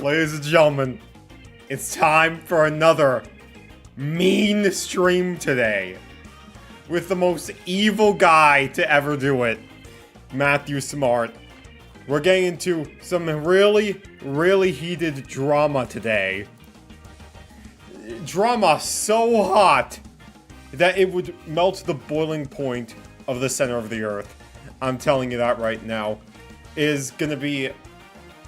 Ladies and gentlemen, it's time for another mean stream today with the most evil guy to ever do it, Matthew Smart. We're getting into some really heated drama today. Drama so hot that it would melt the boiling point of the center of the earth. I'm telling you that right now. Is gonna be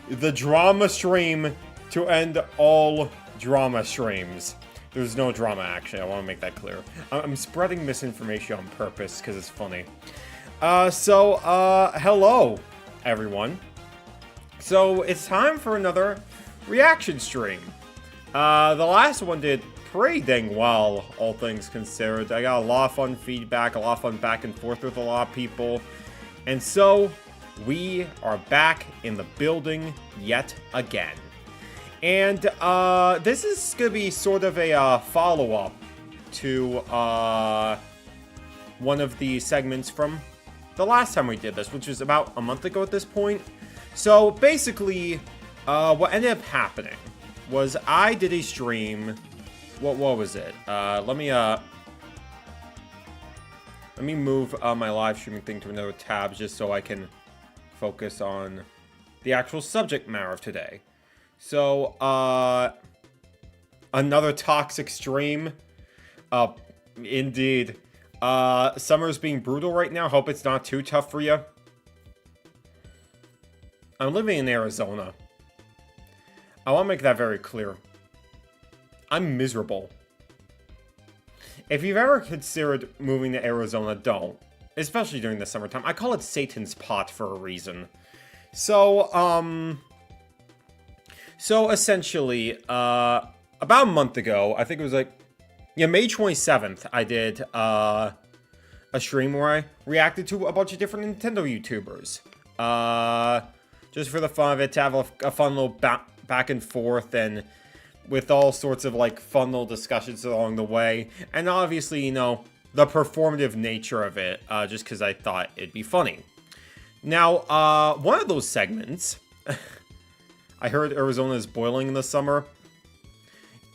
the drama stream to end all drama streams. There's no drama, actually. I want to make that clear. I'm spreading misinformation on purpose because it's funny. Hello, everyone. So, it's time for another reaction stream. The last one did pretty dang well, all things considered. I got a lot of fun feedback, a lot of fun back and forth with a lot of people. And so, we are back in the building yet again. And, this is gonna be sort of a, follow-up to, one of the segments from the last time we did this, which was about a month ago at this point. So, basically, what ended up happening was I did a stream. What was it? Let me move my live streaming thing to another tab just so I can focus on the actual subject matter of today. So, another toxic stream. Indeed. Summer's being brutal right now. Hope it's not too tough for you. I'm living in Arizona. I want to make that very clear. I'm miserable. If you've ever considered moving to Arizona, don't. Especially during the summertime. I call it Satan's pot for a reason. So essentially, about a month ago, I think it was like, yeah, May 27th, I did a stream where I reacted to a bunch of different Nintendo YouTubers. Just for the fun of it, to have a fun little back and forth, and with all sorts of, like, fun little discussions along the way. And obviously, you know, the performative nature of it, just because I thought it'd be funny. Now, one of those segments, I heard Arizona is boiling in the summer.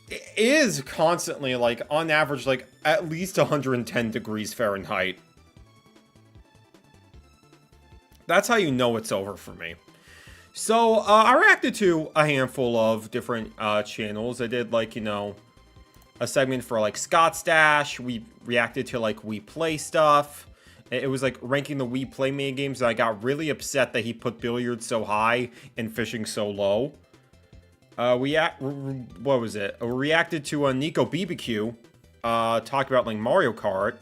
It is constantly, like, on average, like, at least 110 degrees Fahrenheit. That's how you know it's over for me. So, I reacted to a handful of different channels. I did, like, you know, a segment for, like, Scott Stash. We reacted to, like, We Play stuff. It was, like, ranking the We Play Minigames, and I got really upset that he put billiards so high and fishing so low. What was it? We reacted to Nico BBQ, talk about, like, Mario Kart.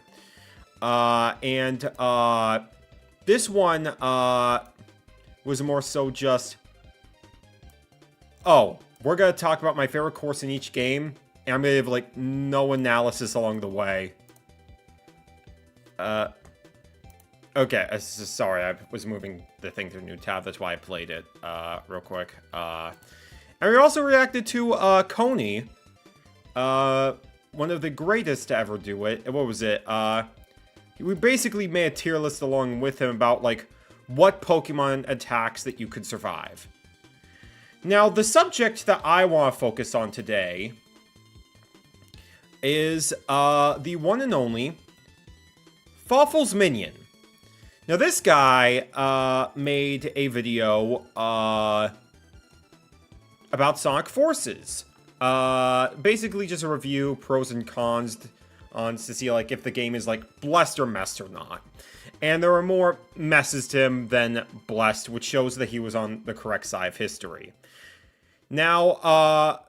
This one, was more so just, oh, we're gonna talk about my favorite course in each game, and I'm gonna have, like, no analysis along the way. Okay, sorry, I was moving the thing to a new tab, that's why I played it, real quick. And we also reacted to, Coney, one of the greatest to ever do it. What was it? We basically made a tier list along with him about, like, what Pokemon attacks that you could survive. Now, the subject that I want to focus on today is the one and only Fawful's Minion. Now, this guy made a video about Sonic Forces. Basically just a review, pros and cons, to see, like, if the game is, like, blessed or messed or not. And there were more messes to him than blessed, which shows that he was on the correct side of history. Now,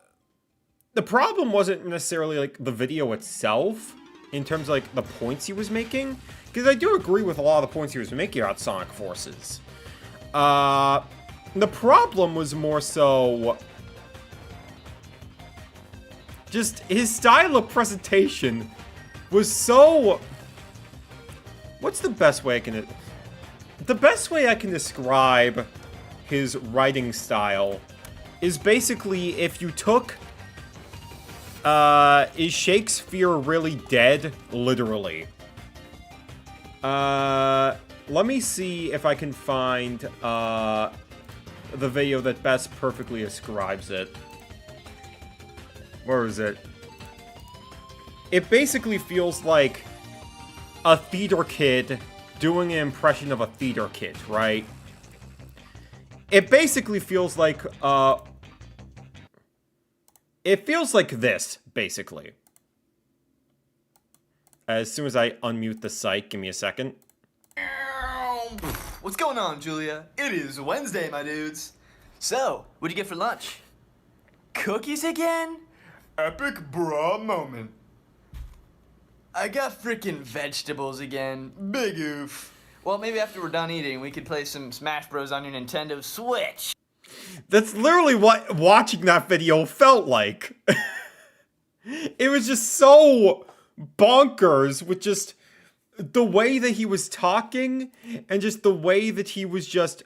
the problem wasn't necessarily, like, the video itself, in terms of, like, the points he was making, because I do agree with a lot of the points he was making about Sonic Forces. The problem was more so just his style of presentation was so... What's the best way I can... The best way I can describe his writing style is basically if you took Is Shakespeare really dead? Literally. Let me see if I can find, the video that best perfectly describes it. Where is it? It basically feels like a theater kid doing an impression of a theater kid, right? It basically feels like, it feels like this, basically. As soon as I unmute the site, give me a second. What's going on, Julia? It is Wednesday, my dudes. So, what'd you get for lunch? Cookies again? Epic bra moment. I got freaking vegetables again. Big oof. Well, maybe after we're done eating, we could play some Smash Bros on your Nintendo Switch. That's literally what watching that video felt like. It was just so bonkers with just the way that he was talking and just the way that he was just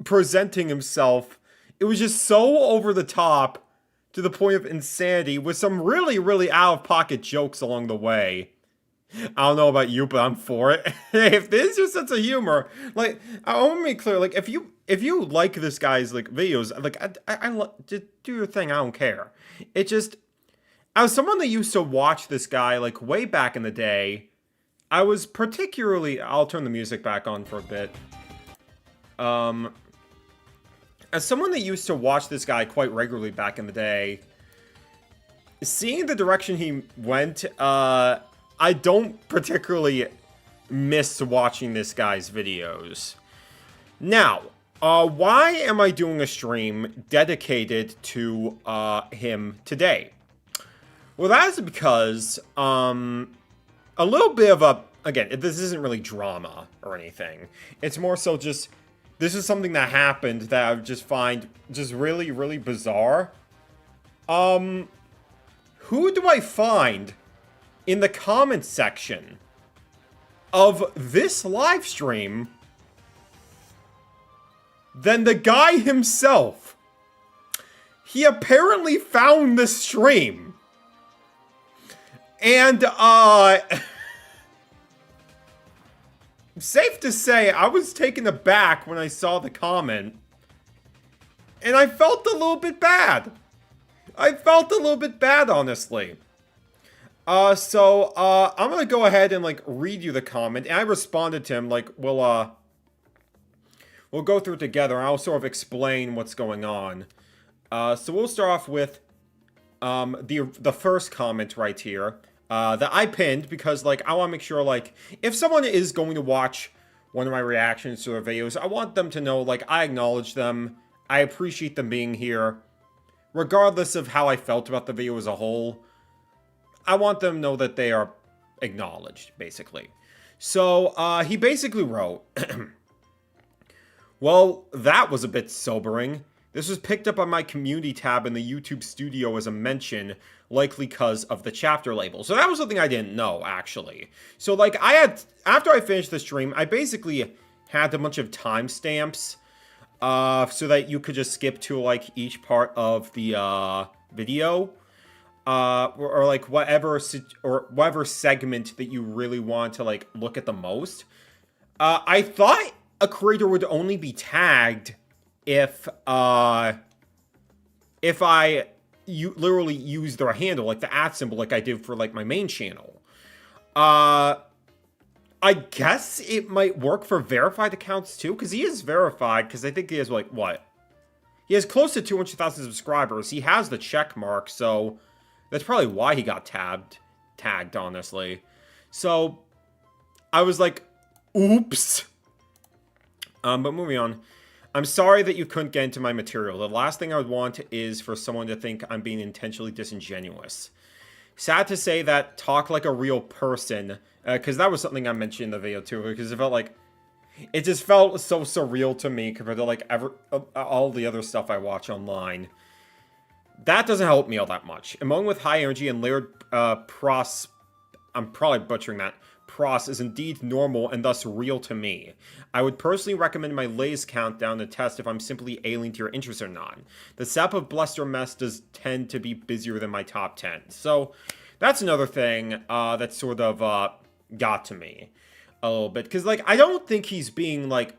presenting himself. It was just so over the top to the point of insanity with some really, really out-of-pocket jokes along the way. I don't know about you, but I'm for it. If this is your sense of humor, like, I want to make clear, like, if you like this guy's, like, videos, like, I just do your thing, I don't care. It just, as someone that used to watch this guy, like, way back in the day, I was particularly, I'll turn the music back on for a bit. As someone that used to watch this guy quite regularly back in the day, seeing the direction he went, I don't particularly miss watching this guy's videos. Now, why am I doing a stream dedicated to him today? Well, that is because a little bit of a, again, this isn't really drama or anything. It's more so just, this is something that happened that I just find just really, really bizarre. Who do I find in the comments section of this live stream than the guy himself? He apparently found this stream. And, safe to say, I was taken aback when I saw the comment. And I felt a little bit bad. I felt a little bit bad, honestly. I'm gonna go ahead and, like, read you the comment, and I responded to him, like, we'll go through it together, and I'll sort of explain what's going on. So we'll start off with, the first comment right here, that I pinned, because, like, I want to make sure, like, if someone is going to watch one of my reactions to their videos, I want them to know, like, I acknowledge them, I appreciate them being here, regardless of how I felt about the video as a whole. I want them to know that they are acknowledged, basically. So, he basically wrote, well, that was a bit sobering. This was picked up on my community tab in the YouTube studio as a mention, likely because of the chapter label. So that was something I didn't know, actually. So, like, after I finished the stream, I basically had a bunch of timestamps, so that you could just skip to, like, each part of the, video. Or like whatever segment that you really want to, like, look at the most. I thought a creator would only be tagged if I literally use their handle, like the @ symbol, like I did for, like, my main channel. I guess it might work for verified accounts too, because he is verified, because I think he has, like, what? He has close to 200,000 subscribers. He has the check mark, so that's probably why he got tagged, honestly. So, I was like, oops. But moving on. I'm sorry that you couldn't get into my material. The last thing I would want is for someone to think I'm being intentionally disingenuous. Sad to say that talk like a real person, because that was something I mentioned in the video too, because it felt like, it just felt so surreal to me compared to, like, all the other stuff I watch online. That doesn't help me all that much. Among with high energy and layered I'm probably butchering that, cross is indeed normal and thus real to me. I would personally recommend my latest countdown to test if I'm simply alien to your interests or not. The sap of Blessed or Mess does tend to be busier than my top 10. So, that's another thing that sort of got to me a little bit. Because, like, I don't think he's being, like...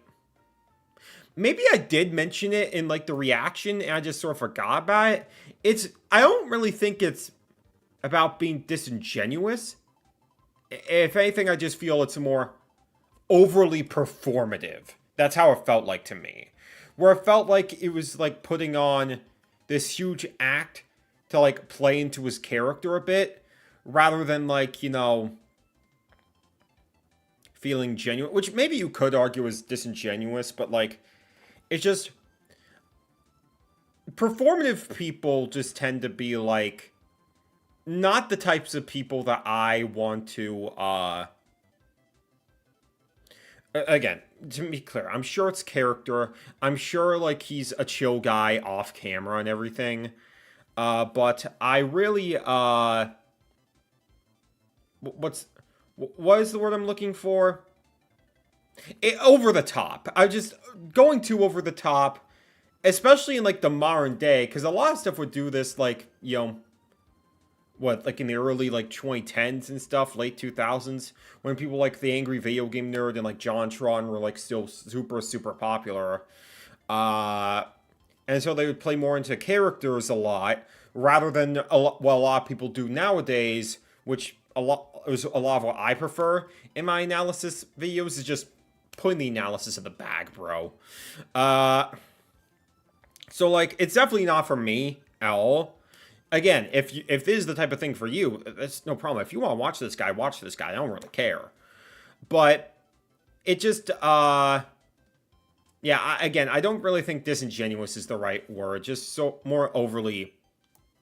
Maybe I did mention it in, like, the reaction, and I just sort of forgot about it. I don't really think it's about being disingenuous. If anything, I just feel it's more overly performative. That's how it felt like to me. Where it felt like it was, like, putting on this huge act to, like, play into his character a bit, rather than, like, you know, feeling genuine. Which maybe you could argue is disingenuous, but, like, it's just... Performative people just tend to be, like, not the types of people that I want to, again, to be clear, I'm sure it's character. I'm sure, like, he's a chill guy off camera and everything. But I really, what is the word I'm looking for? Over the top. Going too over the top, especially in, like, the modern day, because a lot of stuff would do this, like, you know, like, in the early, like, 2010s and stuff, late 2000s, when people like The Angry Video Game Nerd and, like, JonTron were, like, still super, super popular. And so they would play more into characters a lot, rather than what a lot of people do nowadays, which is a lot of what I prefer in my analysis videos, is just putting the analysis in the bag, bro. So, like, it's definitely not for me at all. Again, if this is the type of thing for you, that's no problem. If you want to watch this guy, watch this guy. I don't really care. But it just, yeah, again, I don't really think disingenuous is the right word. Just so more overly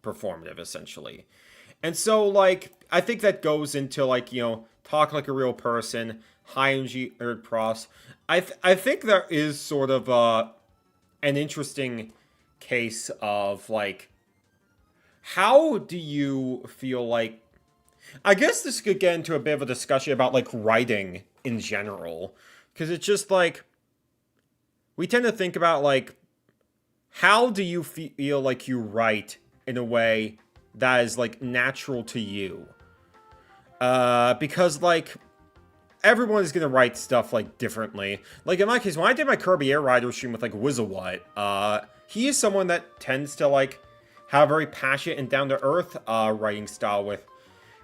performative, essentially. And so, like, I think that goes into, like, you know, talk like a real person, high energy nerd pros. I think there is sort of an interesting case of, like, how do you feel like... I guess this could get into a bit of a discussion about, like, writing in general. Because it's just, like... We tend to think about, like... How do you feel like you write in a way that is, like, natural to you? Because, like... Everyone is gonna write stuff, like, differently. Like, in my case, when I did my Kirby Air Rider stream with, like, Wizzawut, he is someone that tends to, like... have a very passionate and down-to-earth writing style with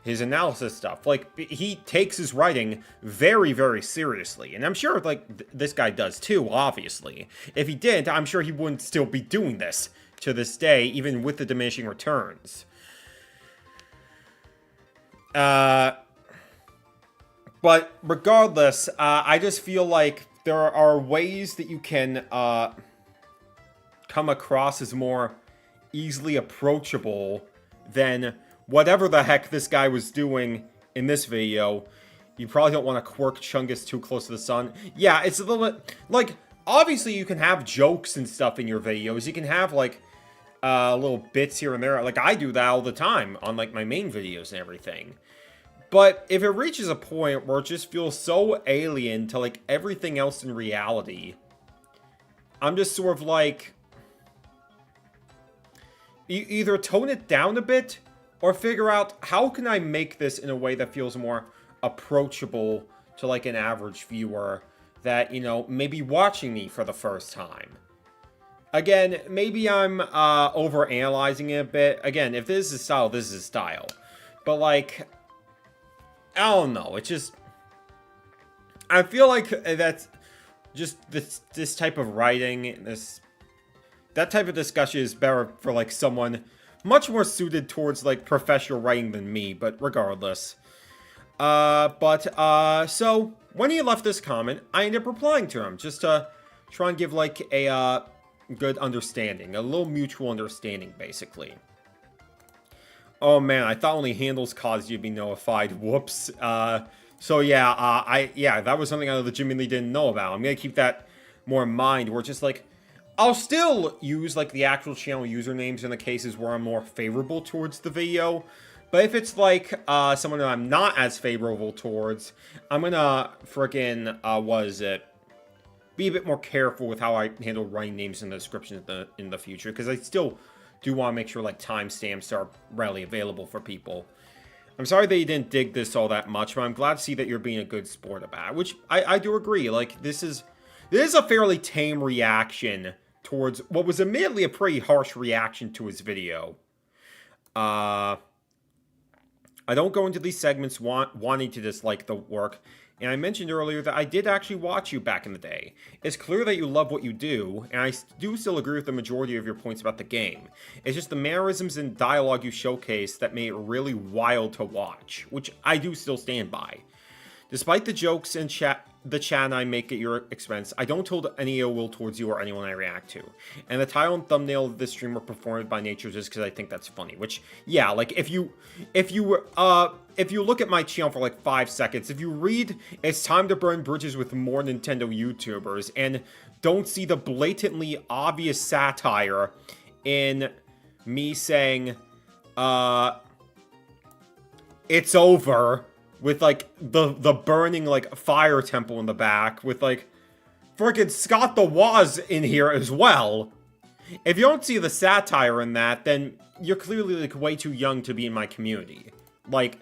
his analysis stuff. Like, he takes his writing very, very seriously. And I'm sure, like, this guy does too, obviously. If he didn't, I'm sure he wouldn't still be doing this to this day, even with the diminishing returns. But regardless, I just feel like there are ways that you can come across as more easily approachable than whatever the heck this guy was doing in this video. You probably don't want to quirk Chungus too close to the sun. Yeah, it's a little bit... Like, obviously you can have jokes and stuff in your videos. You can have, like, little bits here and there. Like, I do that all the time on, like, my main videos and everything. But if it reaches a point where it just feels so alien to, like, everything else in reality, I'm just sort of like... Either tone it down a bit, or figure out how can I make this in a way that feels more approachable to, like, an average viewer that, you know, may be watching me for the first time. Again, maybe I'm overanalyzing it a bit. Again, if this is style, this is style. But, like, I don't know. It's just... I feel like that's just this type of writing, that type of discussion is better for, like, someone much more suited towards, like, professional writing than me, but regardless. So, when he left this comment, I ended up replying to him, just to try and give, like, a, good understanding. A little mutual understanding, basically. Oh, man, I thought only handles caused you to be notified. Whoops. So, yeah, that was something I legitimately didn't know about. I'm gonna keep that more in mind, where it's just, like, I'll still use, like, the actual channel usernames in the cases where I'm more favorable towards the video, But if it's like someone that I'm not as favorable towards, I'm gonna frickin' what is it? Be a bit more careful with how I handle writing names in the description in the future, because I still do want to make sure like timestamps are readily available for people. I'm sorry that you didn't dig this all that much, but I'm glad to see that you're being a good sport about it, which I do agree. Like, this is a fairly tame reaction towards what was admittedly a pretty harsh reaction to his video. I don't go into these segments wanting to dislike the work, and I mentioned earlier that I did actually watch you back in the day. It's clear that you love what you do, and I do still agree with the majority of your points about the game. It's just the mannerisms and dialogue you showcase that made it really wild to watch, which I do still stand by. Despite the jokes and the chat I make at your expense, I don't hold any ill will towards you or anyone I react to. And the title and thumbnail of this stream were performed by nature just because I think that's funny. Which, yeah, like if you look at my channel for like 5 seconds, if you read "It's time to burn bridges with more Nintendo YouTubers" and don't see the blatantly obvious satire in me saying, "It's over," with, like, the burning, like, fire temple in the back, with, like, frickin' Scott the Woz in here as well. If you don't see the satire in that, then you're clearly, like, way too young to be in my community. Like,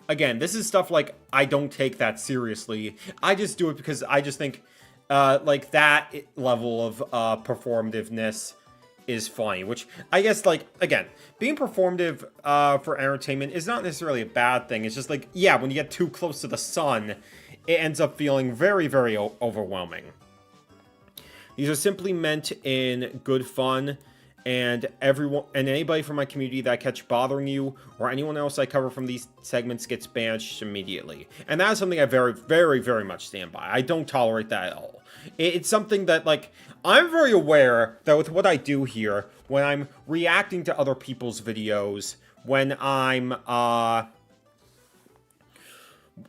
again, this is stuff, like, I don't take that seriously. I just do it because I just think, like, that level of, performativeness is funny, which I guess, like, again, being performative for entertainment is not necessarily a bad thing. It's just like, yeah, when you get too close to the sun, it ends up feeling very, very overwhelming. These are simply meant in good fun, and anybody from my community that I catch bothering you or anyone else I cover from these segments gets banished immediately. And that is something I very, very, very much stand by. I don't tolerate that at all. It's something that, like, I'm very aware that with what I do here, when I'm reacting to other people's videos, when I'm,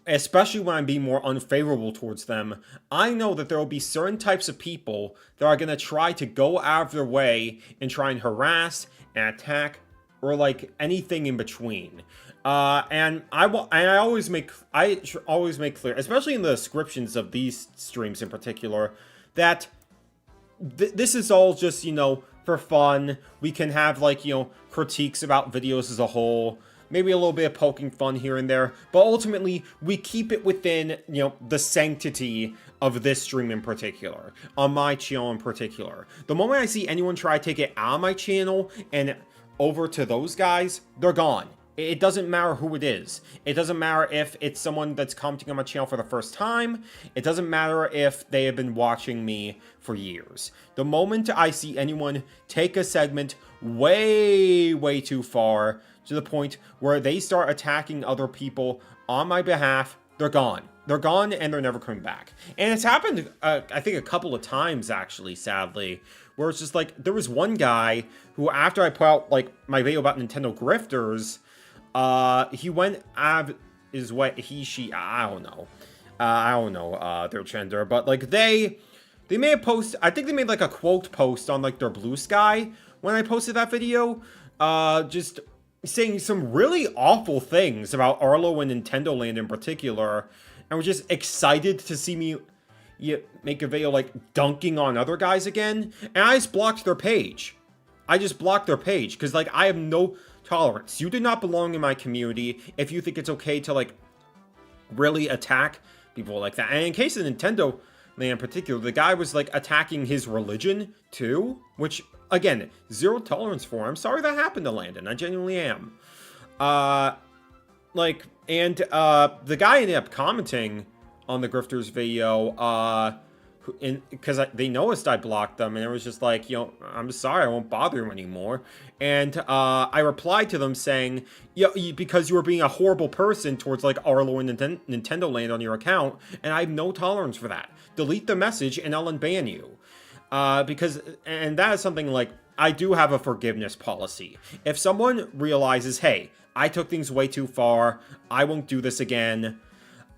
especially when I'm being more unfavorable towards them, I know that there will be certain types of people that are going to try to go out of their way and try and harass and attack, or, like, anything in between. And I always make clear, especially in the descriptions of these streams in particular, that this is all just, you know, for fun. We can have, like, you know, critiques about videos as a whole, maybe a little bit of poking fun here and there, but ultimately we keep it within, you know, the sanctity of this stream in particular, on my channel in particular. The moment I see anyone try to take it out of my channel and over to those guys, they're gone. It doesn't matter who it is. It doesn't matter if it's someone that's commenting on my channel for the first time. It doesn't matter if they have been watching me for years. The moment I see anyone take a segment way, way too far, to the point where they start attacking other people on my behalf, they're gone. They're gone, and they're never coming back. And it's happened, I think, a couple of times, actually, sadly, where it's just like, there was one guy who, after I put out, like, my video about Nintendo grifters, he went out of his way, he, she, I don't know, their gender, but, like, they made a post, I think they made, like, a quote post on, like, their Blue Sky when I posted that video, just saying some really awful things about Arlo and Nintendo Land in particular, and were just excited to see me make a video, like, dunking on other guys again, and I just blocked their page. Because, like, I have no tolerance. You do not belong in my community if you think it's okay to, like, really attack people like that. And in case of Nintendo Land in particular, the guy was, like, attacking his religion, too, which, again, zero tolerance for. I'm sorry that happened to Landon. I genuinely am. The guy ended up commenting on the Grifters video, because they noticed I blocked them, and it was just like, you know, I'm sorry, I won't bother you anymore. And I replied to them saying, because you were being a horrible person towards, like, Arlo and Nintendo Land on your account, and I have no tolerance for that. Delete the message, and I'll unban you. And that is something, like, I do have a forgiveness policy. If someone realizes, hey, I took things way too far, I won't do this again,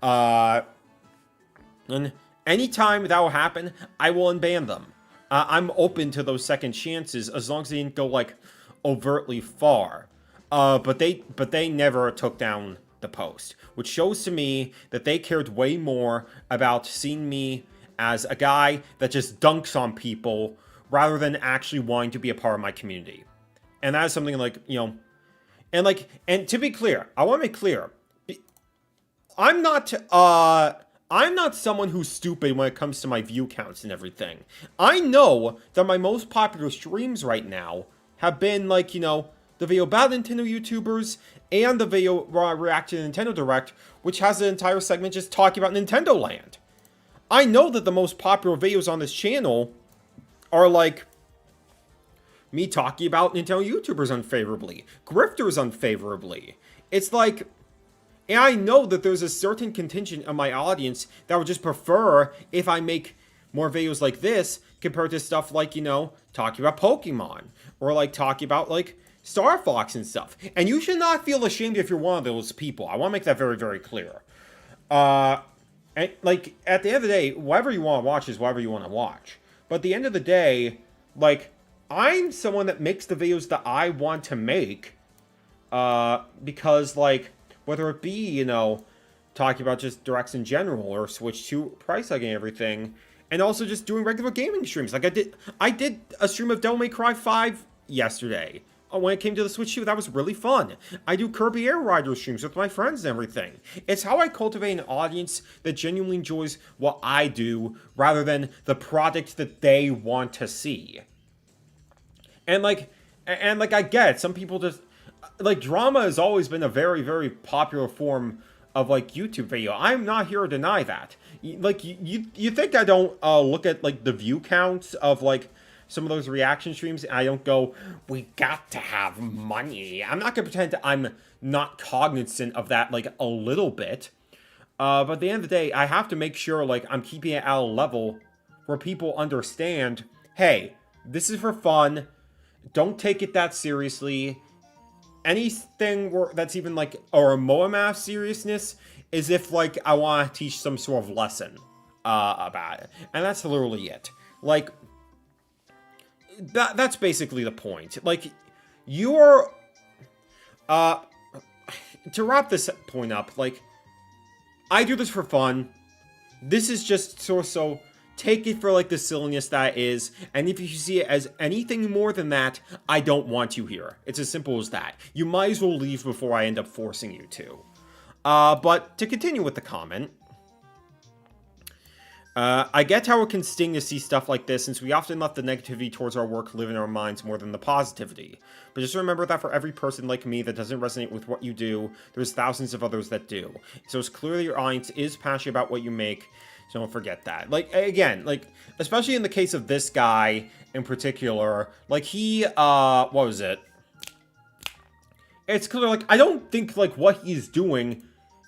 and anytime that will happen, I will unban them. I'm open to those second chances as long as they didn't go, like, overtly far. But they never took down the post, which shows to me that they cared way more about seeing me as a guy that just dunks on people rather than actually wanting to be a part of my community. And that is something like, and to be clear, I want to make clear, I'm not someone who's stupid when it comes to my view counts and everything. I know that my most popular streams right now have been like, the video about Nintendo YouTubers and the video react to the Nintendo Direct, which has an entire segment just talking about Nintendo Land. I know that the most popular videos on this channel are like me talking about Nintendo YouTubers unfavorably, grifters unfavorably. It's like, and I know that there's a certain contingent of my audience that would just prefer if I make more videos like this compared to stuff like, talking about Pokemon or like talking about like Star Fox and stuff. And you should not feel ashamed if you're one of those people. I want to make that very, very clear. And like at the end of the day, whatever you want to watch is whatever you want to watch. But at the end of the day, like, I'm someone that makes the videos that I want to make, because, like, whether it be, talking about just directs in general, or Switch 2 price hiking and everything, and also just doing regular gaming streams. Like, I did a stream of Devil May Cry 5 yesterday. When it came to the Switch 2, that was really fun. I do Kirby Air Rider streams with my friends and everything. It's how I cultivate an audience that genuinely enjoys what I do, rather than the product that they want to see. And like I get it, some people just, like, drama has always been a very, very popular form of, like, YouTube video. I'm not here to deny that. Like, you think I don't look at, like, the view counts of, like, some of those reaction streams, and I don't go, we got to have money. I'm not gonna pretend I'm not cognizant of that, like, a little bit. But at the end of the day, I have to make sure, like, I'm keeping it at a level where people understand, hey, this is for fun. Don't take it that seriously. Anything that's even, like, a remote amount of seriousness is if, like, I want to teach some sort of lesson about it. And that's literally it. Like, that's basically the point. Like, you're... to wrap this point up, like, I do this for fun. This is just so take it for, like, the silliness that is, and if you see it as anything more than that, I don't want you here. It's as simple as that. You might as well leave before I end up forcing you to. But to continue with the comment, I get how it can sting to see stuff like this, since we often let the negativity towards our work live in our minds more than the positivity. But just remember that for every person like me that doesn't resonate with what you do, there's thousands of others that do. So it's clear your audience is passionate about what you make, so don't forget that. Like, again, like, especially in the case of this guy in particular, like, he, what was it? It's clear, like, I don't think, like, what he's doing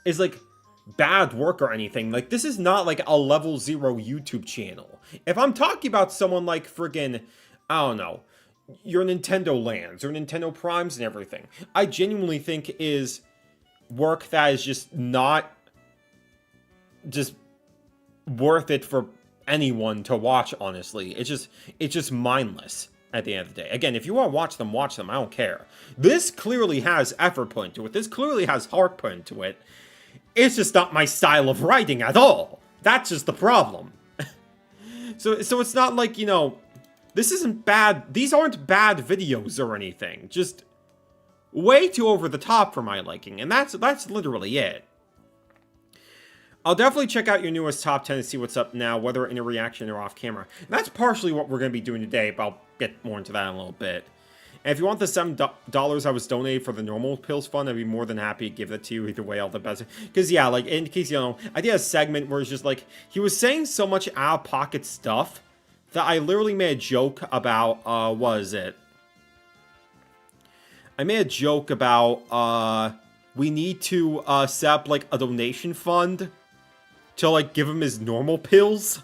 is, like, bad work or anything. Like, this is not, like, a level 0 YouTube channel. If I'm talking about someone like friggin', I don't know, your Nintendo Lands or Nintendo Primes and everything, I genuinely think is work that is just not just worth it for anyone to watch, honestly. It's just mindless at the end of the day. Again, if you want to watch them, I don't care. This clearly has effort put into it. This clearly has heart put into it. It's just not my style of writing at all. That's just the problem. So it's not like, this isn't bad. These aren't bad videos or anything. Just way too over the top for my liking. And that's literally it. I'll definitely check out your newest top 10 to see what's up now, whether in a reaction or off camera. And that's partially what we're going to be doing today, but I'll get more into that in a little bit. And if you want the $7 I was donated for the normal pills fund, I'd be more than happy to give that to you. Either way, all the best. Because, yeah, like, in case you don't know, I did a segment where it's just, like, he was saying so much out-of-pocket stuff that I literally made a joke about, what is it? I made a joke about, we need to, set up, like, a donation fund to, like, give him his normal pills.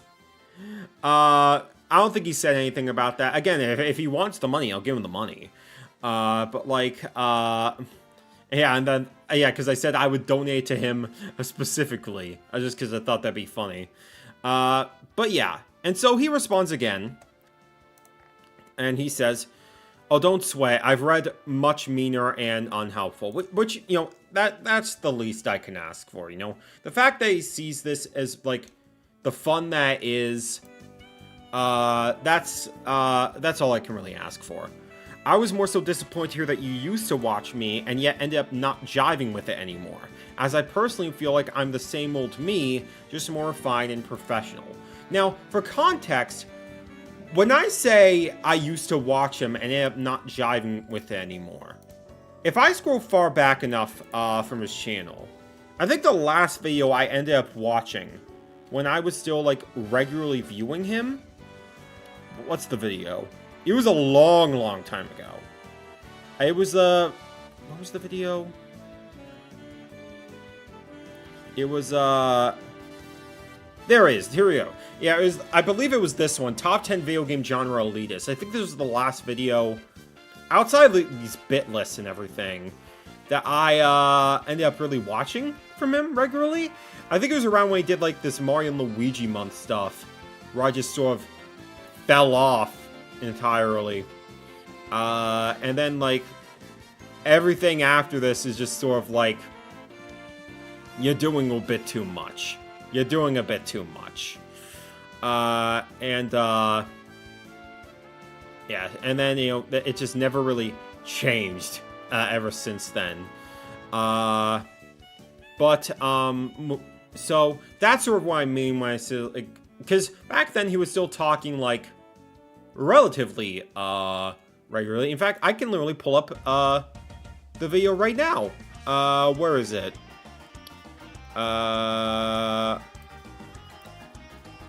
I don't think he said anything about that. Again, if he wants the money, I'll give him the money. But, like, yeah, and then, yeah, because I said I would donate to him specifically, just because I thought that'd be funny. But, yeah, and so he responds again, and he says, Oh, don't sweat. I've read much meaner and unhelpful, which you know, that's the least I can ask for, you know? The fact that he sees this as, like, the fun that is, that's all I can really ask for. I was more so disappointed here that you used to watch me and yet ended up not jiving with it anymore, as I personally feel like I'm the same old me, just more refined and professional. Now, for context, when I say I used to watch him and ended up not jiving with it anymore, if I scroll far back enough from his channel, I think the last video I ended up watching, when I was still, like, regularly viewing him, what's the video? It was a long, long time ago. It was, what was the video? It was, there it is. Here we go. Yeah, it was, I believe it was this one. Top 10 video game genre elitists. I think this was the last video, outside of these bit lists and everything, that I ended up really watching from him regularly. I think it was around when he did, like, this Mario and Luigi month stuff, where I just sort of fell off entirely. And then, like, everything after this is just sort of like, you're doing a bit too much. You're doing a bit too much. Yeah, and then, you know, it just never really changed ever since then. So that's sort of what I mean when I say, like, because back then he was still talking, like, relatively regularly. In fact, I can literally pull up the video right now. Where is it?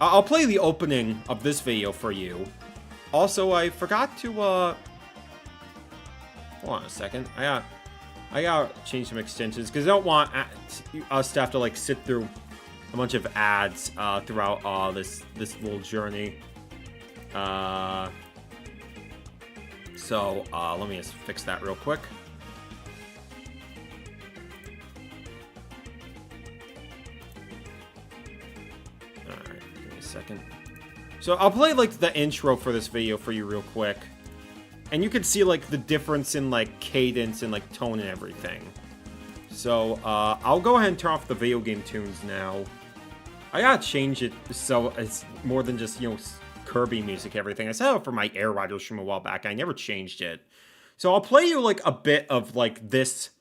I'll play the opening of this video for you. Also, I forgot to hold on a second. I gotta change some extensions because I don't want us to have to, like, sit through a bunch of ads throughout this little journey. So let me just fix that real quick. Alright, give me a second. So I'll play, like, the intro for this video for you real quick. And you can see, like, the difference in, like, cadence and, like, tone and everything. So I'll go ahead and turn off the video game tunes now. I gotta change it so it's more than just, you know, Kirby music, everything. I set it up for my Air Rider stream a while back. I never changed it. So I'll play you, like, a bit of, like, this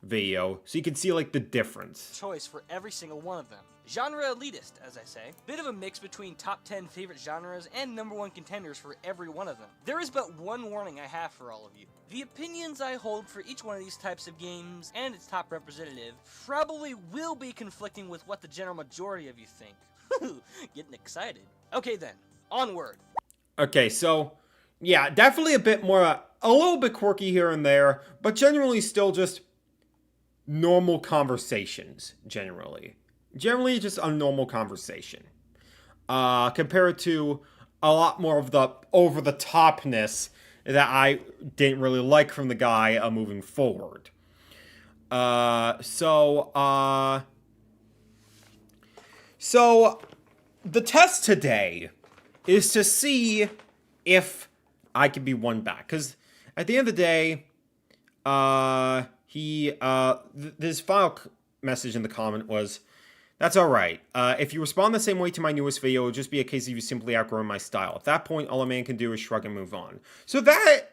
video so you can see, like, the difference. Choice for every single one of them. Genre elitist, as I say. Bit of a mix between top 10 favorite genres and #1 contenders for every one of them. There is but one warning I have for all of you. The opinions I hold for each one of these types of games and its top representative probably will be conflicting with what the general majority of you think. Getting excited. Okay then, onward. Okay, so yeah, definitely a bit more, a little bit quirky here and there, but generally still just normal conversations, generally. Generally just a normal conversation. Compared to a lot more of the over-the-topness that I didn't really like from the guy moving forward. So the test today is to see if I can be won back. Because at the end of the day, this final message in the comment was, "That's alright. If you respond the same way to my newest video, it'll just be a case of you simply outgrowing my style. At that point, all a man can do is shrug and move on." So that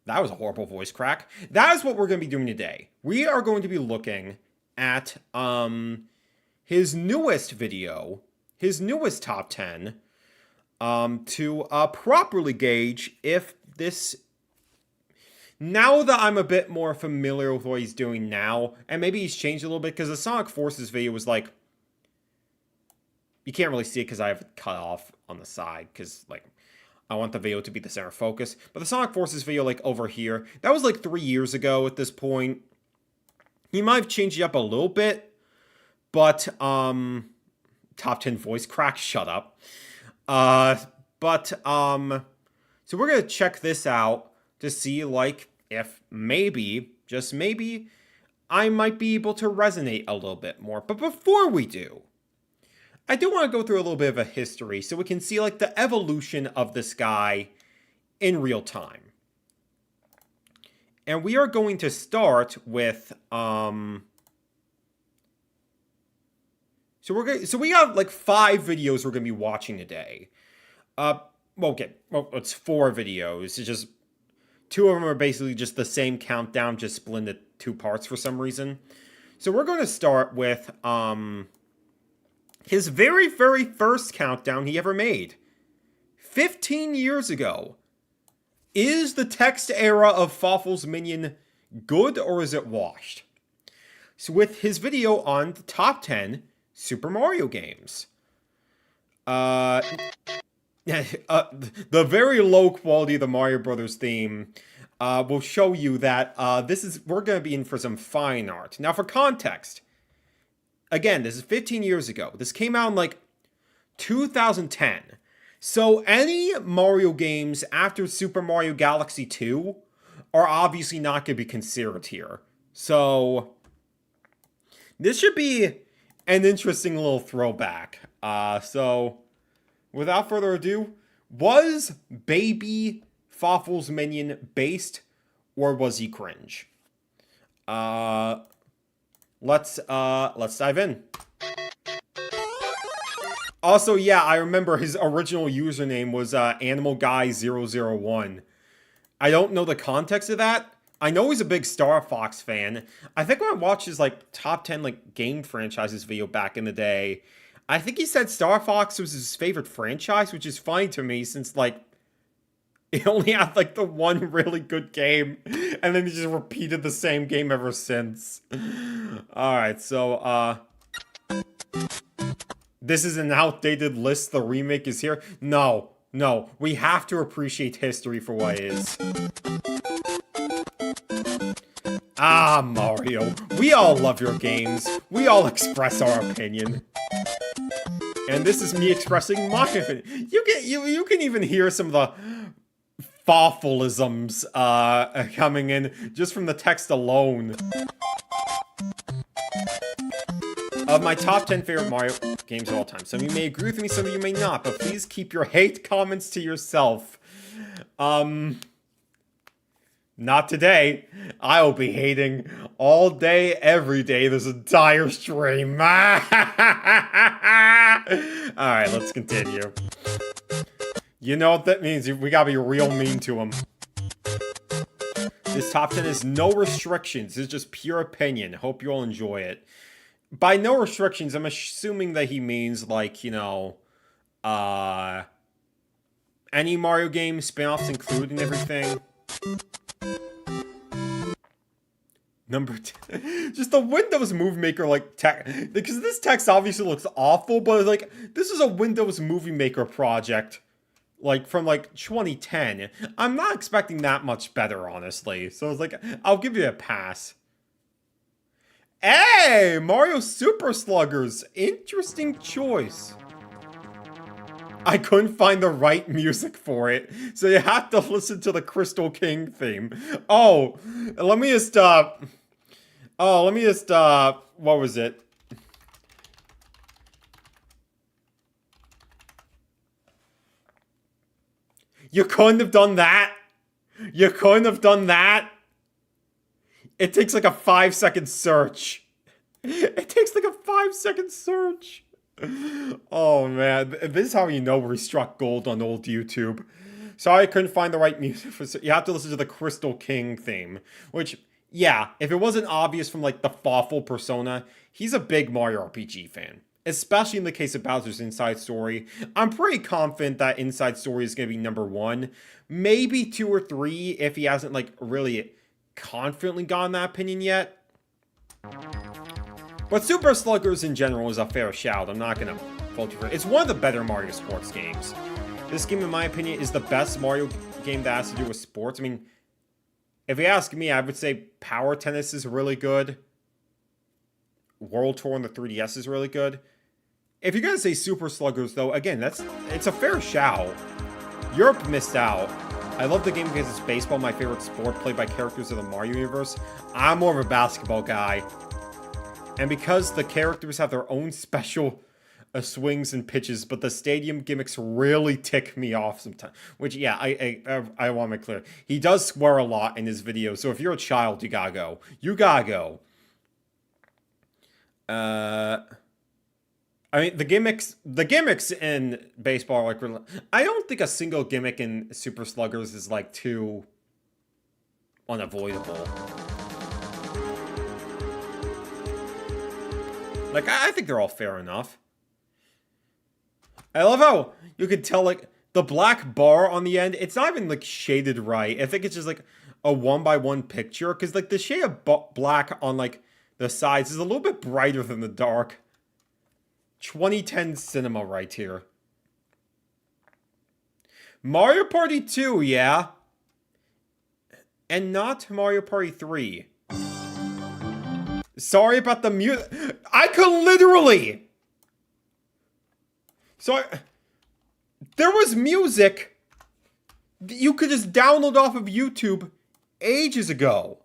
was a horrible voice crack. That is what we're going to be doing today. We are going to be looking at his newest video, his newest top 10, to properly gauge if this... Now that I'm a bit more familiar with what he's doing now, and maybe he's changed a little bit, because the Sonic Forces video was like... You can't really see it because I have it cut off on the side, because, like, I want the video to be the center focus. But the Sonic Forces video, like, over here, that was, like, 3 years ago at this point. He might have changed it up a little bit, but, top 10 voice crack, shut up. So we're going to check this out to see, like, if maybe, just maybe, I might be able to resonate a little bit more. But before we do, I do want to go through a little bit of a history so we can see, like, the evolution of this guy in real time. And we are going to start with, So we got like 5 videos we're going to be watching today. Well, it's 4 videos. It's just 2 of them are basically just the same countdown, just split into 2 parts for some reason. So we're going to start with his very, very first countdown he ever made. 15 years ago. Is the text era of Fawful's Minion good or is it washed? So with his video on the top 10 Super Mario games. The very low quality of the Mario Brothers theme will show you that we're going to be in for some fine art. Now, for context, again, this is 15 years ago. This came out in like 2010. So any Mario games after Super Mario Galaxy 2 are obviously not going to be considered here. So this should be an interesting little throwback. So without further ado, was Baby Fawful's Minion based or was he cringe? Let's dive in. Also, yeah, I remember his original username was AnimalGuy001. I don't know the context of that. I know he's a big Star Fox fan. I think when I watched his like top 10 like game franchises video back in the day, I think he said Star Fox was his favorite franchise, which is funny to me since like it only had like the one really good game, and then he just repeated the same game ever since. All right, so this is an outdated list. The remake is here. No, we have to appreciate history for what it is. Ah, Mario. We all love your games. We all express our opinion. And this is me expressing my opinion. You can even hear some of the Fawfulisms coming in just from the text alone. Of my top 10 favorite Mario games of all time. Some of you may agree with me, some of you may not, but please keep your hate comments to yourself. Not today. I will be hating all day, every day, this entire stream. Alright, let's continue. You know what that means. We gotta be real mean to him. This top 10 is no restrictions. It's just pure opinion. Hope you all enjoy it. By no restrictions, I'm assuming that he means, like, you know, any Mario game, spin-offs included and everything. Number 10. Just the Windows Movie Maker, like, because this text obviously looks awful, but, like, this is a Windows Movie Maker project, like, from, like, 2010. I'm not expecting that much better, honestly. So, it's like, I'll give you a pass. Hey! Mario Super Sluggers! Interesting choice. I couldn't find the right music for it, so you have to listen to the Crystal King theme. Oh, let me just, what was it? You couldn't have done that? You couldn't have done that? It takes like a 5-second search. It takes like a 5-second search. Oh man, this is how you know we struck gold on old YouTube. Sorry I couldn't find the right music for. You have to listen to the Crystal King theme. Which, yeah, if it wasn't obvious from like the Fawful persona, he's a big Mario RPG fan. Especially in the case of Bowser's Inside Story. I'm pretty confident that Inside Story is going to be number 1. Maybe 2 or 3 if he hasn't like really confidently gotten that opinion yet. But Super Sluggers in general is a fair shout. I'm not gonna fault you for it. It's one of the better Mario sports games. This game, in my opinion, is the best Mario game that has to do with sports. I mean, if you ask me, I would say Power Tennis is really good. World Tour on the 3DS is really good. If you're gonna say Super Sluggers, though, again, it's a fair shout. Europe missed out. I love the game because it's baseball, my favorite sport, played by characters of the Mario universe. I'm more of a basketball guy. And because the characters have their own special swings and pitches, but the stadium gimmicks really tick me off sometimes. Which, yeah, I want to make clear. He does swear a lot in his videos, so if you're a child, you gotta go. You gotta go. I mean, the gimmicks in baseball are like, I don't think a single gimmick in Super Sluggers is like too unavoidable. Like, I think they're all fair enough. I love how you could tell, like, the black bar on the end, it's not even, like, shaded right. I think it's just, like, a 1x1 picture. Because, like, the shade of black on, like, the sides is a little bit brighter than the dark. 2010 cinema right here. Mario Party 2, yeah. And not Mario Party 3. Sorry about the music. I could literally... So, there was music you could just download off of YouTube ages ago.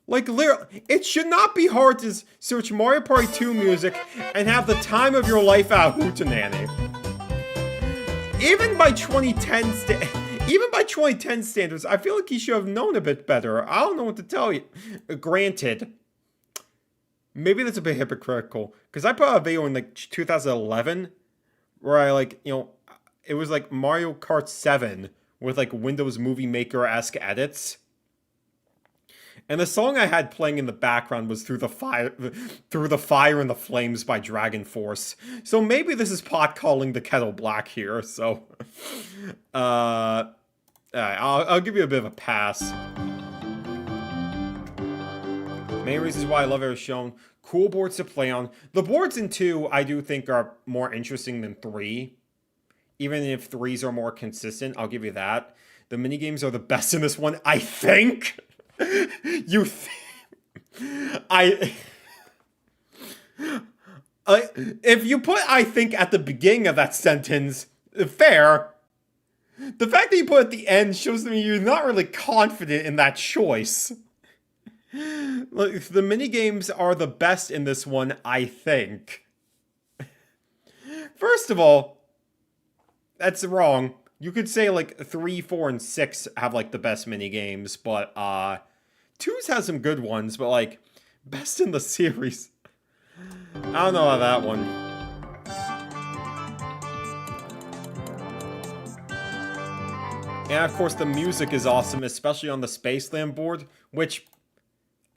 Like, literally, it should not be hard to search Mario Party 2 music and have the time of your life out hootenanny. Even by 2010 standards, I feel like he should have known a bit better. I don't know what to tell you. Granted, maybe that's a bit hypocritical, because I put out a video in, like, 2011, where I, like, you know, it was, like, Mario Kart 7 with, like, Windows Movie Maker-esque edits. And the song I had playing in the background was Through the Fire and the Flames by Dragon Force. So maybe this is pot calling the kettle black here, so... I'll give you a bit of a pass. Main reasons why I love it is shown. Cool boards to play on. The boards in 2, I do think, are more interesting than 3. Even if 3s are more consistent, I'll give you that. The minigames are the best in this one, I think. If you put I think at the beginning of that sentence, fair. The fact that you put it at the end shows me you're not really confident in that choice. Like, the minigames are the best in this one, I think. First of all, that's wrong. You could say, like, 3, 4, and 6 have, like, the best minigames, but, 2's has some good ones, but, like, best in the series. I don't know about that one. And, of course, the music is awesome, especially on the Spaceland board, which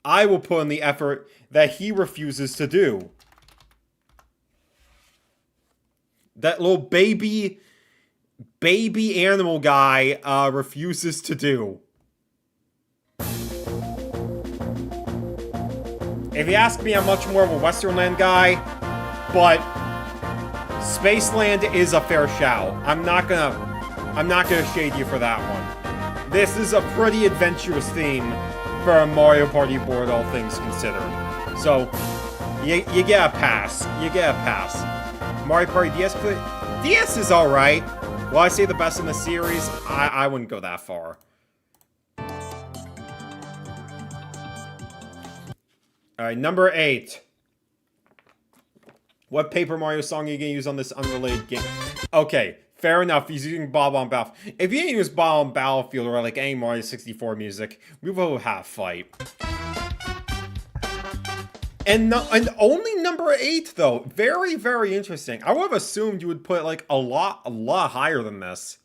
I will put in the effort that he refuses to do. That little baby animal guy refuses to do. If you ask me, I'm much more of a Westernland guy, but Spaceland is a fair shout. I'm not gonna shade you for that one. This is a pretty adventurous theme for a Mario Party board, all things considered. So, you get a pass. You get a pass. Mario Party DS, DS is alright. Will I say the best in the series? I wouldn't go that far. Alright, number 8. What Paper Mario song are you gonna use on this unrelated game? Okay, fair enough, he's using Bob on Battlefield. If you didn't use Bob on Battlefield or like any Mario 64 music, we will have a fight. And only number 8, though. Very, very interesting. I would have assumed you would put, like, a lot higher than this.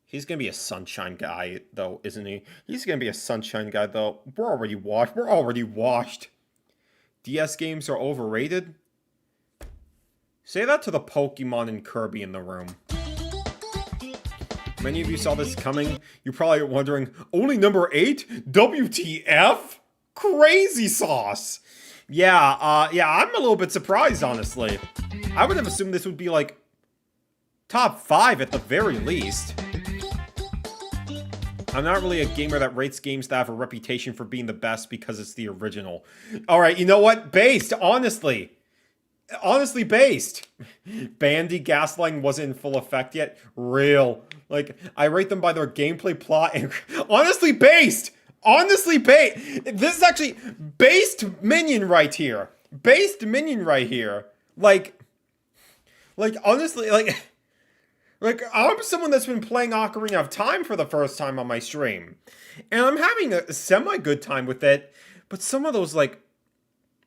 He's gonna be a Sunshine guy, though, isn't he? He's gonna be a Sunshine guy, though. We're already washed. DS games are overrated? Say that to the Pokemon and Kirby in the room. Many of you saw this coming. You're probably wondering, only number 8? WTF? Crazy sauce! Yeah, I'm a little bit surprised, honestly. I would have assumed this would be, like, top 5 at the very least. I'm not really a gamer that rates games that have a reputation for being the best because it's the original. Alright, you know what? Based, honestly. Honestly based. Bandy gaslighting wasn't in full effect yet. Real. Like, I rate them by their gameplay plot and... Honestly based! Honestly, this is actually based Minion right here. Based Minion right here. Like, Like, honestly, like, I'm someone that's been playing Ocarina of Time for the first time on my stream. And I'm having a semi-good time with it. But some of those, like,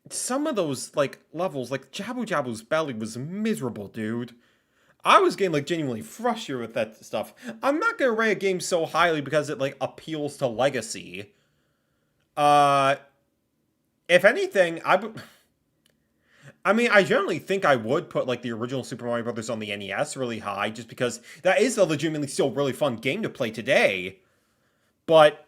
levels, like, Jabu Jabu's belly was miserable, dude. I was getting, like, genuinely frustrated with that stuff. I'm not gonna rate a game so highly because it, like, appeals to legacy. If anything, I mean, I generally think I would put, like, the original Super Mario Bros. On the NES really high, just because that is a legitimately still really fun game to play today. But,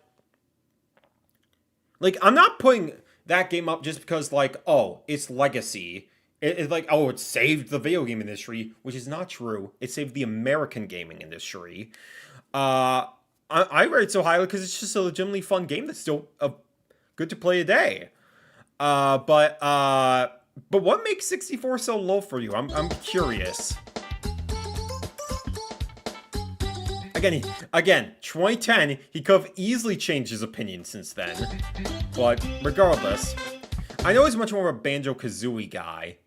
like, I'm not putting that game up just because, like, oh, it's legacy. It's like, oh, it saved the video game industry, which is not true. It saved the American gaming industry. I rate it so highly because it's just a legitimately fun game that's still good to play today. But what makes 64 so low for you? I'm curious. Again, 2010, he could have easily changed his opinion since then. But regardless, I know he's much more of a Banjo-Kazooie guy.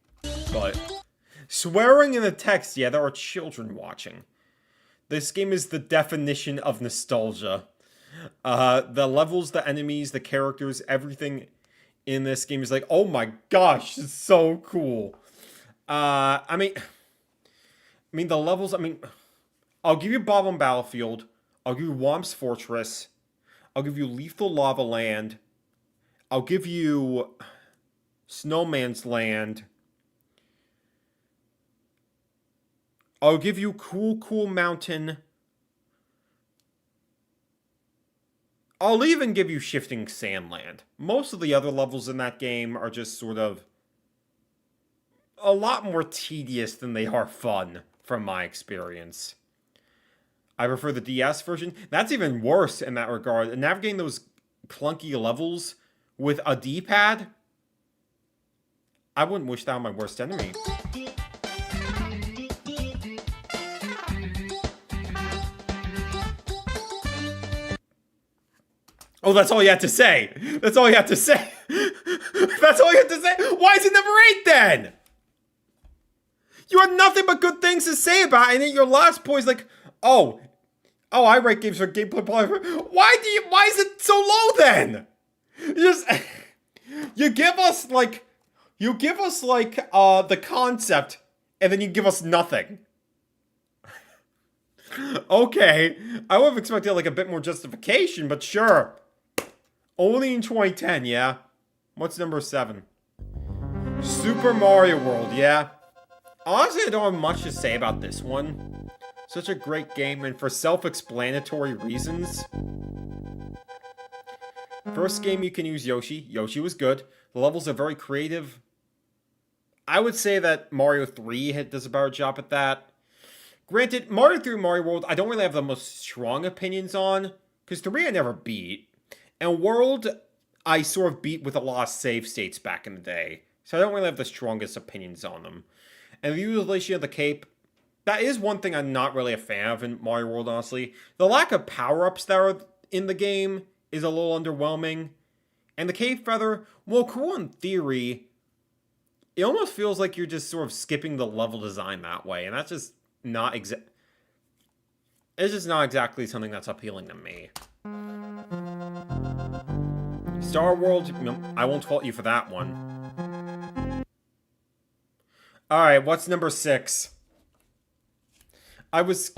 But swearing in the text, yeah, there are children watching. This game is the definition of nostalgia. The levels, the enemies, the characters, everything in this game is like, oh my gosh, it's so cool. I mean the levels, I'll give you Bob-omb Battlefield, I'll give you Womp's Fortress, I'll give you Lethal Lava Land, I'll give you Snowman's Land, I'll give you Cool Mountain, I'll even give you Shifting Sandland. Most of the other levels in that game are just sort of a lot more tedious than they are fun, from my experience. I prefer the DS version. That's even worse in that regard. Navigating those clunky levels with a D-pad, I wouldn't wish that on my worst enemy. Oh, that's all you had to say. That's all you had to say. That's all you had to say. Why is it number 8 then? You had nothing but good things to say about it, and then your last point is like, oh, I rate games for gameplay. Why is it so low then? You give us the concept, and then you give us nothing. Okay, I would have expected like a bit more justification, but sure. Only in 2010, yeah? What's number 7? Super Mario World, yeah? Honestly, I don't have much to say about this one. Such a great game, and for self-explanatory reasons. First game you can use Yoshi. Yoshi was good. The levels are very creative. I would say that Mario 3 does a better job at that. Granted, Mario 3 and Mario World, I don't really have the most strong opinions on, because 3 I never beat. And World, I sort of beat with a lot of save states back in the day. So I don't really have the strongest opinions on them. And the utilization of the cape, that is one thing I'm not really a fan of in Mario World, honestly. The lack of power-ups that are in the game is a little underwhelming. And the cape feather, well, cool in theory, it almost feels like you're just sort of skipping the level design that way. And that's just not it's just not exactly something that's appealing to me. Star World, I won't fault you for that one. Alright, what's number 6? I was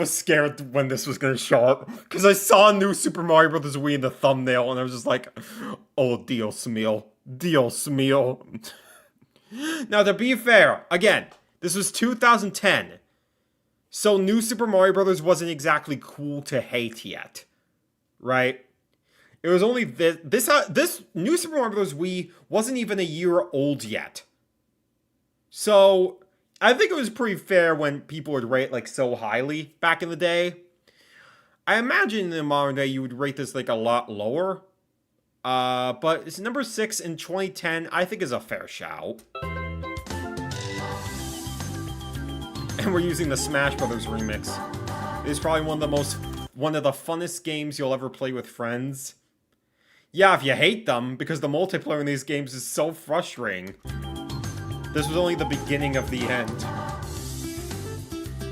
scared when this was gonna show up, because I saw new Super Mario Bros. Wii in the thumbnail, and I was just like, oh, Dios mío. Dios mío. Now, to be fair, again, this was 2010. So New Super Mario Bros. Wasn't exactly cool to hate yet. Right? It was only this New Super Mario Bros. Wii wasn't even a year old yet. So I think it was pretty fair when people would rate like so highly back in the day. I imagine in the modern day you would rate this like a lot lower. But it's number 6 in 2010, I think is a fair shout. And we're using the Smash Brothers remix. It's probably one of the funnest games you'll ever play with friends. Yeah, if you hate them, because the multiplayer in these games is so frustrating. This was only the beginning of the end.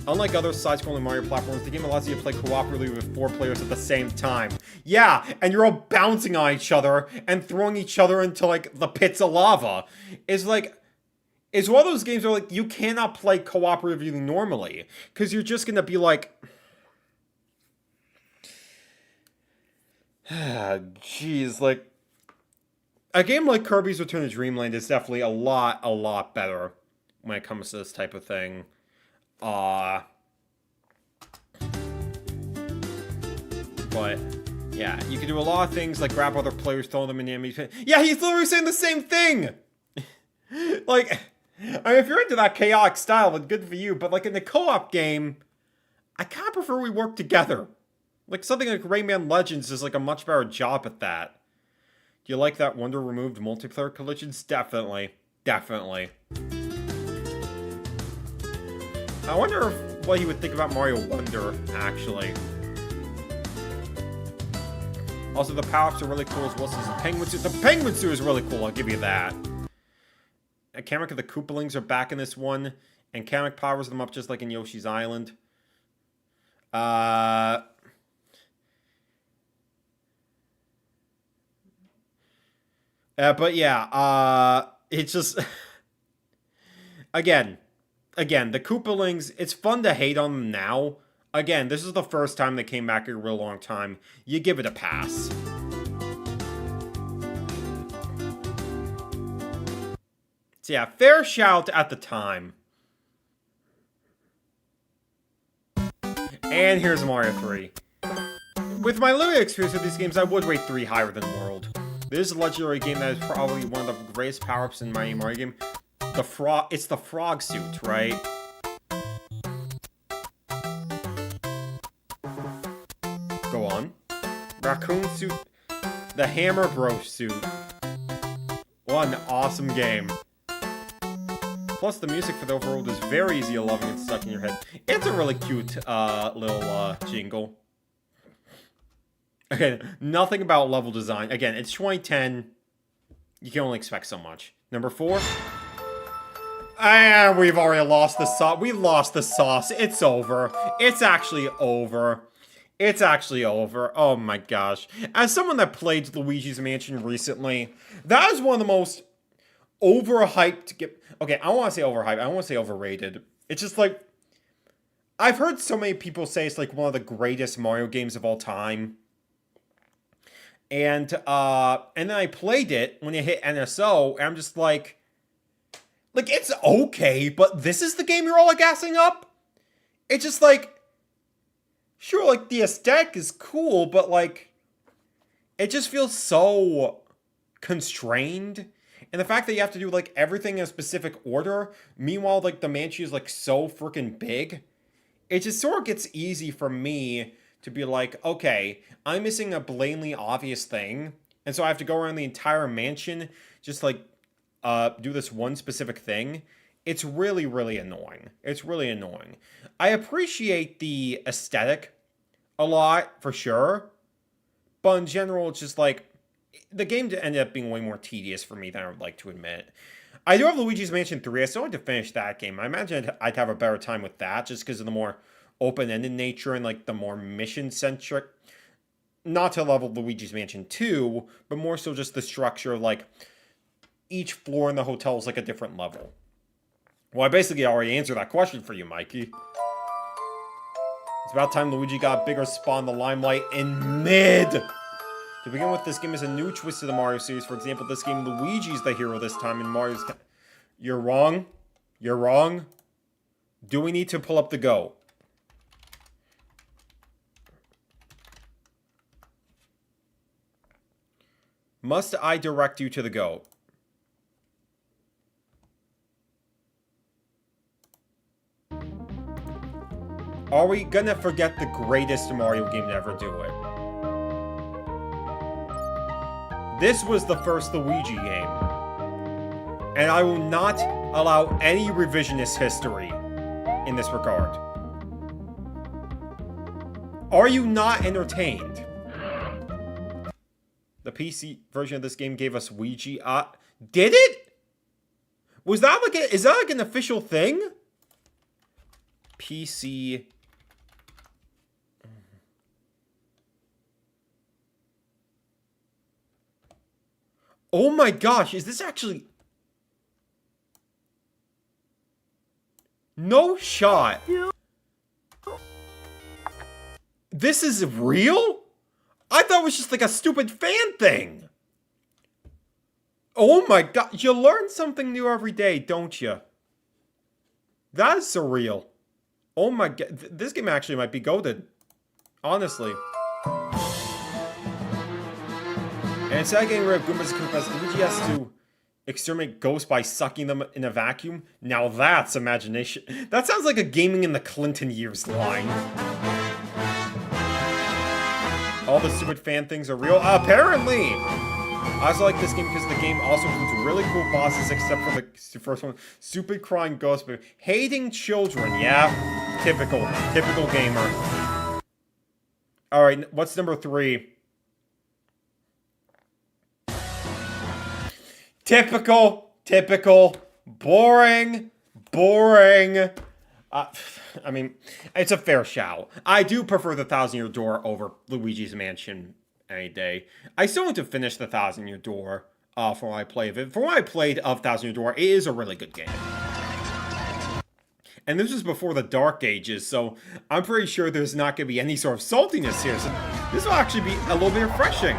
Unlike other side-scrolling Mario platforms, the game allows you to play cooperatively with 4 players at the same time. Yeah, and you're all bouncing on each other and throwing each other into, like, the pits of lava. It's like, it's one of those games where, like, you cannot play cooperatively normally. Because you're just gonna be like... Jeez, like... A game like Kirby's Return to Dreamland is definitely a lot better when it comes to this type of thing. But, yeah, you can do a lot of things, like grab other players, throw them in the enemy pit. Yeah, he's literally saying the same thing! Like, I mean, if you're into that chaotic style, then good for you, but, like, in the co-op game, I kind of prefer we work together. Like, something like Rayman Legends is, like, a much better job at that. Do you like that Wonder-removed multiplayer collisions? Definitely. Definitely. I wonder what he would think about Mario Wonder, actually. Also, the power-ups are really cool as well as the penguin suit. The penguin suit is really cool, I'll give you that. And Kamek and the Koopalings are back in this one. And Kamek powers them up just like in Yoshi's Island. But yeah, it's just... Again, the Koopalings, it's fun to hate on them now. Again, this is the first time they came back in a real long time. You give it a pass. So yeah, fair shout at the time. And here's Mario 3. With my limited experience with these games, I would rate 3 higher than World. This is a legendary game that is probably one of the greatest power-ups in my Mario game. It's the frog suit, right? Go on. Raccoon suit. The Hammer Bro suit. What an awesome game. Plus, the music for the overworld is very easy to love and get stuck in your head. It's a really cute little jingle. Again, nothing about level design. Again, it's 2010. You can only expect so much. Number 4. And we've already lost the sauce. We lost the sauce. It's over. It's actually over. It's actually over. Oh my gosh. As someone that played Luigi's Mansion recently, that is one of the most overhyped... Okay, I don't want to say overhyped. I don't want to say overrated. It's just like... I've heard so many people say it's like one of the greatest Mario games of all time. And then I played it when it hit NSO, and I'm just like, it's okay, but this is the game you're all gassing up? It's just like, sure, like, the aesthetic is cool, but, like, it just feels so constrained. And the fact that you have to do, like, everything in a specific order, meanwhile, like, the mansion is, like, so freaking big, it just sort of gets easy for me to be like, okay, I'm missing a blatantly obvious thing, and so I have to go around the entire mansion, just, like, do this one specific thing. It's really, really annoying. It's really annoying. I appreciate the aesthetic a lot, for sure, but in general, it's just, like, the game ended up being way more tedious for me than I would like to admit. I do have Luigi's Mansion 3. I still had to finish that game. I imagine I'd have a better time with that, just because of the more open-ended nature and, like, the more mission-centric. Not to level Luigi's Mansion 2, but more so just the structure of, like, each floor in the hotel is, like, a different level. Well, I basically already answered that question for you, Mikey. It's about time Luigi got a bigger spot in the limelight in mid! To begin with, this game is a new twist to the Mario series. For example, this game, Luigi's the hero this time, and Mario's... You're wrong. You're wrong. Do we need to pull up the Go? Must I direct you to the Go? Are we gonna forget the greatest Mario game to ever do it? This was the first Luigi game. And I will not allow any revisionist history in this regard. Are you not entertained? The PC version of this game gave us Ouija. Did it? Was that like is that like an official thing? PC. Oh my gosh, is this actually... No shot. This is real? I thought it was just like a stupid fan thing. Oh my god, you learn something new every day, don't you? That is surreal. Oh my god, this game actually might be goated. Honestly. And instead of getting rid of Goombas and Koopas, Luigi has to exterminate ghosts by sucking them in a vacuum. Now that's imagination. That sounds like a gaming in the Clinton years line. All the stupid fan things are real. Apparently! I also like this game because the game also includes really cool bosses, except for the first one. Stupid crying ghosts, but hating children. Yeah, typical gamer. Alright, what's number 3? Typical, boring. I mean, it's a fair shout. I do prefer the 1,000-Year Door over Luigi's Mansion any day. I still need to finish the 1,000-Year Door for what I play of it. For what I played of 1,000-Year Door, it is a really good game. And this was before the Dark Ages, so I'm pretty sure there's not going to be any sort of saltiness here. So this will actually be a little bit refreshing.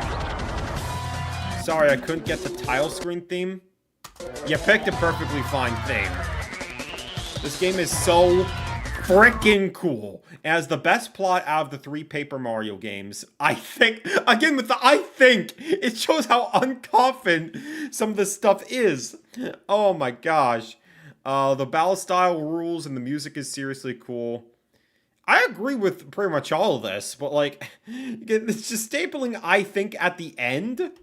Sorry, I couldn't get the tile screen theme. You picked a perfectly fine theme. This game is so freaking cool. It has the best plot out of the 3 Paper Mario games. I think, again with the I think, it shows how unconfident some of this stuff is. Oh my gosh. The battle style rules and the music is seriously cool. I agree with pretty much all of this, but like, it's just stapling I think at the end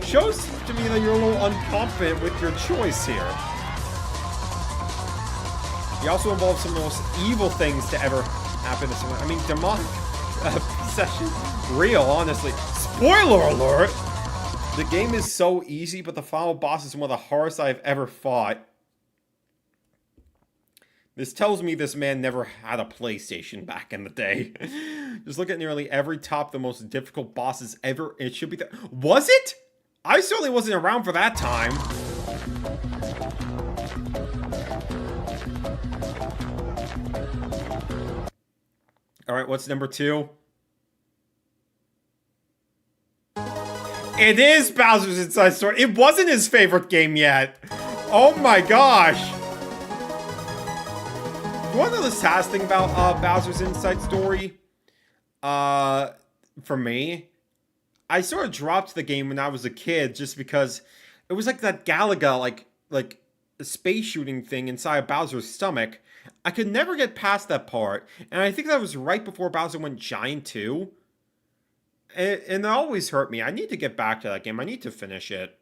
shows to me that you're a little unconfident with your choice here. He also involves some of the most evil things to ever happen to someone. I mean, demonic possession. Real, honestly. Spoiler alert! The game is so easy, but the final boss is one of the hardest I've ever fought. This tells me this man never had a PlayStation back in the day. Just look at nearly every top the most difficult bosses ever. It should be there. Was it? I certainly wasn't around for that time. Alright, what's number 2? It is Bowser's Inside Story. It wasn't his favorite game yet. Oh my gosh. You want to know the saddest thing about Bowser's Inside Story? For me, I sort of dropped the game when I was a kid just because it was like that Galaga, like space shooting thing inside Bowser's stomach. I could never get past that part, and I think that was right before Bowser went giant too. And it always hurt me. I need to get back to that game. I need to finish it.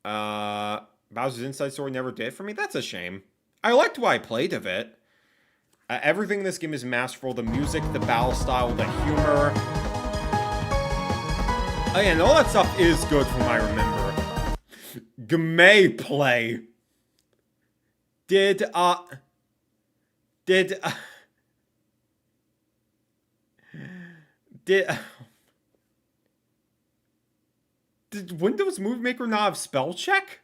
Bowser's Inside Story never did for me. That's a shame. I liked what I played of it. Everything in this game is masterful. The music, the battle style, the humor. Oh yeah, and all that stuff is good from what I remember. Gameplay. Did Windows Movie Maker not have spell check?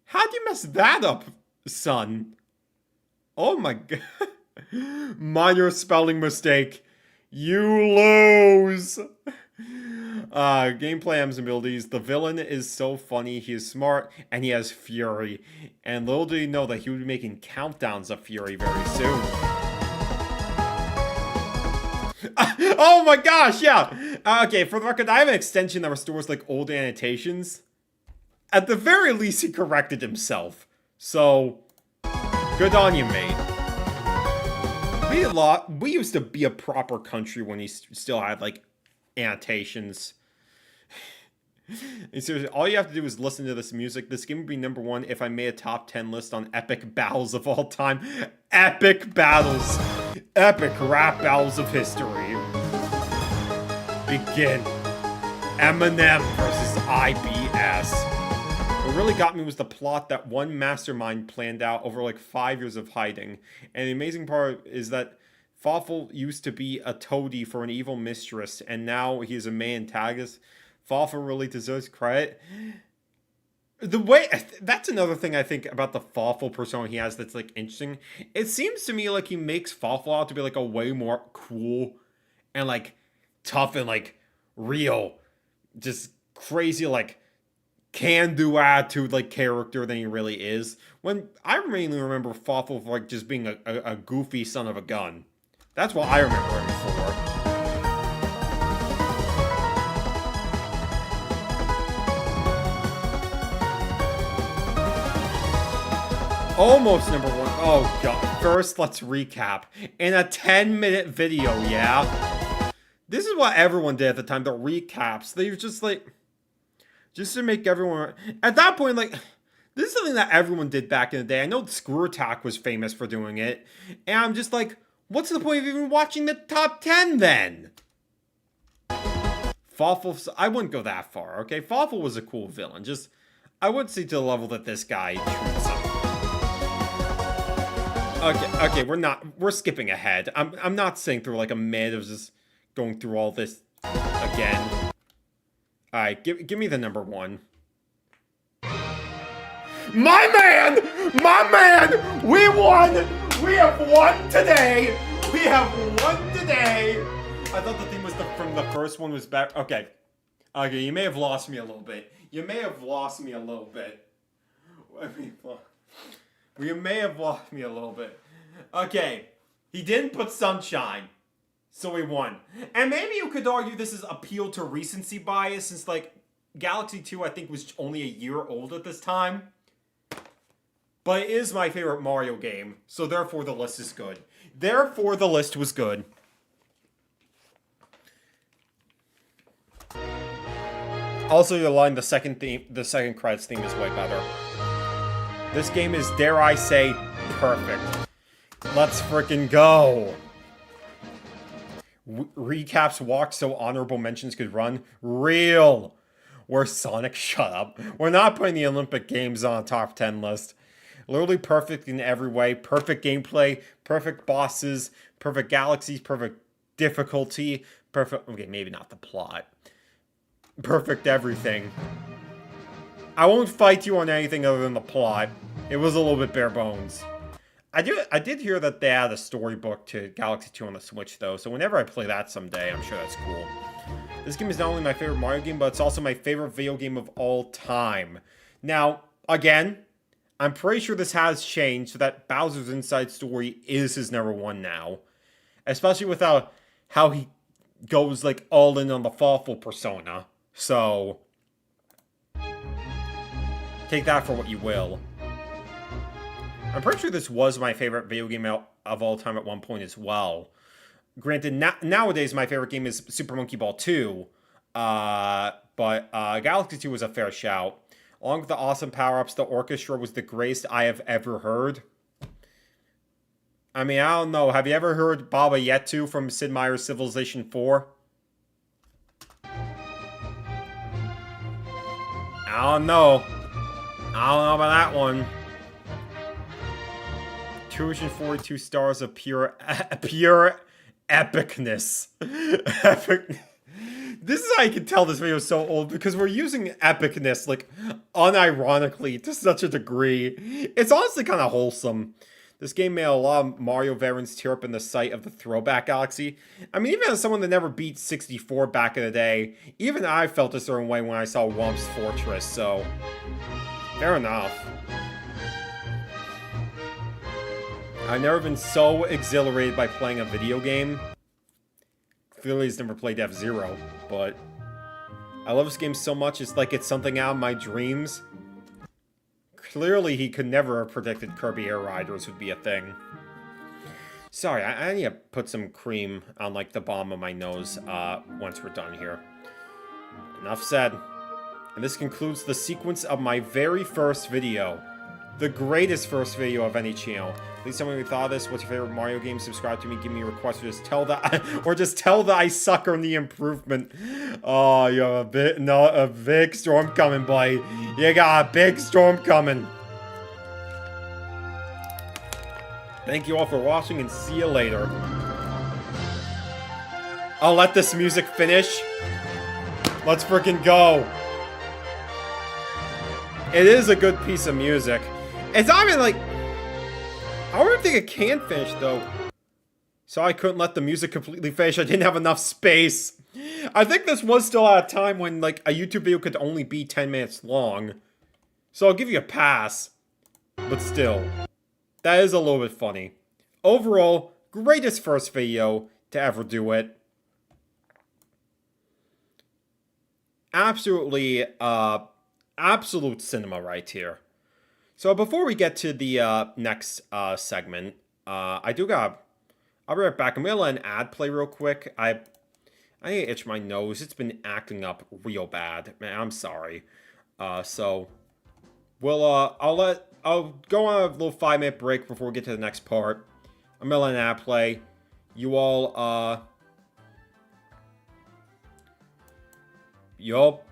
How'd you mess that up, son? Oh my god. Minor spelling mistake. You lose. Gameplay items and abilities. The villain is so funny. He is smart and he has fury. And little did he know that he would be making countdowns of fury very soon. Oh my gosh, yeah. Okay, for the record, I have an extension that restores like old annotations. At the very least, he corrected himself. So, good on you, mate. We used to be a proper country when he still had like annotations. And seriously, all you have to do is listen to this music. This game would be number 1 if I made a top 10 list on epic battles of all time. Epic battles. Epic rap battles of history. Begin. Eminem versus IBS. What really got me was the plot that one mastermind planned out over like 5 years of hiding. And the amazing part is that Fawful used to be a toady for an evil mistress, and now he is a main antagonist. Fawful really deserves credit. The way, that's another thing I think about the Fawful persona he has that's like interesting. It seems to me like he makes Fawful out to be like a way more cool and like tough and like real, just crazy like can-do attitude like character than he really is. When I mainly remember Fawful for like just being a goofy son of a gun. That's what I remember him for. Almost number one. Oh god. First, let's recap. In a 10-minute video, yeah? This is what everyone did at the time, the recaps. They were just like... Just to make everyone... At that point, like... This is something that everyone did back in the day. I know Screw Attack was famous for doing it. And I'm just like... What's the point of even watching the top 10 then? Fawful... I wouldn't go that far, okay? Fawful was a cool villain. Just... I wouldn't say to the level that this guy treats him. Okay, we're skipping ahead. I'm not sitting through like a minute of just going through all this again. Alright, give me the number one. My man! We won! We have won today! We have won today! I thought the theme was from the first one was better. Okay, you may have lost me a little bit. You may have lost me a little bit. You may have lost me a little bit. Okay, he didn't put Sunshine, so he won. And maybe you could argue this is appeal to recency bias, since, like, Galaxy 2, I think, was only a year old at this time. But it is my favorite Mario game, so therefore the list is good. Therefore the list was good. Also, you'll line the second credits theme is way better. This game is, dare I say, perfect. Let's frickin' go! Recaps walk so honorable mentions could run. Real! We're Sonic, shut up. We're not putting the Olympic Games on a top 10 list. Literally perfect in every way. Perfect gameplay, perfect bosses, perfect galaxies, perfect difficulty, perfect... Okay, maybe not the plot. Perfect everything. I won't fight you on anything other than the plot. It was a little bit bare bones. I did hear that they had a storybook to Galaxy 2 on the Switch, though, so whenever I play that someday, I'm sure that's cool. This game is not only my favorite Mario game, but it's also my favorite video game of all time. Now, again, I'm pretty sure this has changed, so that Bowser's Inside Story is his number one now. Especially without how he goes, like, all in on the Fawful persona. So... take that for what you will. I'm pretty sure this was my favorite video game of all time at one point as well. Granted, nowadays my favorite game is Super Monkey Ball 2. But Galaxy 2 was a fair shout. Along with the awesome power-ups, the orchestra was the greatest I have ever heard. I mean, I don't know. Have you ever heard Baba Yetu from Sid Meier's Civilization 4? I don't know. I don't know about that one. 242 stars of pure epicness. Epic. This is how you can tell this video is so old, because we're using epicness, like, unironically to such a degree. It's honestly kind of wholesome. This game made a lot of Mario veterans tear up in the sight of the throwback Galaxy. I mean, even as someone that never beat 64 back in the day, even I felt a certain way when I saw Whomp's Fortress, so... fair enough. I've never been so exhilarated by playing a video game. Clearly he's never played F-Zero, but... I love this game so much, it's like it's something out of my dreams. Clearly he could never have predicted Kirby Air Riders would be a thing. Sorry, I need to put some cream on, like, the bottom of my nose, once we're done here. Enough said. And this concludes the sequence of my very first video. The greatest first video of any channel. Please tell me what you thought of this. What's your favorite Mario game? Subscribe to me. Give me a request. Or just tell that, or just tell that I suck on the improvement. Oh, you have a big storm coming, buddy. You got a big storm coming. Thank you all for watching, and see you later. I'll let this music finish. Let's freaking go. It is a good piece of music. It's not even like... I don't even think it can finish, though. So I couldn't let the music completely finish. I didn't have enough space. I think this was still at a time when, like, a YouTube video could only be 10 minutes long. So I'll give you a pass. But still. That is a little bit funny. Overall, greatest first video to ever do it. Absolutely, absolute cinema right here. So before we get to the next segment, I'll be right back. I'm gonna let an ad play real quick. I need to itch my nose. It's been acting up real bad. Man, I'm sorry. So we'll I'll go on a little 5-minute break before we get to the next part. I'm gonna let an ad play. You all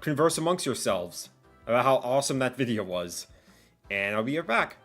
converse amongst yourselves about how awesome that video was. And I'll be right back.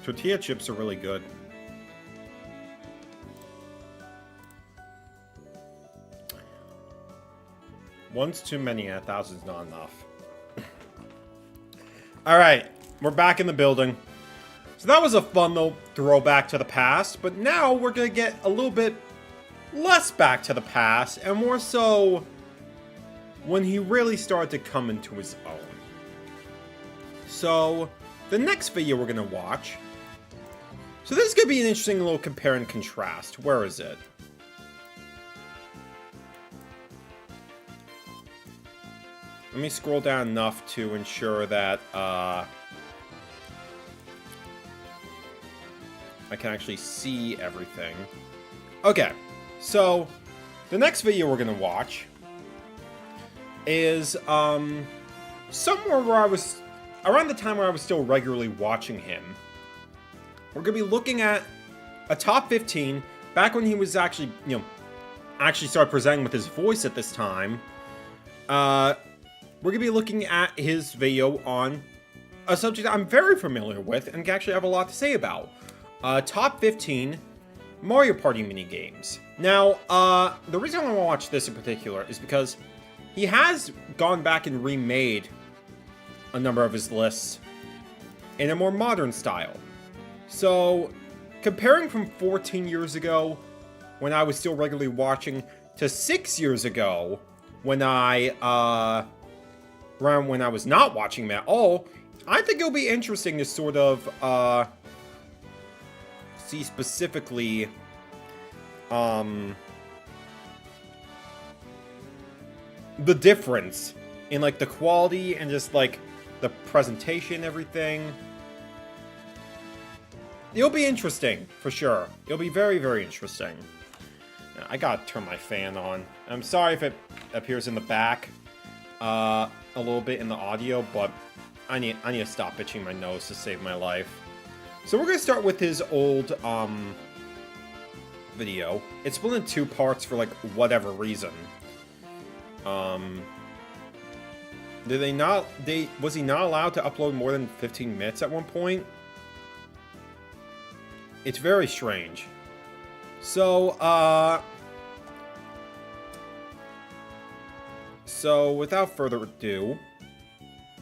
Tortilla chips are really good. One's too many and 1,000's not enough. Alright, we're back in the building. So that was a fun little throwback to the past, but now we're gonna get a little bit less back to the past, and more so when he really started to come into his own. So, the next video we're gonna watch... So this is gonna be an interesting little compare and contrast. Where is it? Let me scroll down enough to ensure that, I can actually see everything. Okay, so, the next video we're gonna watch is, somewhere where I was, around the time where I was still regularly watching him. We're gonna be looking at a top 15, back when he was actually, actually started presenting with his voice at this time. We're gonna be looking at his video on a subject I'm very familiar with and can actually have a lot to say about. Top 15 Mario Party minigames. Now, the reason I want to watch this in particular is because he has gone back and remade a number of his lists in a more modern style. So, comparing from 14 years ago, when I was still regularly watching, to 6 years ago, when I was not watching him at all, I think it'll be interesting to sort of, see specifically, the difference in, like, the quality and just, like, the presentation and everything. It'll be interesting, for sure. It'll be very, very interesting. Now, I gotta turn my fan on. I'm sorry if it appears in the back, a little bit in the audio, but I need to stop itching my nose to save my life. So we're gonna start with his old, video. It's split in 2 parts for, like, whatever reason. Was he not allowed to upload more than 15 minutes at one point? It's very strange. So, without further ado...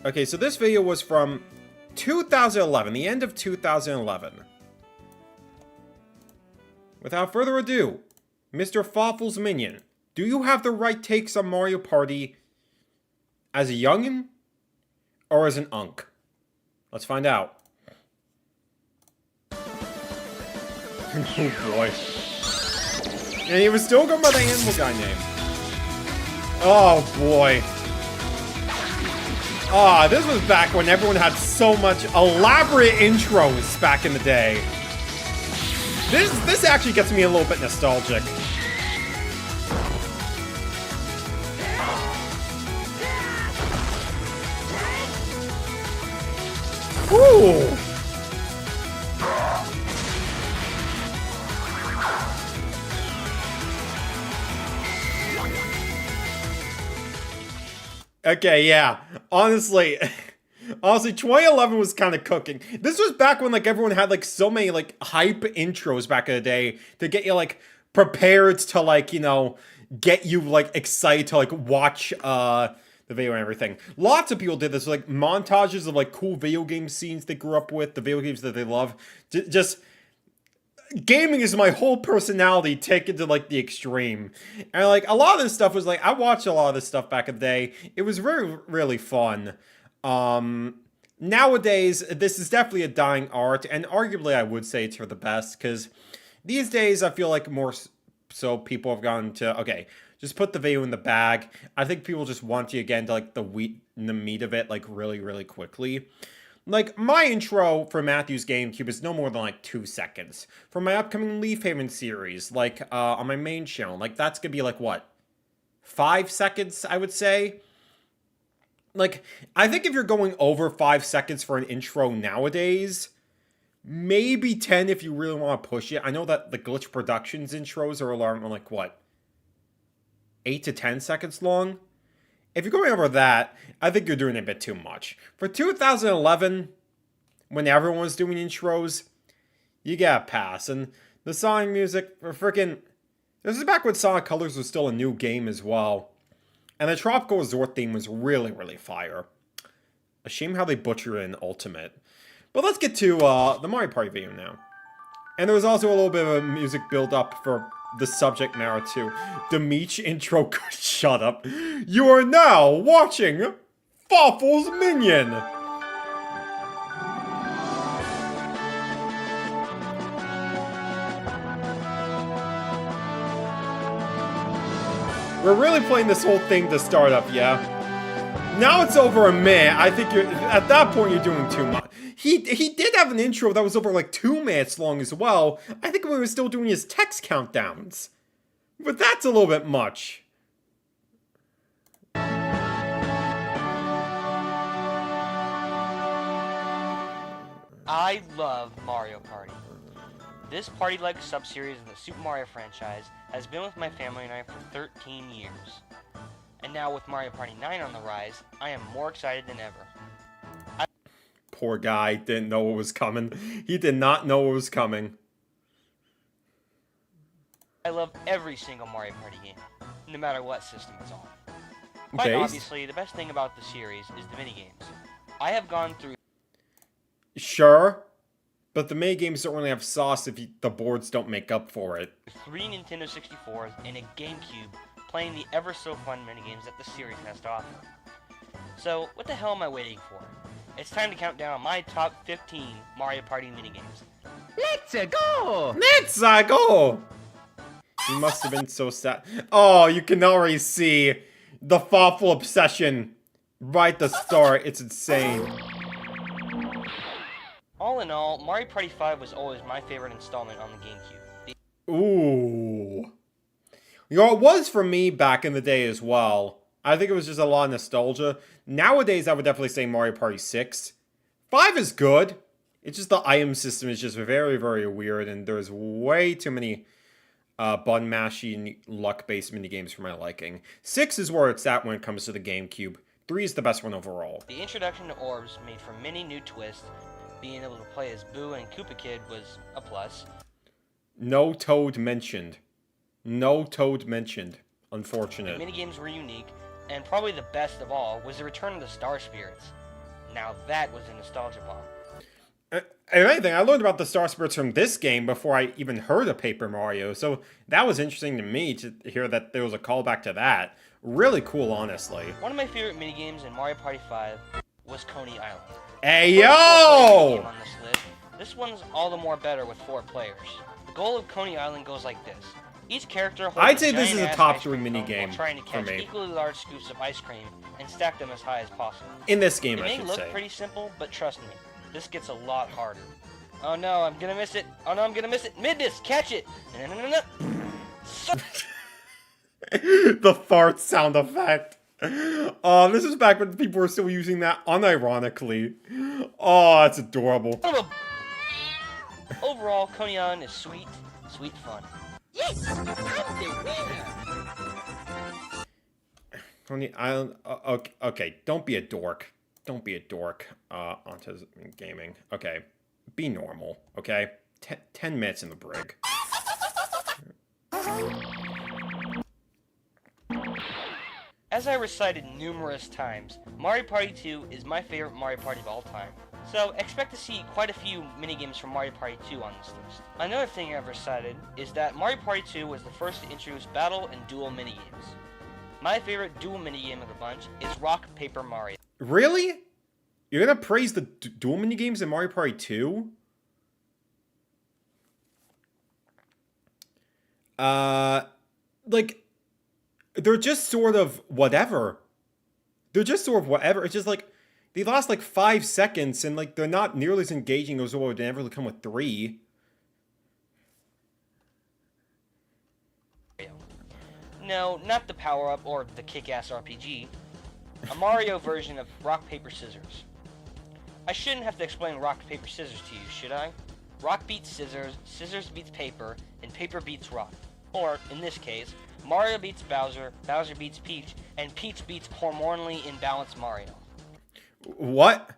Okay, so this video was from 2011, the end of 2011. Without further ado, Mr. Fawful's Minion, do you have the right takes on Mario Party as a youngin' or as an unk? Let's find out. Oh boy. And he was still going by the Animal Guy name. Oh boy. Ah, this was back when everyone had so much elaborate intros back in the day. This actually gets me a little bit nostalgic. Ooh. Okay, yeah. Honestly, 2011 was kind of cooking. This was back when, like, everyone had, like, so many, like, hype intros back in the day to get you, like, prepared to, like, get you, like, excited to, like, watch, the video and everything. Lots of people did this, like, montages of, like, cool video game scenes they grew up with, the video games that they love. Just... Gaming is my whole personality taken to, like, the extreme. And, like, a lot of this stuff was, like, I watched a lot of this stuff back in the day. It was really, really fun. Nowadays, this is definitely a dying art, and arguably I would say it's for the best, because these days I feel like more so people have gone to, okay, just put the video in the bag. I think people just want you to get into, like, the meat of it, like, really, really quickly. Like, my intro for Matthew's GameCube is no more than, like, 2 seconds. For my upcoming Leaf Haven series, like, on my main channel, like, that's gonna be, like, what? 5 seconds, I would say? Like, I think if you're going over 5 seconds for an intro nowadays, maybe 10 if you really want to push it. I know that the Glitch Productions intros are alarming, like, what? 8 to 10 seconds long? If you're going over that, I think you're doing a bit too much. For 2011, when everyone was doing intros, You gotta pass. And the Sonic music, freaking... This is back when Sonic Colors was still a new game as well. And the Tropical Resort theme was really, really fire. A shame how they butchered it in Ultimate. But let's get to the Mario Party video now. And there was also a little bit of a music build-up for the subject matter too. The Meech intro, shut up. You are now watching Fawful's Minion. We're really playing this whole thing to start up, yeah? Now it's over a minute. I think at that point you're doing too much. He did have an intro that was over like 2 minutes long as well. I think we were still doing his text countdowns. But that's a little bit much. I love Mario Party. This party-like sub-series of the Super Mario franchise has been with my family and I for 13 years. And now with Mario Party 9 on the rise, I am more excited than ever. Poor guy didn't know what was coming. He did not know what was coming. I love every single Mario Party game, no matter what system it's on. Quite Okay. obviously, the best thing about the series is the minigames. I have gone through Sure. But the minigames don't really have sauce if the boards don't make up for it. 3 Nintendo 64s and a GameCube playing the ever-so-fun minigames that the series has to offer. So, what the hell am I waiting for? It's time to count down my top 15 Mario Party minigames. Let's go! Let's go! He must have been so sad. Oh, you can already see the Fawful obsession right at the start. It's insane. All in all, Mario Party 5 was always my favorite installment on the GameCube. Ooh. You know, it was for me back in the day as well. I think it was just a lot of nostalgia. Nowadays, I would definitely say Mario Party 6. 5 is good. It's just the item system is just very, very weird, and there's way too many button mashing, luck-based minigames for my liking. 6 is where it's at when it comes to the GameCube. 3 is the best one overall. The introduction to orbs made for many new twists. Being able to play as Boo and Koopa Kid was a plus. No Toad mentioned. No Toad mentioned. Unfortunate. The minigames were unique, and probably the best of all was the return of the Star Spirits. Now that was a nostalgia bomb. If anything, I learned about the Star Spirits from this game before I even heard of Paper Mario, so that was interesting to me to hear that there was a callback to that. Really cool, honestly. One of my favorite minigames in Mario Party 5 was Coney Island. Hey, Game yo! on this list. This one's all the more better with 4 players. The goal of Coney Island goes like this. Each character holds I'd say this is a giant-ass top ice 3 cream cone minigame while trying to for catch me. equally large scoops of ice cream and stack them as high as possible. In this game, It I may should look say. pretty simple, but trust me, this gets a lot harder. Oh no, I'm gonna miss it. Oh no, I'm gonna miss it. Mid-miss, catch it. No. So The fart sound effect. This is back when people were still using that unironically. Oh, that's adorable. Overall, Coney Island is sweet, sweet fun. Yes! I'm the winner! Coney Island. Okay, don't be a dork. Don't be a dork. Onto gaming. Okay, be normal. Okay, 10 minutes in the brig. As I recited numerous times, Mario Party 2 is my favorite Mario Party of all time. So expect to see quite a few minigames from Mario Party 2 on this list. Another thing I've recited is that Mario Party 2 was the first to introduce battle and duel minigames. My favorite duel minigame of the bunch is Rock, Paper, Mario. Really? You're gonna praise the dual minigames in Mario Party 2? Like, they're just sort of whatever. They're just sort of whatever. It's just like, they last like 5 seconds, and like, they're not nearly as engaging as what would ever come with 3. No, not the power-up or the kick-ass RPG. A Mario version of Rock, Paper, Scissors. I shouldn't have to explain Rock, Paper, Scissors to you, should I? Rock beats Scissors, Scissors beats Paper, and Paper beats Rock. Or, in this case, Mario beats Bowser, Bowser beats Peach, and Peach beats hormonally imbalanced Mario. What?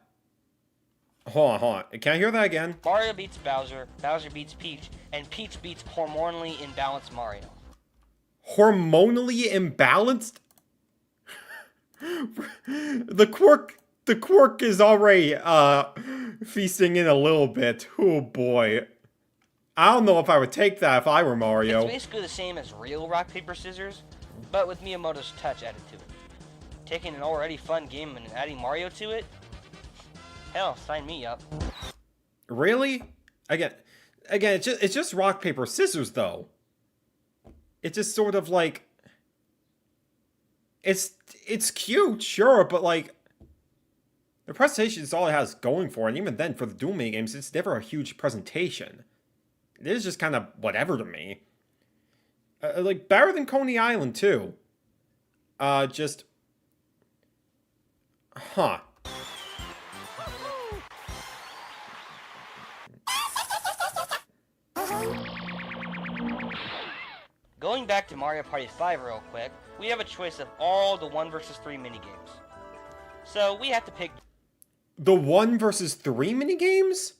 Hold on. Can I hear that again? Mario beats Bowser, Bowser beats Peach, and Peach beats hormonally imbalanced Mario. Hormonally imbalanced? The quirk is already feasting in a little bit. Oh boy. I don't know if I would take that if I were Mario. It's basically the same as real rock, paper, scissors, but with Miyamoto's touch added to it. Taking an already fun game and adding Mario to it? Hell, sign me up. Really? Again, it's just rock, paper, scissors though. It's just sort of like it's cute, sure, but like the presentation is all it has going for it, and even then for the dual mini games, it's never a huge presentation. It is just kind of whatever to me. Like better than Coney Island too. Just huh. Going back to Mario Party 5 real quick, we have a choice of all the 1 vs 3 minigames. So we have to pick The 1 versus 3 minigames?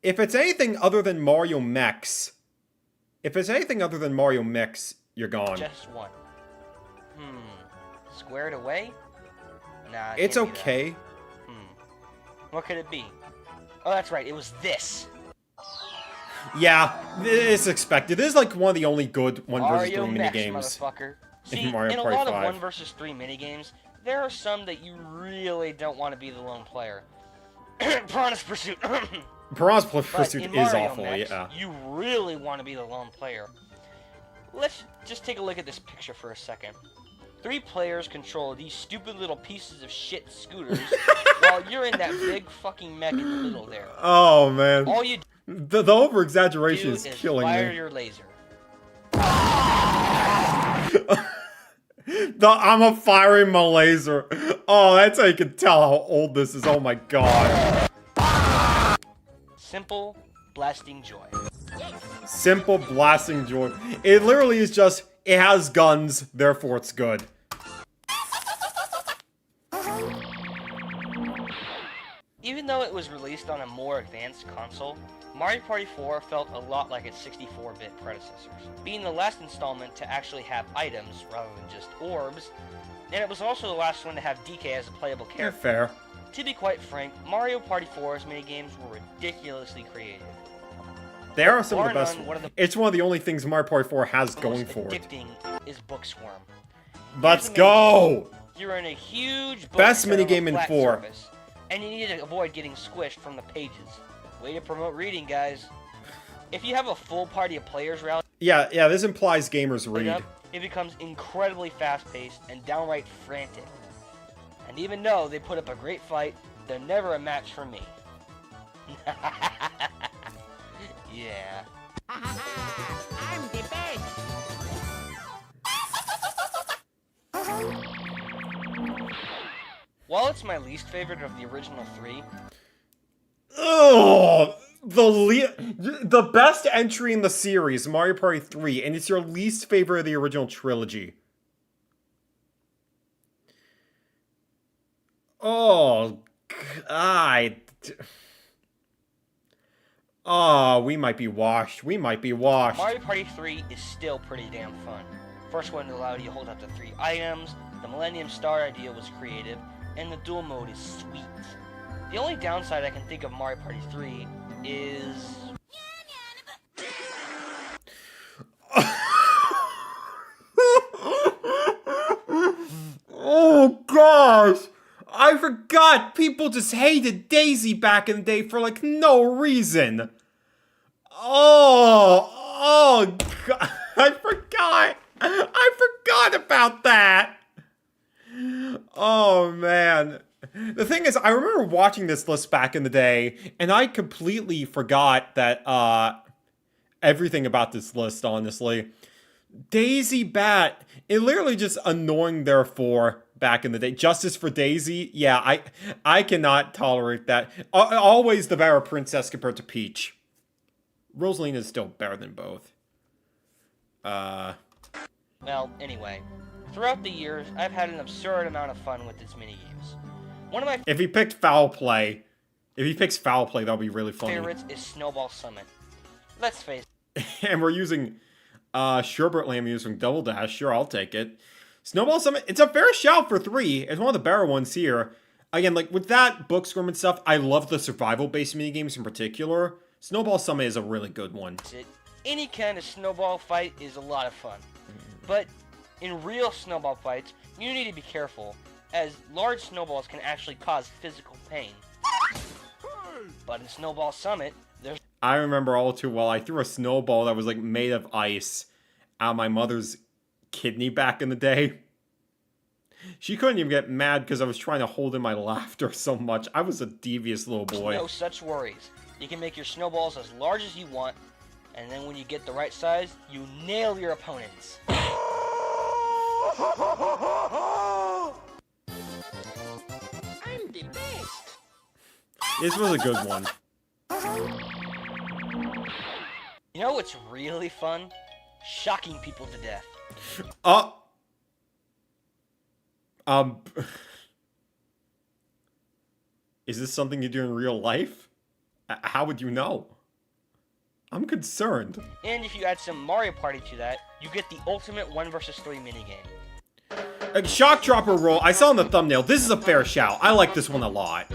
If it's anything other than Mario Mechs, you're gone. just one. Squared away? Nah, It's can't do that. okay. What could it be? Oh, that's right, it was this. Yeah, it's expected. This is like one of the only good 1 versus 3 Mario Mechs, minigames. motherfucker. See, in Mario a Party lot 5. of 1 vs 3 minigames, there are some that you really don't want to be the lone player. Piranha's Pursuit. Piranha's But Pursuit in is Mario awful, Mechs, yeah. you really want to be the lone player. Let's just take a look at this picture for a second. 3 players control these stupid little pieces of shit scooters while you're in that big fucking mech in the middle there. Oh, man. All you The over-exaggeration do is is killing fire me. your laser. I'm a firing my laser. Oh, that's how you can tell how old this is. Oh my god. Simple, blasting joy. Simple blasting joy. It literally is just, it has guns, therefore it's good. Even though it was released on a more advanced console, Mario Party 4 felt a lot like its 64-bit predecessors, being the last installment to actually have items rather than just orbs, and it was also the last one to have DK as a playable Yeah, character. fair. To be quite frank, Mario Party 4's minigames were ridiculously creative. They are some of Bar the best. none, one of the It's one of the only things Mario Party 4 has The going most for it. addicting is Bookswarm. Let's Here's the go! You're in a huge book Best set on a minigame in flat 4. surface, and you need to avoid getting squished from the pages. Way to promote reading, guys. If you have a full party of players rally Yeah, this implies gamers read. up, it becomes incredibly fast-paced and downright frantic. And even though they put up a great fight, they're never a match for me. Yeah. I'm the best. While it's my least favorite of the original 3, Oh, the best entry in the series, Mario Party 3, and it's your least favorite of the original trilogy. Oh, God. Oh, we might be washed. Mario Party 3 is still pretty damn fun. First one allowed you to hold up to 3 items, the Millennium Star idea was creative, and the dual mode is sweet. The only downside I can think of Mario Party 3 is... Oh, gosh. I forgot people just hated Daisy back in the day for, like, no reason. Oh, God. I forgot about that. Oh, man. The thing is, I remember watching this list back in the day, and I completely forgot that, everything about this list, honestly. Daisy Bat, it literally just annoying therefore back in the day. Justice for Daisy, yeah, I cannot tolerate that. Always the better princess compared to Peach. Rosalina is still better than both. Well, anyway. Throughout the years, I've had an absurd amount of fun with its minigames. One of my If he picked foul play, that'll be really funny. favorites is Snowball Summit. Let's face it. And we're using Sherbert Lamb using Double Dash. Sure, I'll take it. Snowball Summit, it's a fair shout for 3. It's one of the better ones here. Again, like with that book scrim and stuff, I love the survival-based minigames in particular. Snowball Summit is a really good one. Any kind of snowball fight is a lot of fun. But in real snowball fights, you need to be careful, as large snowballs can actually cause physical pain. But in Snowball Summit, there's... I remember all too well, I threw a snowball that was like made of ice out of my mother's kidney back in the day. She couldn't even get mad because I was trying to hold in my laughter so much. I was a devious little boy. no such worries. You can make your snowballs as large as you want, and then when you get the right size, you nail your opponents. I'm the best. This was a good one. You know what's really fun? Shocking people to death. Is this something you do in real life? How would you know? I'm concerned. And if you add some Mario Party to that, you get the ultimate 1 vs 3 minigame. Shock Dropper Roll, I saw in the thumbnail, this is a fair shout. I like this one a lot.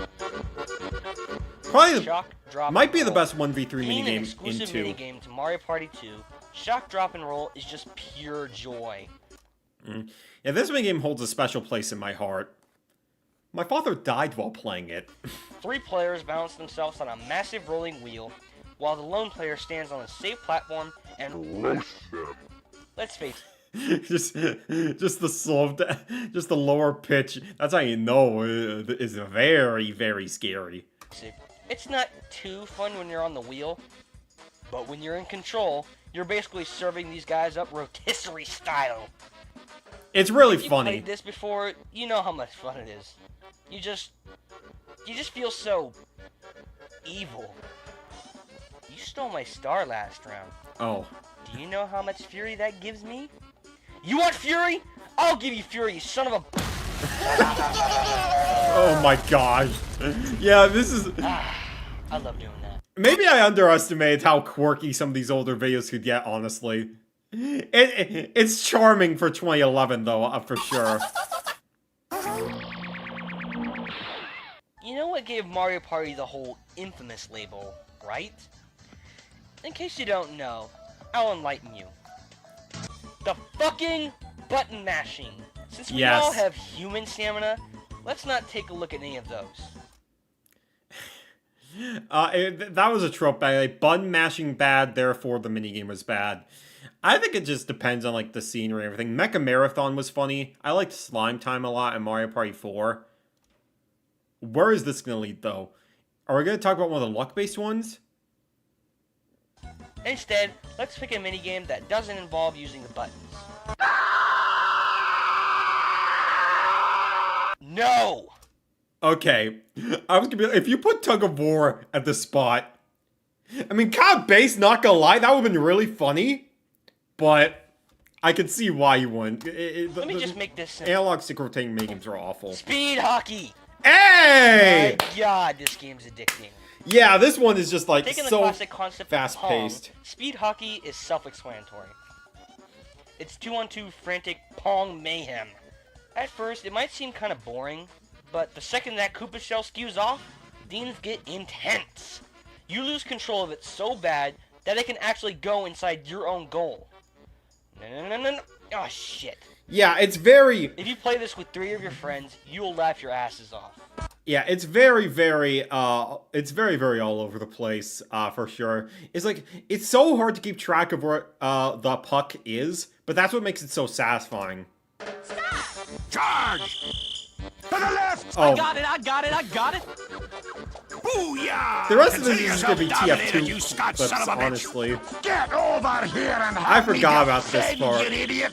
Probably Shock, drop, might be and the roll. best 1v3 Being an minigame exclusive in 2. minigame to Mario Party 2, Shock, Drop, and Roll is just pure joy. Yeah, this minigame holds a special place in my heart. My father died while playing it. 3 players balance themselves on a massive rolling wheel, while the lone player stands on a safe platform and roast them. Let's face it. just the lower pitch. That's how you know it's very, very scary. It's not too fun when you're on the wheel, but when you're in control, you're basically serving these guys up rotisserie style. It's really If you funny. played this before, you know how much fun it is. You just feel so evil. You stole my star last round. Oh. Do you know how much fury that gives me? You want fury? I'll give you fury, you son of a... Oh my gosh. Yeah, this is... I love doing that. Maybe I underestimated how quirky some of these older videos could get, honestly. It's charming for 2011, though, for sure. You know what gave Mario Party the whole infamous label, right? In case you don't know, I'll enlighten you. The fucking button mashing. Since we Yes. all have human stamina, let's not take a look at any of those. That was a trope. Like, button mashing bad, therefore the minigame was bad. I think it just depends on like the scenery and everything. Mecha Marathon was funny. I liked Slime Time a lot in Mario Party 4. Where is this going to lead, though? Are we going to talk about one of the luck-based ones? Instead, let's pick a minigame that doesn't involve using the buttons. No! Okay. I was going to be if you put Tug of War at the spot... I mean, kind of base, not gonna lie, that would have been really funny. But I could see why you wouldn't. Let me just make this simple. Analog stick rotating minigames are awful. Speed hockey! Hey! My god, this game's addicting. Yeah, this one is just like Taking the so classic concept of fast-paced. Pong, speed hockey is self-explanatory. It's 2-on-2 frantic Pong mayhem. At first, it might seem kind of boring, but the second that Koopa shell skews off, things get intense. You lose control of it so bad that it can actually go inside your own goal. No. Oh, shit. Yeah, it's very... If you play this with 3 of your friends, you'll laugh your asses off. Yeah, it's very, very all over the place, for sure. It's like, it's so hard to keep track of where, the puck is, but that's what makes it so satisfying. Charge! To the left! Oh, I got it! Booyah! the rest of this Consider is just gonna be yourself dominated, you TF2 Scotch clips, son of a bitch. honestly. Get over here and I have me forgot about this defend, part. you idiot!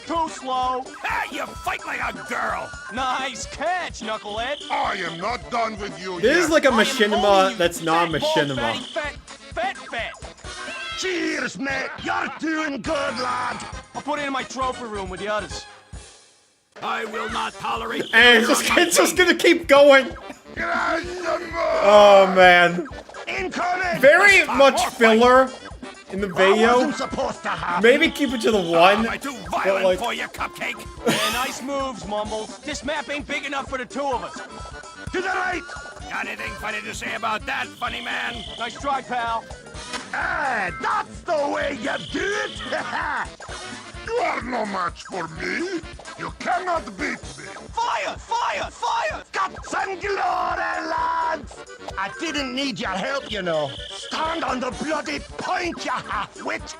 Too slow. Ah, you fight like a girl! Nice catch, knucklehead. I am not done with you This is like a I am machinima owning you, that's not fat, bald, machinima. Fat. Cheers, mate! You're doing good, lad! I'll put it in my trophy room with the others. I will not tolerate. And it's just gonna keep going. Oh man. Incoming. Very much filler in the video. Wasn't supposed to happen. Maybe keep it to the one. Am I too but violent like, for you, Cupcake? Yeah, nice moves, Mumbles. This map ain't big enough for the two of us. To the right. Got anything funny to say about that, funny man? Nice try, pal. Ah, that's the way you do it. You are no match for me. You cannot beat me. Fire! Fire! Fire! Guts and glory, lads! I didn't need your help, you know. Stand on the bloody point, you half-wit!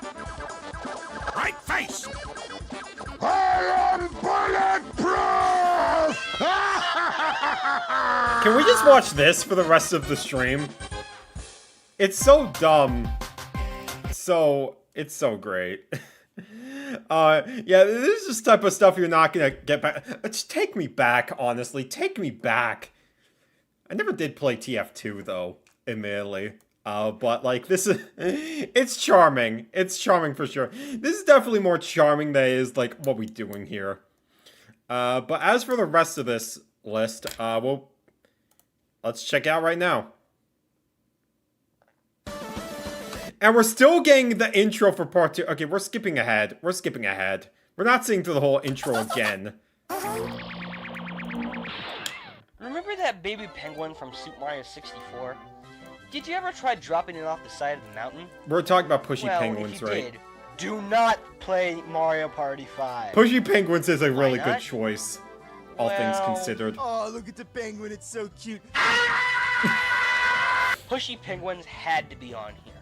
Right face! I am bulletproof! can we just watch this for the rest of the stream? It's so dumb. It's so great. Yeah, this is just type of stuff you're not gonna get back. Just take me back, honestly. Take me back. I never did play TF2 though, admittedly. But like this is, it's charming. It's charming for sure. This is definitely more charming than it is like what we're doing here. But as for the rest of this list, well, let's check it out right now. And we're still getting the intro for part 2. Okay, we're skipping ahead. We're skipping ahead. We're not sitting through the whole intro again. Remember that baby penguin from Super Mario 64? Did you ever try dropping it off the side of the mountain? We're talking about Pushy Well, Penguins, if you right? did, do not play Mario Party 5. Pushy Penguins is a really good not? choice, all things Well- considered. Oh, look at the penguin. It's so cute. Pushy Penguins had to be on here.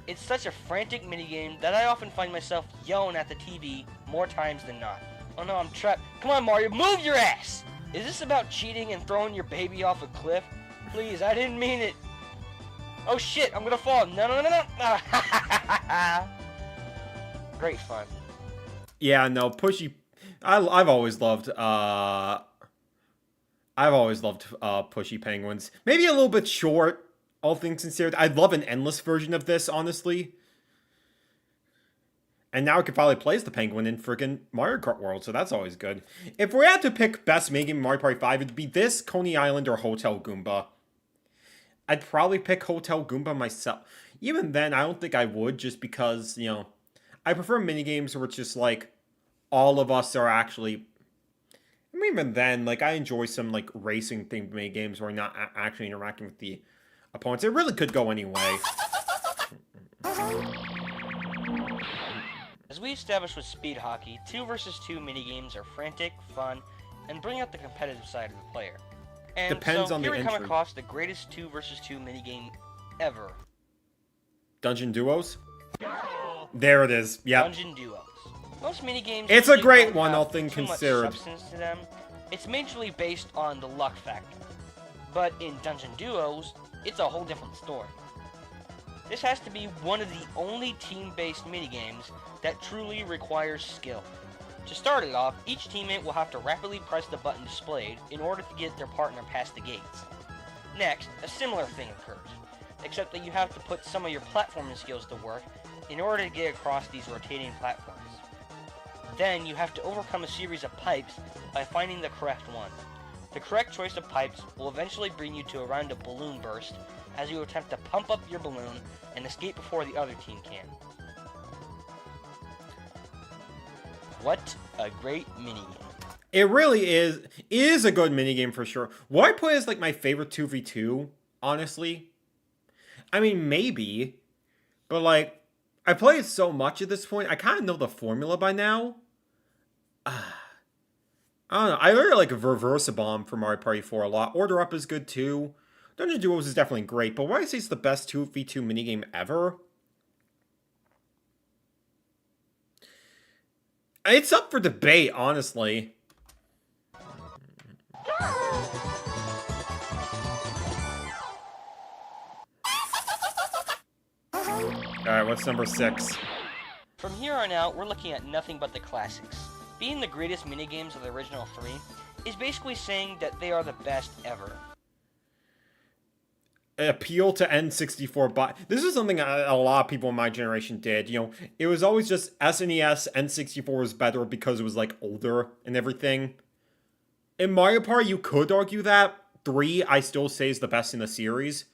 It's such a frantic minigame that I often find myself yelling at the TV more times than not. Oh no, I'm trapped. Come on, Mario, move your ass! Is this about cheating and throwing your baby off a cliff? Please, I didn't mean it. Oh shit, I'm gonna fall. No, no, no, no, no. Great fun. Yeah, no, Pushy. I've always loved. Pushy Penguins. Maybe a little bit short. All things considered, I'd love an endless version of this, honestly. And now I could probably play as the penguin in friggin' Mario Kart World, so that's always good. If we had to pick best minigame in Mario Party 5, it'd be this, Coney Island, or Hotel Goomba. I'd probably pick Hotel Goomba myself. Even then, I don't think I would, just because, you know, I prefer minigames where it's just like, all of us are actually... I mean, even then, like, I enjoy some, like, racing-themed minigames where I'm not actually interacting with the opponents. It really could go anyway. As we established with Speed Hockey, 2 versus 2 minigames are frantic, fun, and bring out the competitive side of the player. And Depends so on here the we come entry. across the greatest 2 versus 2 minigame ever. Dungeon Duos? There it is. Yep. Dungeon Duos. Most minigames It's a usually great don't one, have all things too much considered. substance to them. It's majorly based on the luck factor. But in Dungeon Duos, it's a whole different story. This has to be one of the only team-based minigames that truly requires skill. To start it off, each teammate will have to rapidly press the button displayed in order to get their partner past the gates. Next, a similar thing occurs, except that you have to put some of your platforming skills to work in order to get across these rotating platforms. Then you have to overcome a series of pipes by finding the correct one. The correct choice of pipes will eventually bring you to around a balloon burst as you attempt to pump up your balloon and escape before the other team can. What a great minigame. It really is. It is a good minigame for sure. Would I put it as like my favorite 2v2? Honestly? I mean, maybe. But like, I play it so much at this point, I kind of know the formula by now. I don't know. I really like Reverse Bomb from Mario Party 4 a lot. Order Up is good too. Dungeon Duos is definitely great, but why I say it's the best 2v2 minigame ever? It's up for debate, honestly. Alright, what's number 6? From here on out, we're looking at nothing but the classics. Being the greatest minigames of the original 3 is basically saying that they are the best ever. Appeal to N64 but this is something a lot of people in my generation did. You know, it was always just SNES, N64 was better because it was like older and everything. In Mario Party, you could argue that. 3, I still say is the best in the series.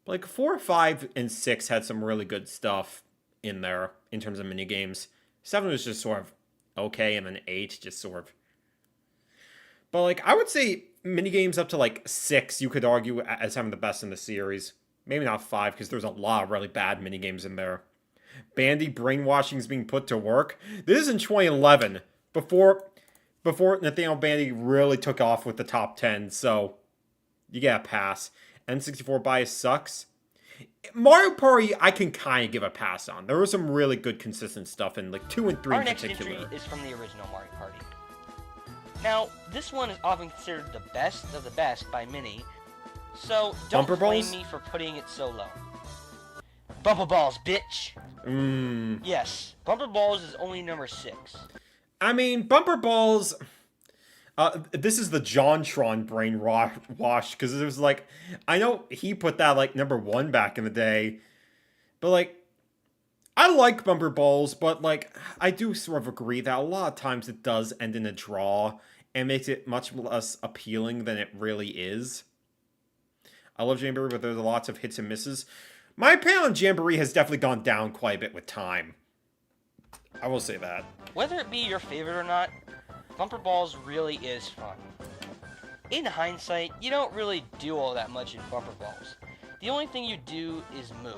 But like 4, 5, and 6 had some really good stuff in there in terms of minigames. 7 was just sort of okay, and then 8 just sort of... But like, I would say minigames up to like 6, you could argue as having the best in the series. Maybe not 5, because there's a lot of really bad minigames in there. Bandy brainwashing is being put to work. This is in 2011, before Nathaniel Bandy really took off with the top 10, so you get a pass. N64 bias sucks. Mario Party, I can kind of give a pass on. There was some really good consistent stuff in like 2 and 3 Our in next particular. entry is from the original Mario Party. Now, this one is often considered the best of the best by many, so don't Bumper blame balls? me for putting it so low. Bumper Balls, bitch! Yes, Bumper Balls is only number 6. I mean, Bumper Balls... this is the JonTron brain wash, because it was like... I know he put that, like, number 1 back in the day, but, like... I like Bumper Balls, but, like, I do sort of agree that a lot of times it does end in a draw, and makes it much less appealing than it really is. I love Jamboree, but there's lots of hits and misses. My opinion on Jamboree has definitely gone down quite a bit with time. I will say that. Whether it be your favorite or not, Bumper Balls really is fun. In hindsight, you don't really do all that much in Bumper Balls. The only thing you do is move.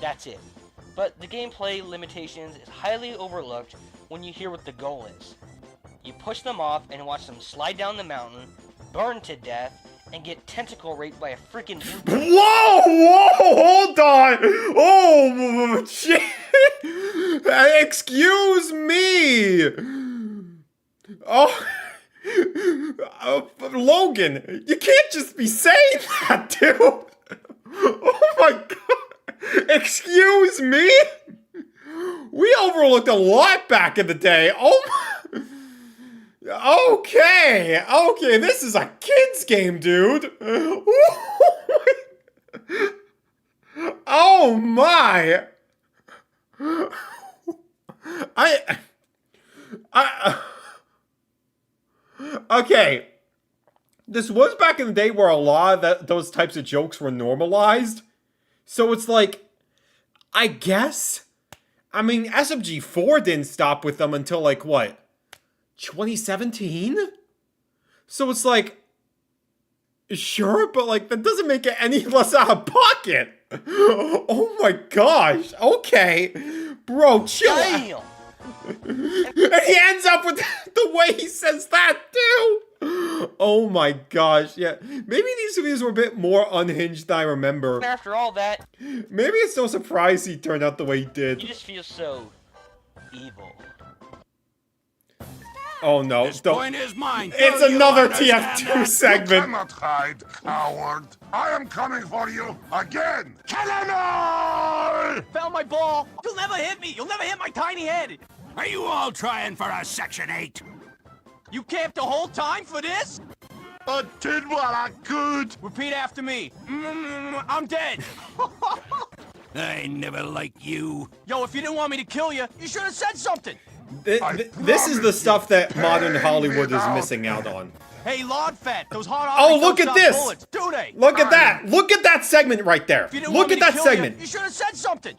That's it. But the gameplay limitations is highly overlooked when you hear what the goal is. You push them off and watch them slide down the mountain, burn to death, and get tentacle raped by a freaking Whoa! Hold on! Oh, shit! Excuse me! Oh... Logan, you can't just be saying that, dude! Oh my god! Excuse me? We overlooked a lot back in the day. Oh my... Okay, this is a kid's game, dude. Oh my. Okay. This was back in the day where a lot of those types of jokes were normalized. So it's like, I guess. I mean, SMG4 didn't stop with them until like, what? 2017? So it's like, sure, but like, that doesn't make it any less out of pocket. Oh my gosh. Okay. Bro, chill out. Damn! And he ends up with the way he says that, too. Oh my gosh, yeah. Maybe these videos were a bit more unhinged than I remember. After all that, Maybe it's no surprise he turned out the way he did. you just feel so evil. Oh no, This don't. point is mine. It's Do you another understand TF2 that? You segment. cannot hide, coward. I am coming for you again. Kill 'em all! Found my ball. You'll never hit me. You'll never hit my tiny head. Are you all trying for a Section 8? You camped the whole time for this? I did what I could. Repeat after me. I'm dead. I never liked you. Yo, if you didn't want me to kill you, you should have said something. This is the stuff that modern Hollywood is missing out on. Hey, Lord Fat, those hard Oh, arms look don't at stop this. bullets, do they? Look at that. Look at that segment right there. If you didn't Look want at me to that kill segment. You should have said something.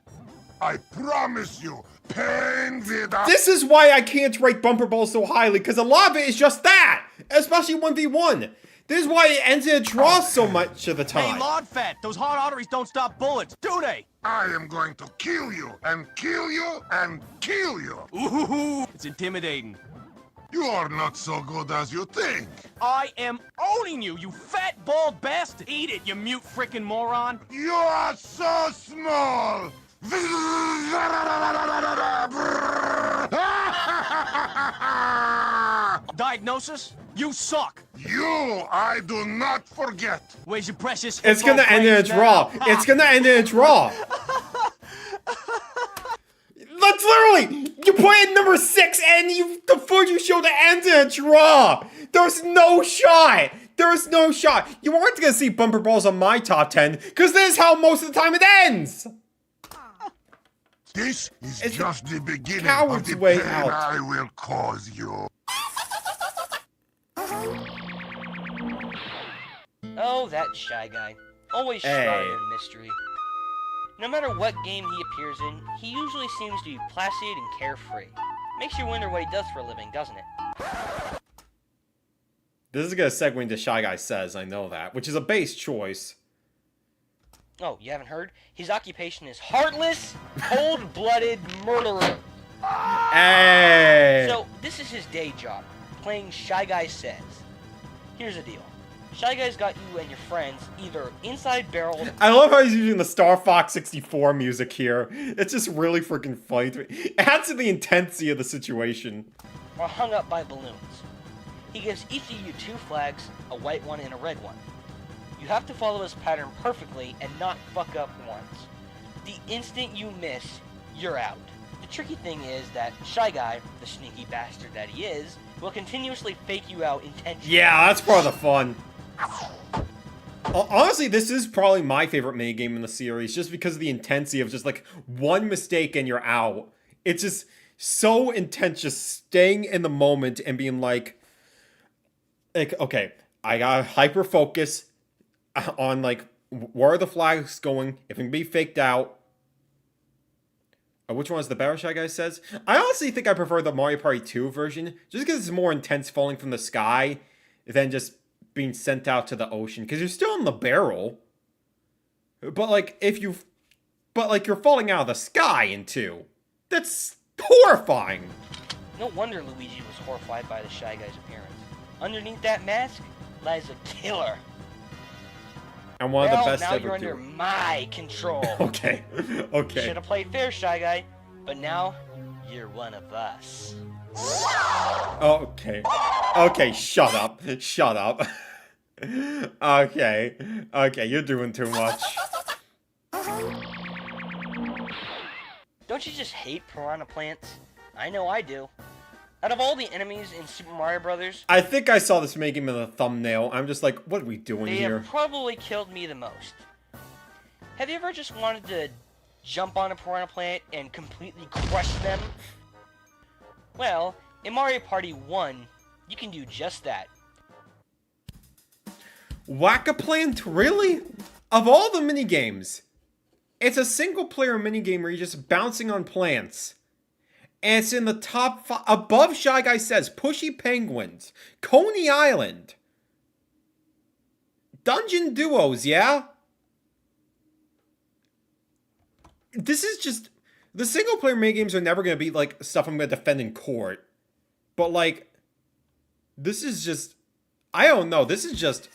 I promise you, pain without... This is why I can't rate Bumper Balls so highly, because a lot of it is just that, especially 1v1. This is why it ends in a draw so much of the time. Hey, Lord Fat, those hard arteries don't stop bullets, do they? I am going to kill you, and kill you, and kill you. Ooh, it's intimidating. You are not so good as you think. I am owning you, you fat, bald bastard! Eat it, you mute frickin' moron! You are so small. Diagnosis? You suck! You, I do not forget. Where's your precious It's gonna hippo end in a brains draw. now? It's gonna end in a draw. That's literally, you put in number 6 and the footage you showed ends in a draw. There's no shot. There is no shot. You aren't gonna see Bumper Balls on my top 10, because this is how most of the time it ends. This is It's just the beginning of coward's the way pain out. I will cause you. Oh, that Shy Guy. Always shrouded in mystery. No matter what game he appears in, he usually seems to be placid and carefree. Makes you wonder what he does for a living, doesn't it? This is gonna segue into Shy Guy Says, I know that, which is a base choice. Oh, you haven't heard? His occupation is heartless, cold-blooded murderer. Hey! So, this is his day job, playing Shy Guy Says. Here's the deal. Shy Guy's got you and your friends either inside barrels... I love how he's using the Star Fox 64 music here. It's just really freaking funny to me. It adds to the intensity of the situation. ...or hung up by balloons. He gives each of you 2 flags, a white one and a red one. You have to follow his pattern perfectly and not fuck up once. The instant you miss, you're out. The tricky thing is that Shy Guy, the sneaky bastard that he is, will continuously fake you out intentionally. Yeah, that's part of the fun. Honestly, this is probably my favorite minigame in the series, just because of the intensity of just like one mistake and you're out. It's just so intense, just staying in the moment and being like, okay, I gotta hyper focus on like where are the flags going, if it can be faked out. Which one is the better, Shy Guy Says? I honestly think I prefer the Mario Party 2 version, just because it's more intense falling from the sky than just being sent out to the ocean, because you're still in the barrel. But like, you're falling out of the sky in 2. That's horrifying. No wonder Luigi was horrified by the Shy Guy's appearance. Underneath that mask lies a killer. And one of the best now ever you're under my control. Okay. Should have played fair, Shy Guy, but now you're one of us. Okay, shut up. Okay, you're doing too much. Don't you just hate piranha plants? I know I do. Out of all the enemies in Super Mario Bros., I think I saw this making in the thumbnail. I'm just like, what are we doing they here? have probably killed me the most. Have you ever just wanted to jump on a piranha plant and completely crush them? Well, in Mario Party 1, you can do just that. Whack-a-Plant? Really? Of all the minigames, it's a single-player minigame where you're just bouncing on plants. And it's in the top 5, above Shy Guy Says, Pushy Penguins, Coney Island, Dungeon Duos, yeah? This is just, the single-player minigames are never going to be, like, stuff I'm going to defend in court. But, like, this is just, I don't know, this is just...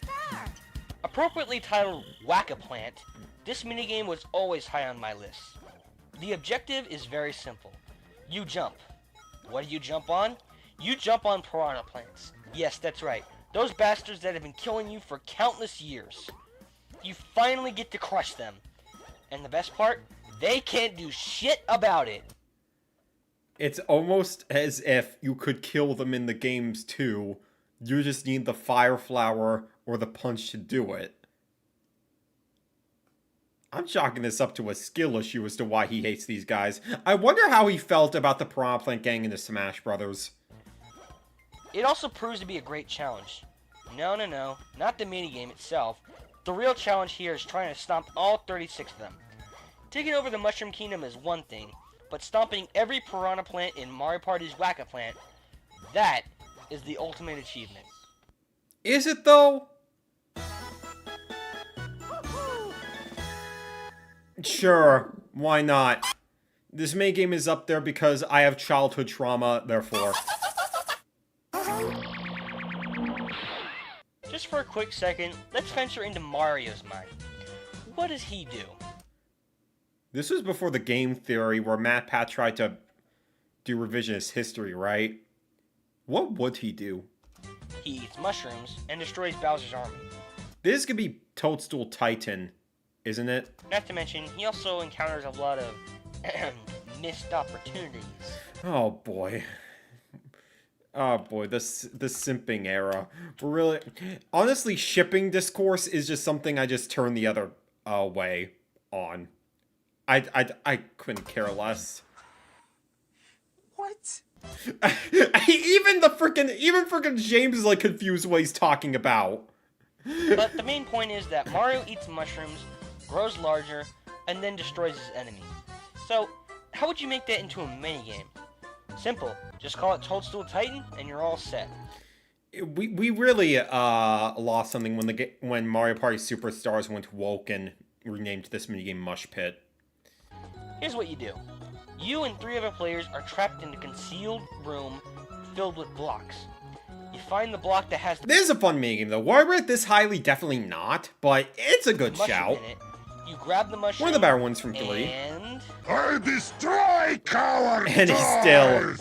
Appropriately titled Whack-a-Plant, this minigame was always high on my list. The objective is very simple. You jump. What do you jump on? You jump on piranha plants. Yes, that's right. Those bastards that have been killing you for countless years. You finally get to crush them. And the best part? They can't do shit about it. It's almost as if you could kill them in the games too. You just need the fire flower or the punch to do it. I'm chalking this up to a skill issue as to why he hates these guys. I wonder how he felt about the Piranha Plant gang into Smash Brothers. It also proves to be a great challenge. No, not the minigame itself. The real challenge here is trying to stomp all 36 of them. Taking over the Mushroom Kingdom is one thing, but stomping every Piranha Plant in Mario Party's Whack-a-Plant, that is the ultimate achievement. Is it though? Sure, why not? This minigame is up there because I have childhood trauma, therefore. Just for a quick second, let's venture into Mario's mind. What does he do? This was before the game theory where Matt Pat tried to do revisionist history, right? What would he do? He eats mushrooms and destroys Bowser's army. This could be Toadstool Titan, isn't it? Not to mention, he also encounters a lot of missed opportunities. Oh boy. Oh boy, the simping era. We're really... Honestly, shipping discourse is just something I just turn the other way on. I couldn't care less. What? even freaking James is like confused what he's talking about. But the main point is that Mario eats mushrooms, grows larger, and then destroys his enemy. So, how would you make that into a minigame? Simple. Just call it Toadstool Titan, and you're all set. We really lost something when Mario Party Superstars went woke and renamed this minigame Mush Pit. Here's what you do. You and 3 other players are trapped in a concealed room filled with blocks. You find the block that has This is a fun minigame though. Why rate this highly? Definitely not, but it's a good mushroom shout. in it. You grab the mushroom. One of the better ones from 3. And I destroy cowards! And he's still...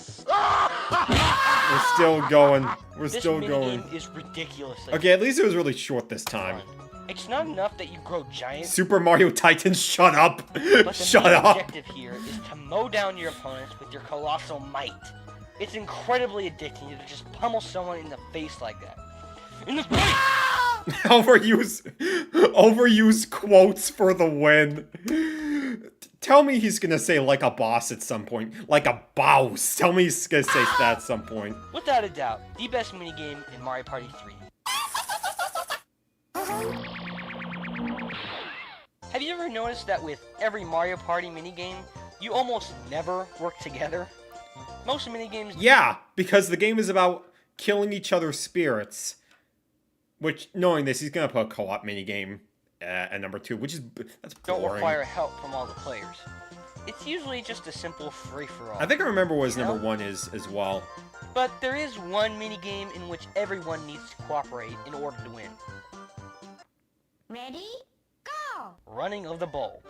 We're still going. We're this still going. minigame is ridiculous. Okay, at least it was really short this time. It's not enough that you grow giant. Super Mario Titan, shut up! But the Shut main up! objective here is to mow down your opponents with your colossal might. It's incredibly addicting to just pummel someone in the face like that. In the face! Overuse quotes for the win. Tell me he's gonna say like a boss at some point. Like a boss. Tell me he's gonna say that at some point. Without a doubt, the best minigame in Mario Party 3. Have you ever noticed that with every Mario Party minigame, you almost never work together? Most minigames... Yeah, because the game is about killing each other's spirits. Which, knowing this, he's gonna put a co-op minigame at number 2, which is... that's boring. don't require help from all the players. It's usually just a simple free-for-all. I think I remember what his number 1 is as well. But there is one minigame in which everyone needs to cooperate in order to win. Ready? Go! Running of the bulb.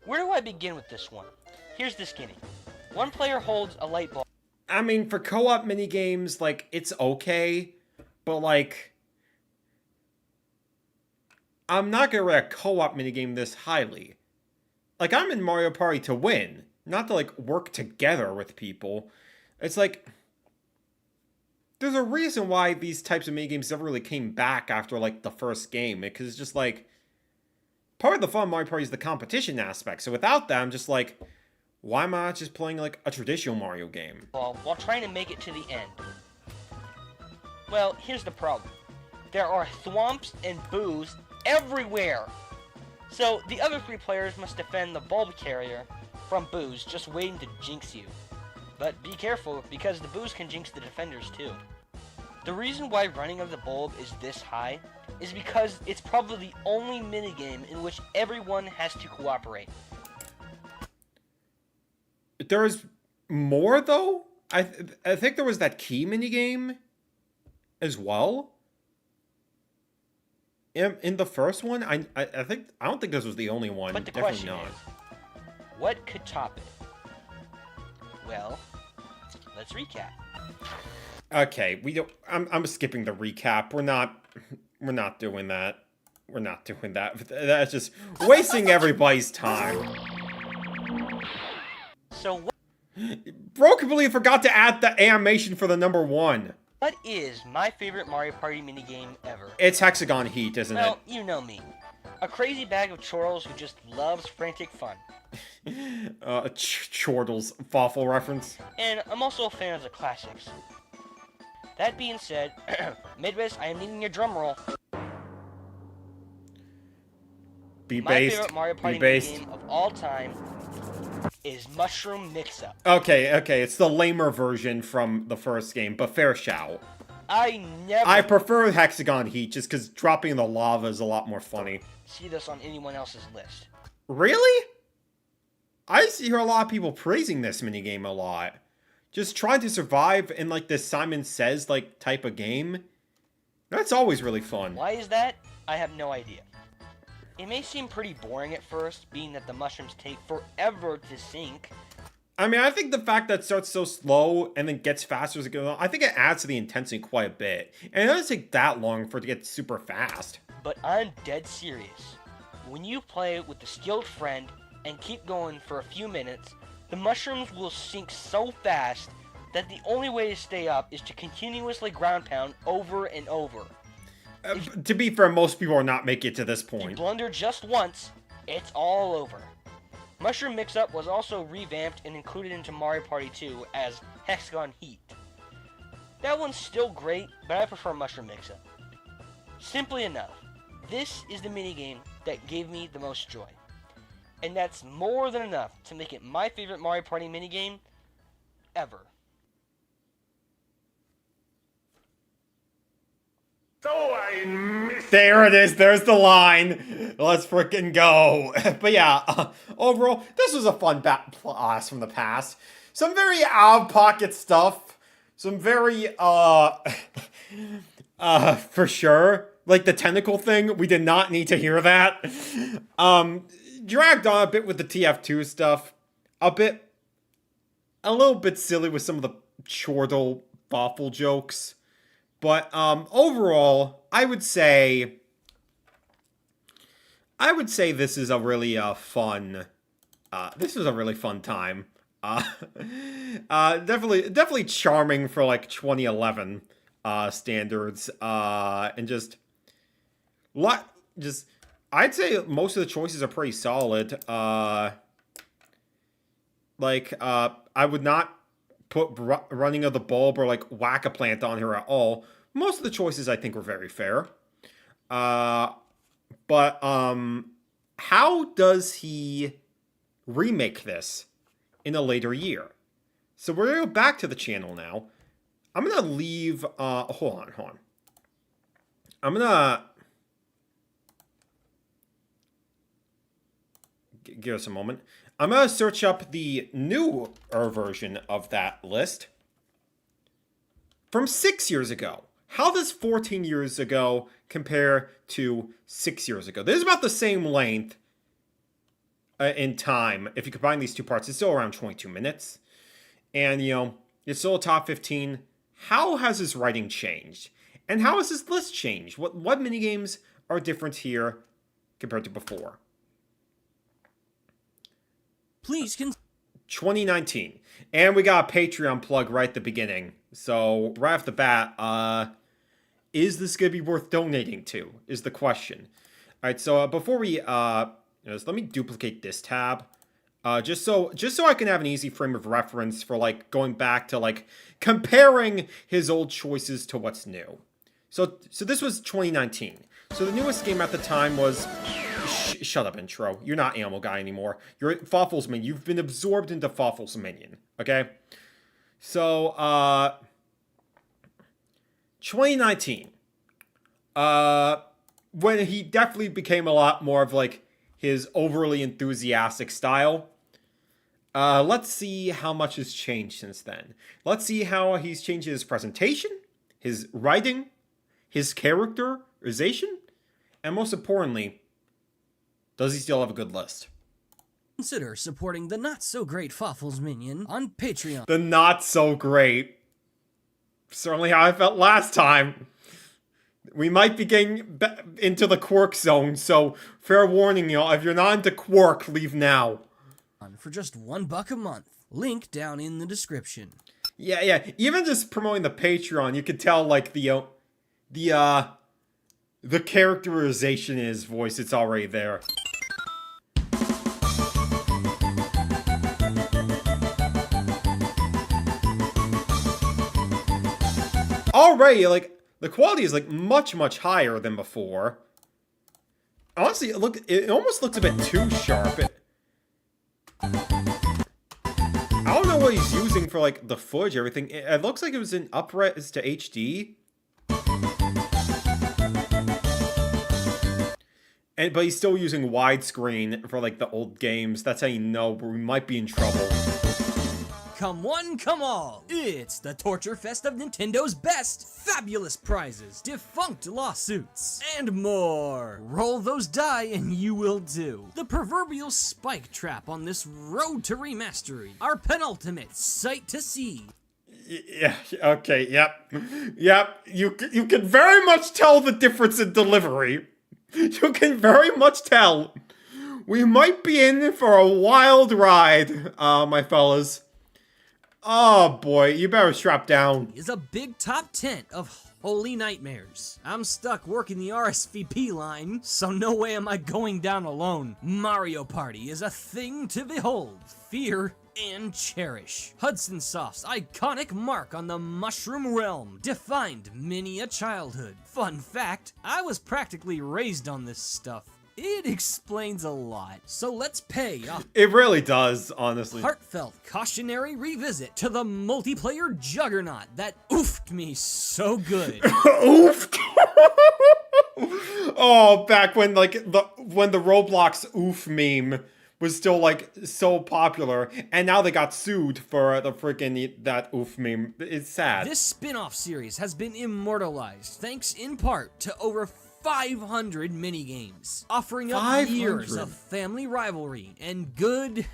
Where do I begin with this one? Here's the skinny. One player holds a light bulb. I mean, for co-op minigames, like, it's okay, but, like... I'm not gonna rate a co-op minigame this highly. Like, I'm in Mario Party to win, not to, like, work together with people. It's like... There's a reason why these types of minigames never really came back after, like, the first game. Because it's just, like... Part of the fun of Mario Party is the competition aspect. So without that, I'm just like... Why am I not just playing, like, a traditional Mario game? While trying to make it to the end. Well, here's the problem. There are thwomps and boos everywhere! So, the other 3 players must defend the bulb carrier from boos just waiting to jinx you. But be careful, because the boos can jinx the defenders too. The reason why running of the bulb is this high is because it's probably the only minigame in which everyone has to cooperate. There's more, though? I think there was that key minigame as well. In the first one, I don't think this was the only one. But the Definitely question not. is, what could top it? Well, let's recap. Okay, we don't. I'm skipping the recap. We're not doing that. We're not doing that. That's just wasting everybody's time. So what Bro completely forgot to add the animation for the number 1. is my favorite Mario Party minigame ever? It's Hexagon Heat, isn't Well, you know me. A crazy bag of chortles who just loves frantic fun. it? Chortles Fawful reference. And I'm also a fan of the classics. That being said, Midwest, I am needing your drum roll. Be My based. favorite Mario Be Party based. minigame of all time is Mushroom Mix-Up. Okay, it's the lamer version from the first game, but fair shout. I prefer Hexagon Heat just because dropping in the lava is a lot more funny. see this on anyone else's list. Really? I hear a lot of people praising this minigame a lot. Just trying to survive in like this Simon Says like type of game. That's always really fun. Why is that? I have no idea. It may seem pretty boring at first, being that the mushrooms take forever to sink. I mean, I think the fact that it starts so slow and then gets faster as it goes on, I think it adds to the intensity quite a bit. And it doesn't take that long for it to get super fast. But I'm dead serious. When you play with a skilled friend and keep going for a few minutes, the mushrooms will sink so fast that the only way to stay up is to continuously ground pound over and over. To be fair, most people are not making it to this If you point. blunder just once, it's all over. Mushroom Mix-Up was also revamped and included into Mario Party 2 as Hexagon Heat. That one's still great, but I prefer Mushroom Mix-Up. Simply enough, this is the minigame that gave me the most joy. And that's more than enough to make it my favorite Mario Party minigame ever. There it is. There's the line. Let's frickin' go. But yeah, overall, this was a fun blast from the past. Some very out-of-pocket stuff. Some very, for sure. Like the tentacle thing, we did not need to hear that. Dragged on a bit with the TF2 stuff. A little bit silly with some of the chortle, Fawful jokes. But overall, I would say this is a really fun. This was a really fun time. Definitely charming for like 2011 standards. And I'd say most of the choices are pretty solid. I would not put running of the bulb or like Whack-A-Plant on here at all. Most of the choices I think were very fair. But how does he remake this in a later year? So we're gonna go back to the channel now. I'm gonna leave, hold on. I'm gonna give us a moment. I'm gonna search up the newer version of that list from 6 years ago. How does 14 years ago compare to 6 years ago? This is about the same length in time. If you combine these two parts, it's still around 22 minutes. And, you know, it's still a top 15. How has his writing changed? And how has his list changed? What minigames are different here compared to before? Please 2019. And we got a Patreon plug right at the beginning. So, right off the bat, is this going to be worth donating to? Is the question. Alright, so before we, let me duplicate this tab. Just so I can have an easy frame of reference for, like, going back to, like, comparing his old choices to what's new. So this was 2019. So the newest game at the time was... Shut up, intro. You're not Animal Guy anymore. You're Fawful's Minion. You've been absorbed into Fawful's Minion. Okay? So, 2019. When he definitely became a lot more of, like, his overly enthusiastic style. Let's see how much has changed since then. Let's see how he's changed his presentation, his writing, his characterization, and most importantly, does he still have a good list? consider supporting the not-so-great Fawful's Minion on Patreon. The not-so-great. Certainly how I felt last time. We might be getting into the quirk zone, so fair warning, y'all. If you're not into quirk, leave now. For just $1 a month. Link down in the description. Yeah. Even just promoting the Patreon, you could tell, like, the characterization in his voice, it's already there. Already, like, the quality is, like, much higher than before. Honestly, it almost looks a bit too sharp. I don't know what he's using for, like, the footage, everything. It looks like it was in upres to HD. But he's still using widescreen for, like, the old games. That's how you know we might be in trouble. Come one, come all. It's the Torture Fest of Nintendo's best. Fabulous prizes, defunct lawsuits, and more. Roll those die and you will do. The proverbial spike trap on this road to remastery. Our penultimate sight to see. Yeah, okay, yep. You can very much tell the difference in delivery. You can very much tell. We might be in for a wild ride, my fellas. Oh boy, you better strap down. Is a big top 10 of Holy nightmares. I'm stuck working the RSVP line, so no way am I going down alone. Mario Party is a thing to behold, fear, and cherish. Hudson Soft's iconic mark on the Mushroom Realm defined many a childhood. Fun fact, I was practically raised on this stuff. It explains a lot. So let's pay a It really does, honestly. heartfelt cautionary revisit to the multiplayer juggernaut that oofed me so good. Oof. Oh, back when like when the Roblox oof meme was still like so popular, and now they got sued for the freaking that oof meme. It's sad. This spin-off series has been immortalized thanks in part to over 500 minigames, offering up 500. years of family rivalry and good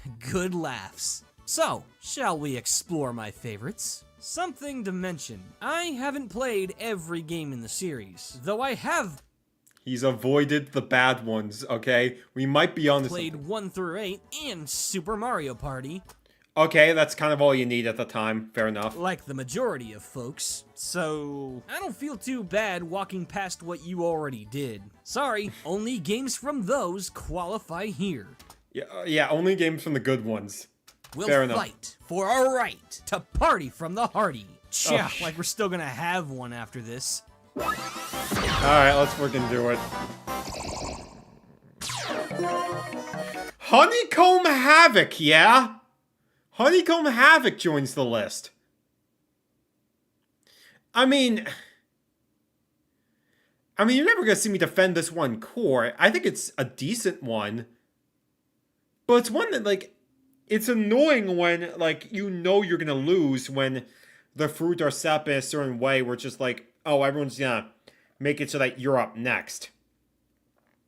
laughs. So, shall we explore my favorites? Something to mention, I haven't played every game in the series, though I have He's avoided the bad ones, okay? We might be on this. played 1 through 8 and Super Mario Party, Okay, that's kind of all you need at the time. Fair enough. like the majority of folks, so I don't feel too bad walking past what you already did. Sorry, only games from those qualify here. Yeah, only games from the good ones. We'll Fair enough. fight for our right to party from the hearty. Chia, Oh, like we're still gonna have one after this. Alright, let's freaking do it. Honeycomb Havoc, yeah? Honeycomb Havoc joins the list. I mean, you're never gonna see me defend this one core. I think it's a decent one. But it's one that, like, it's annoying when, like, you know you're gonna lose when the fruit are set up in a certain way where it's just like, oh, everyone's gonna make it so that you're up next.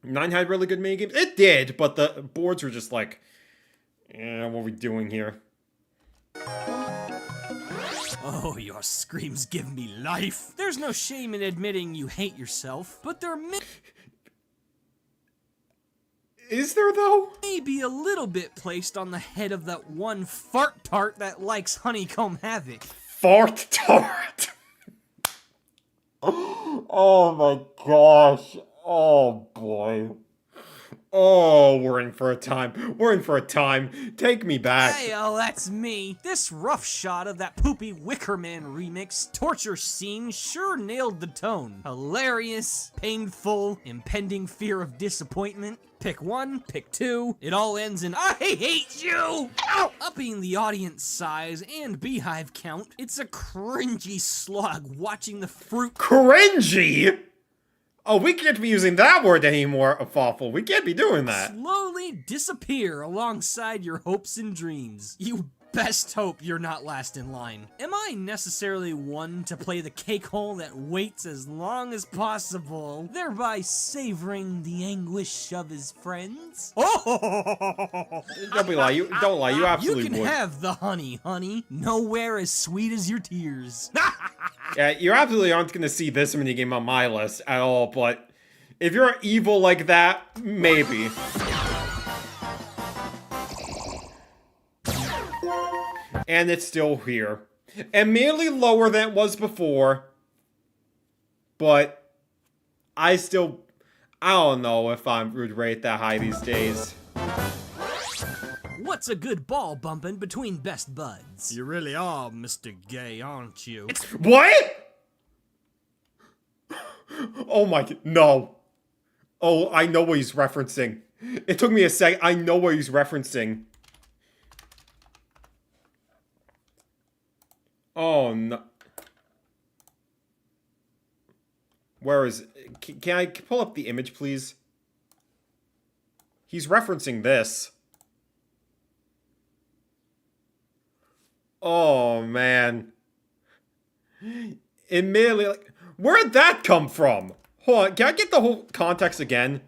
9 had really good minigames. It did, but the boards were just like, what are we doing here? Oh, your screams give me life. There's no shame in admitting you hate yourself, but there Is there, though? may be a little bit placed on the head of that one fart tart that likes Honeycomb Havoc. Fart tart! Oh my gosh. Oh boy. Oh, we're in for a time. We're in for a time. Take me back. Hey, oh, that's me. This rough shot of that poopy Wickerman remix torture scene sure nailed the tone. Hilarious, painful, impending fear of disappointment. Pick one, pick two. It all ends in I hate you! Ow! Upping the audience size and beehive count, it's a cringy slog watching the fruit Cringy? Oh, we can't be using that word anymore, Fawful. We can't be doing that. slowly disappear alongside your hopes and dreams. You best hope you're not last in line. Am I necessarily one to play the cake hole that waits as long as possible, thereby savoring the anguish of his friends? Oh! Don't lie. You You absolutely can would. have the honey, nowhere as sweet as your tears. Yeah, you absolutely aren't going to see this minigame on my list at all, but if you're evil like that, maybe. And it's still here. Immediately lower than it was before, but I don't know if I would rate that high these days. What's a good ball bumping between best buds? You really are Mr. Gay, aren't you? What? Oh my, no. Oh, I know what he's referencing. It took me a sec. I know what he's referencing. Oh no. Where is... Can I pull up the image, please? He's referencing this. Oh, man. Admittedly, like... Where'd that come from? Hold on, can I get the whole context again?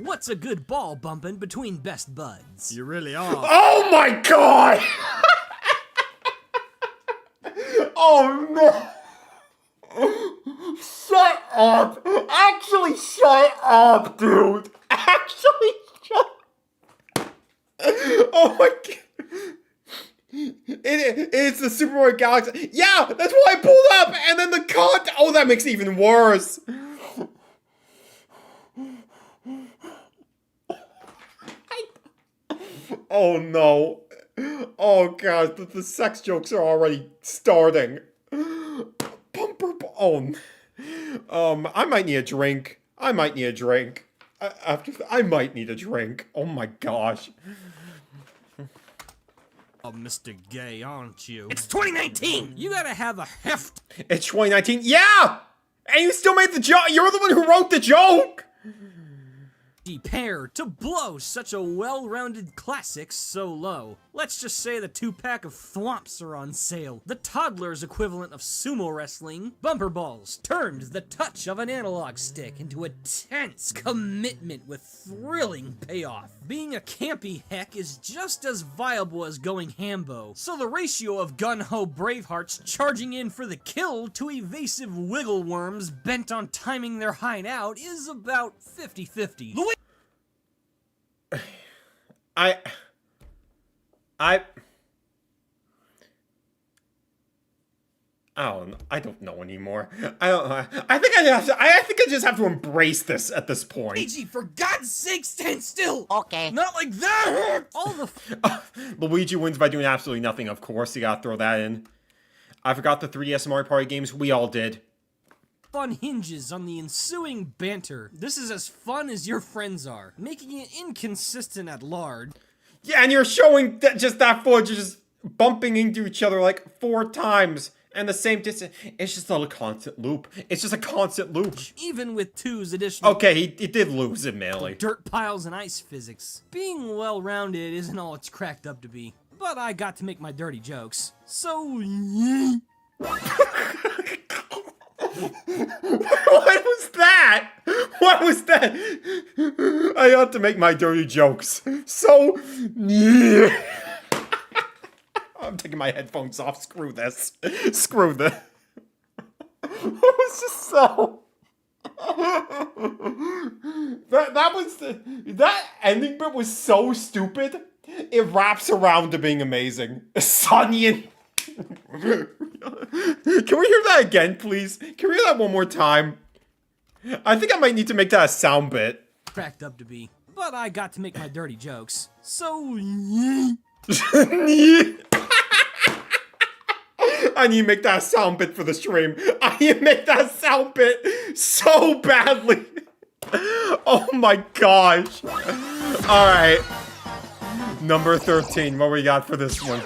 What's a good ball bumping between best buds? You really are. Oh my god! Oh no! Shut up! Actually, shut up, dude! Actually, shut. Oh my god! It's the Super Mario Galaxy. Yeah, that's why I pulled up. And then the content. Oh, that makes it even worse. Oh no. Oh god, the sex jokes are already starting. Oh. I might need a drink. I might need a drink. I might need a drink. Oh my gosh. Oh, Mr. Gay, aren't you? It's 2019! You gotta have a heft. It's 2019. Yeah! And you still made the joke. You're the one who wrote the joke. Pair to blow such a well-rounded classic so low. Let's just say the 2-pack of thwomps are on sale. The toddler's equivalent of sumo wrestling. Bumper balls turned the touch of an analog stick into a tense commitment with thrilling payoff. Being a campy heck is just as viable as going hambo. So the ratio of gun-ho bravehearts charging in for the kill to evasive wiggle worms bent on timing their hideout is about 50-50. I don't know anymore. I think I just have to embrace this at this point. Luigi, for God's sake, stand still! Okay. Not like that! All the Luigi wins by doing absolutely nothing, of course. You gotta throw that in. I forgot the 3DS Mario Party games. We all did. fun hinges on the ensuing banter. This is as fun as your friends are, making it inconsistent at large. Yeah, and you're showing just that footage, just bumping into each other like 4 times. And the same distance. It's just a constant loop. It's just a constant loop. Even with 2's additional... Okay, he did lose, admittedly. Dirt piles and ice physics. Being well-rounded isn't all it's cracked up to be. But I got to make my dirty jokes. So... What was that? What was that? I ought to make my dirty jokes. So... I'm taking my headphones off. Screw this. Screw this. It was just so... that ending bit was so stupid. It wraps around to being amazing. Sonyan. Can we hear that again, please? Can we hear that one more time? I think I might need to make that a sound bit. Cracked up to be. But I got to make my dirty jokes. So... I need to make that a sound bit for the stream. I need to make that a sound bit so badly. Oh my gosh. Alright. Number 13. What we got for this one?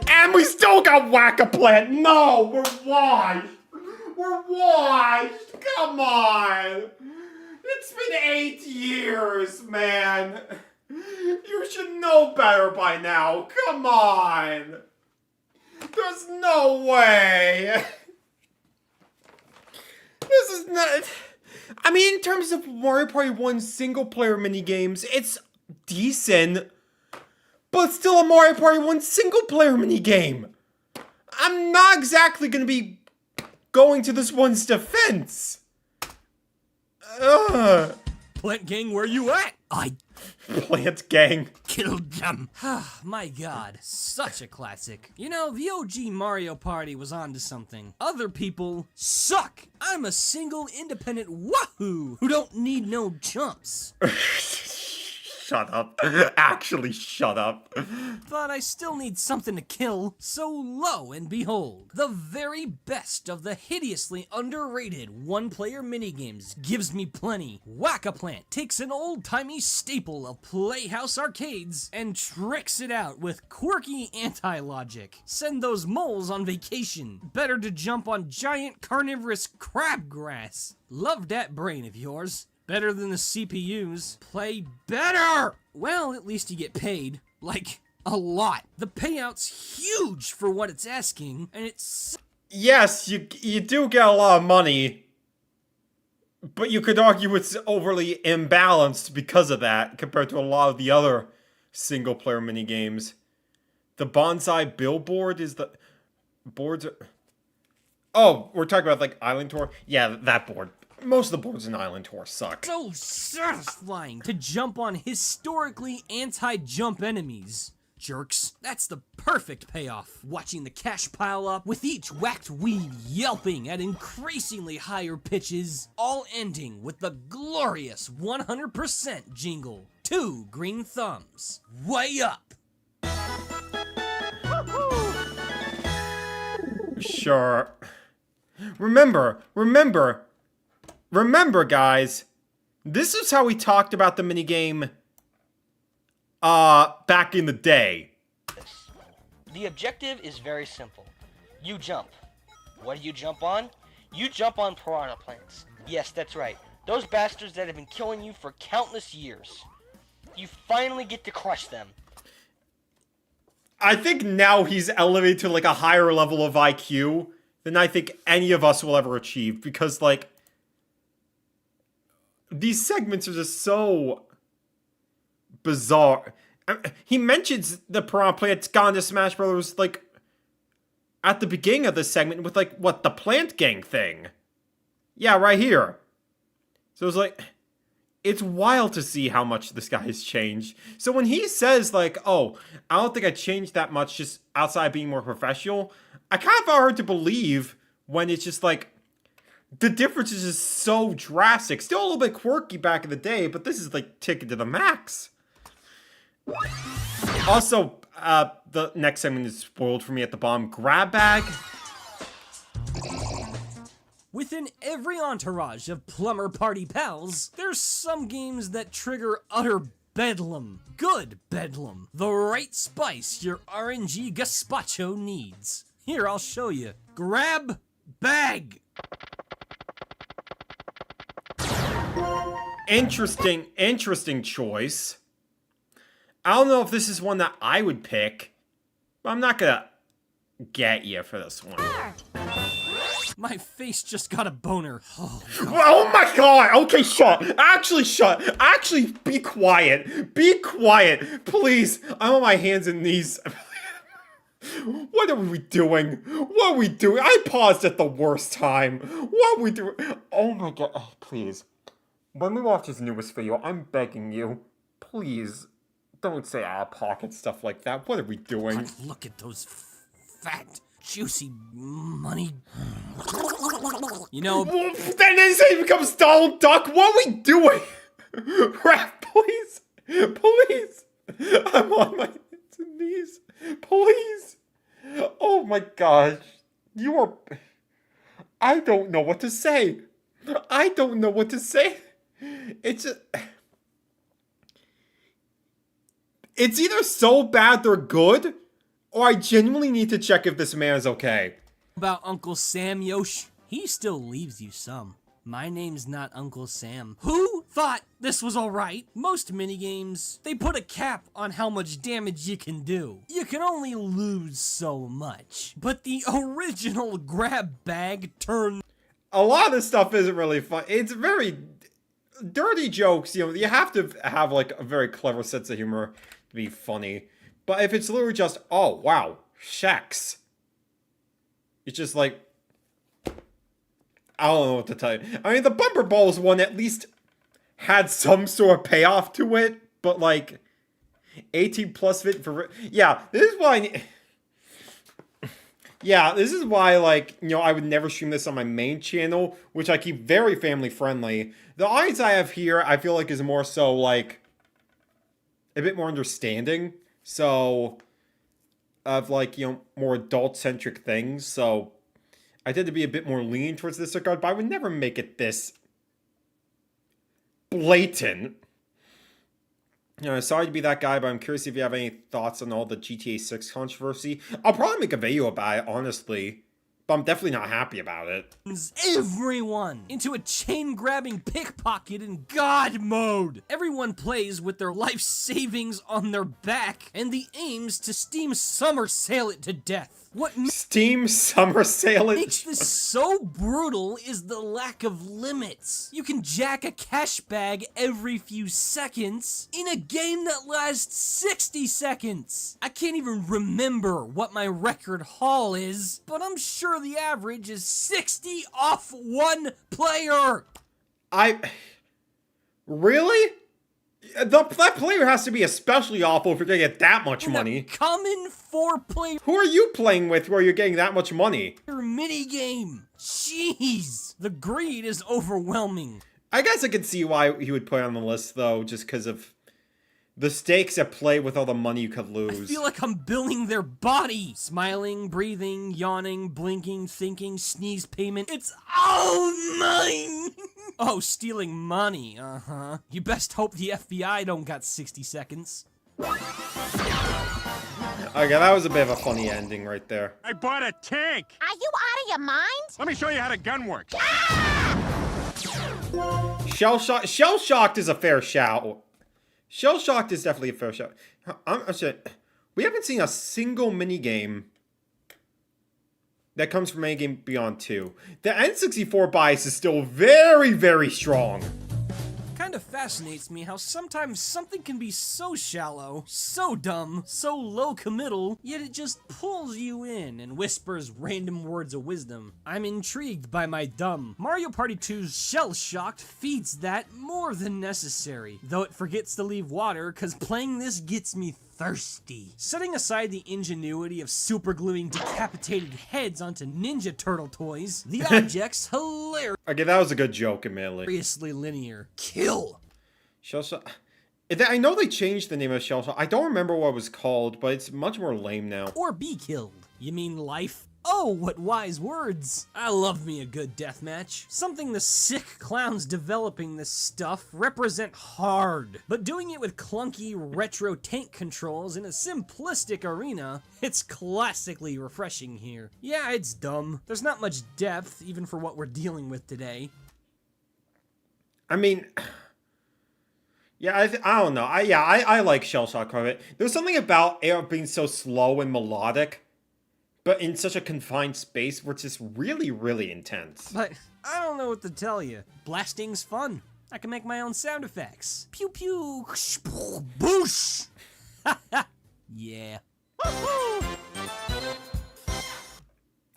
And we still got Whack-A-Plant. No, we're washed. We're washed. Come on. It's been 8 years, man. You should know better by now. Come on. There's no way. This is not... I mean, in terms of Mario Party 1 single-player minigames, it's decent. But still a Mario Party 1 single-player minigame. I'm not exactly going to be going to this one's defense. Plant Gang, where you at? I Plant Gang. killed them. My god, such a classic. You know, the OG Mario Party was onto something. Other people suck. I'm a single independent wahoo who don't need no chumps. Shut up. Actually, shut up. But I still need something to kill, so lo and behold, the very best of the hideously underrated one-player minigames gives me plenty. Whack-A-Plant takes an old-timey staple of Playhouse arcades and tricks it out with quirky anti-logic. Send those moles on vacation. Better to jump on giant carnivorous crabgrass. Love that brain of yours. Better than the CPUs. Play better! Well, at least you get paid. Like, a lot. The payout's huge for what it's asking, and it's... Yes, you do get a lot of money. But you could argue it's overly imbalanced because of that, compared to a lot of the other single-player minigames. The Bonsai Billboard is the... Boards are... Oh, we're talking about, like, Island Tour? Yeah, that board. Most of the boards in Island Tour suck. So satisfying to jump on historically anti-jump enemies. jerks. That's the perfect payoff. Watching the cash pile up, with each whacked weed yelping at increasingly higher pitches, all ending with the glorious 100% jingle. 2 green thumbs. Way up! Sure. Remember, guys. This is how we talked about the minigame, back in the day. The objective is very simple. You jump. What do you jump on? You jump on piranha plants. Yes, that's right. Those bastards that have been killing you for countless years. You finally get to crush them. I think now he's elevated to, like, a higher level of IQ than I think any of us will ever achieve. Because, like, these segments are just so bizarre. He mentions the piranha plant's gone to Smash Brothers, like, at the beginning of this segment with, like, what, the plant gang thing? Yeah, right here. So it's like, it's wild to see how much this guy has changed. So when he says, like, oh, I don't think I changed that much just outside being more professional, I kind of find it hard to believe when it's just, like, the difference is just so drastic. Still a little bit quirky back in the day, but this is, like, taken to the max. Also, the next segment is spoiled for me at the bottom. Grab bag. Within every entourage of Plumber Party pals, there's some games that trigger utter bedlam. Good bedlam. The right spice your RNG gazpacho needs. Here, I'll show you. Grab bag. Interesting choice. I don't know if this is one that I would pick, but I'm not gonna get you for this one. My face just got a boner. Oh my god! Okay, shut. Actually, be quiet. Be quiet. Please. I'm on my hands and knees. What are we doing? What are we doing? I paused at the worst time. What are we doing? Oh my god. Oh, please. When we watch his newest video, I'm begging you. Please. Don't say out of pocket stuff like that. What are we doing? God, look at those fat, juicy money. You know. Then it becomes Donald Duck. What are we doing? Raph, please. Please. I'm on my hands and knees. Please. Oh my gosh. You are. I don't know what to say. I don't know what to say. It's just. It's either so bad they're good, or I genuinely need to check if this man is okay. About Uncle Sam, Yosh? He still leaves you some. My name's not Uncle Sam. Who thought this was alright? Most minigames, they put a cap on how much damage you can do. You can only lose so much. But the original grab bag turn... A lot of this stuff isn't really fun. It's very dirty jokes, you know, you have to have, like, a very clever sense of humor to be funny. But if it's literally just, oh, wow, Shax. It's just like, I don't know what to tell you. I mean, the Bumper Balls one at least had some sort of payoff to it, but, like, 18 plus fit for... Yeah, this is why Yeah, this is why, like, you know, I would never stream this on my main channel, which I keep very family friendly. The audience I have here, I feel like, is more so, like, a bit more understanding. So, of, like, you know, more adult-centric things. So, I tend to be a bit more lenient towards this regard, but I would never make it this blatant. You know, sorry to be that guy, but I'm curious if you have any thoughts on all the GTA 6 controversy. I'll probably make a video about it, honestly. But I'm definitely not happy about it. Everyone into a chain-grabbing pickpocket in God mode. Everyone plays with their life savings on their back, and the aims to steam somersail it to death. What Steam somersail it? Makes this so brutal is the lack of limits. You can jack a cash bag every few seconds in a game that lasts 60 seconds. I can't even remember what my record haul is, but I'm sure the average is 60 off one player. Really? that player has to be especially awful if you're gonna get that much money. Common 4-player Who are you playing with where you're getting that much money? minigame. Jeez, the greed is overwhelming. I guess I could see why he would put it on the list, though, just because of the stakes at play with all the money you could lose. I feel like I'm billing their body. Smiling, breathing, yawning, blinking, thinking, sneeze payment. It's all mine. Oh, stealing money. Uh-huh. You best hope the FBI don't got 60 seconds. Okay, that was a bit of a funny ending right there. I bought a tank. Are you out of your mind? Let me show you how the gun works. Shell-shocked is a fair shout. Shell-shocked is definitely a fair shout. I'm sorry, we haven't seen a single minigame that comes from Minigame Beyond 2. The N64 bias is still very, very strong. Kind of fascinates me how sometimes something can be so shallow, so dumb, so low committal, yet it just pulls you in and whispers random words of wisdom. I'm intrigued by my dumb. Mario Party 2's Shell-Shocked feeds that more than necessary, though it forgets to leave water cause playing this gets me thirsty. Setting aside the ingenuity of supergluing decapitated heads onto Ninja Turtle toys, the object's hilarious. Okay, that was a good joke, admittedly. Seriously linear. Kill! Shell-shock. I know they changed the name of Shell-shock. I don't remember what it was called, but it's much more lame now. Or be killed. You mean life? Oh, what wise words. I love me a good deathmatch. Something the sick clowns developing this stuff represent hard. But doing it with clunky retro tank controls in a simplistic arena, it's classically refreshing here. Yeah, it's dumb. There's not much depth, even for what we're dealing with today. I mean, yeah, I don't know. I like Shell-shock quite a bit. There's something about it being so slow and melodic, but in such a confined space where it's just really, really intense. But I don't know what to tell you. Blasting's fun. I can make my own sound effects. Pew pew, boosh. Yeah.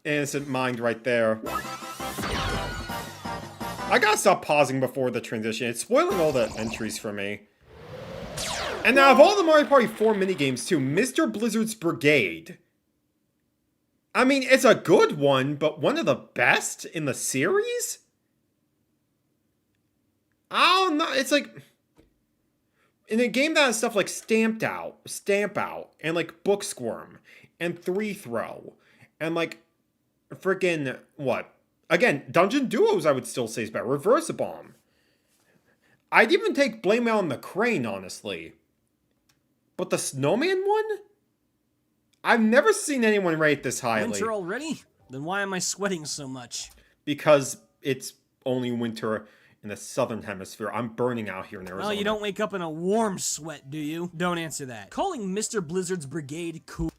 Innocent mind right there. I gotta stop pausing before the transition. It's spoiling all the entries for me. And now of all the Mario Party 4 minigames too, Mr. Blizzard's Brigade. I mean, it's a good one, but one of the best in the series? I don't know. It's like, in a game that has stuff like Stamp Out, and like Book Squirm, and 3-Throw, and like, freaking, what? Again, Dungeon Duos I would still say is better. Reverse Bomb. I'd even take Blame It on the Crane, honestly. But the Snowman one? I've never seen anyone rate this highly. Winter already? Then why am I sweating so much? Because it's only winter in the southern hemisphere. I'm burning out here in Arizona. Well, you don't wake up in a warm sweat, do you? Don't answer that. Calling Mr. Blizzard's Brigade cool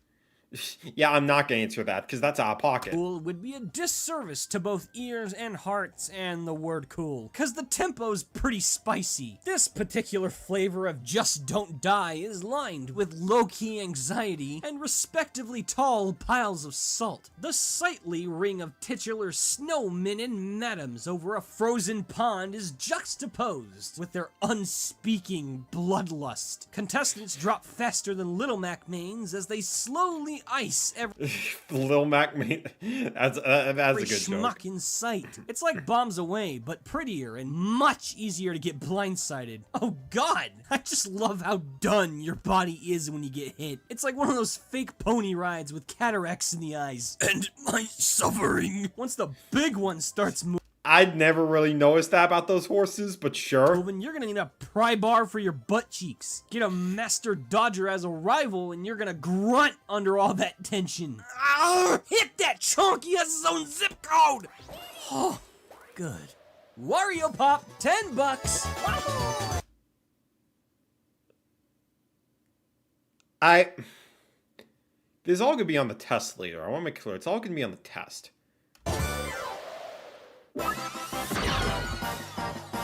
Yeah, I'm not gonna answer that, because that's out of pocket. would be a disservice to both ears and hearts and the word cool, cause the tempo's pretty spicy. This particular flavor of Just Don't Die is lined with low-key anxiety and respectively tall piles of salt. The sightly ring of titular snowmen and madams over a frozen pond is juxtaposed with their unspeaking bloodlust. Contestants drop faster than Little Mac mains as they slowly ice every Lil Mac, that's a good schmuck joke. in sight. It's like Bombs Away, but prettier and much easier to get blindsided. Oh god, I just love how done your body is when you get hit. It's like one of those fake pony rides with cataracts in the eyes. And my suffering. Once the big one starts moving, I'd never really noticed that about those horses, but sure. you're gonna need a pry bar for your butt cheeks. Get a Master Dodger as a rival, and you're gonna grunt under all that tension. Hit that chunk! He has his own zip code! Oh, good. Wario Pop, $10. This is all gonna be on the test later. I want to make clear, it's all gonna be on the test.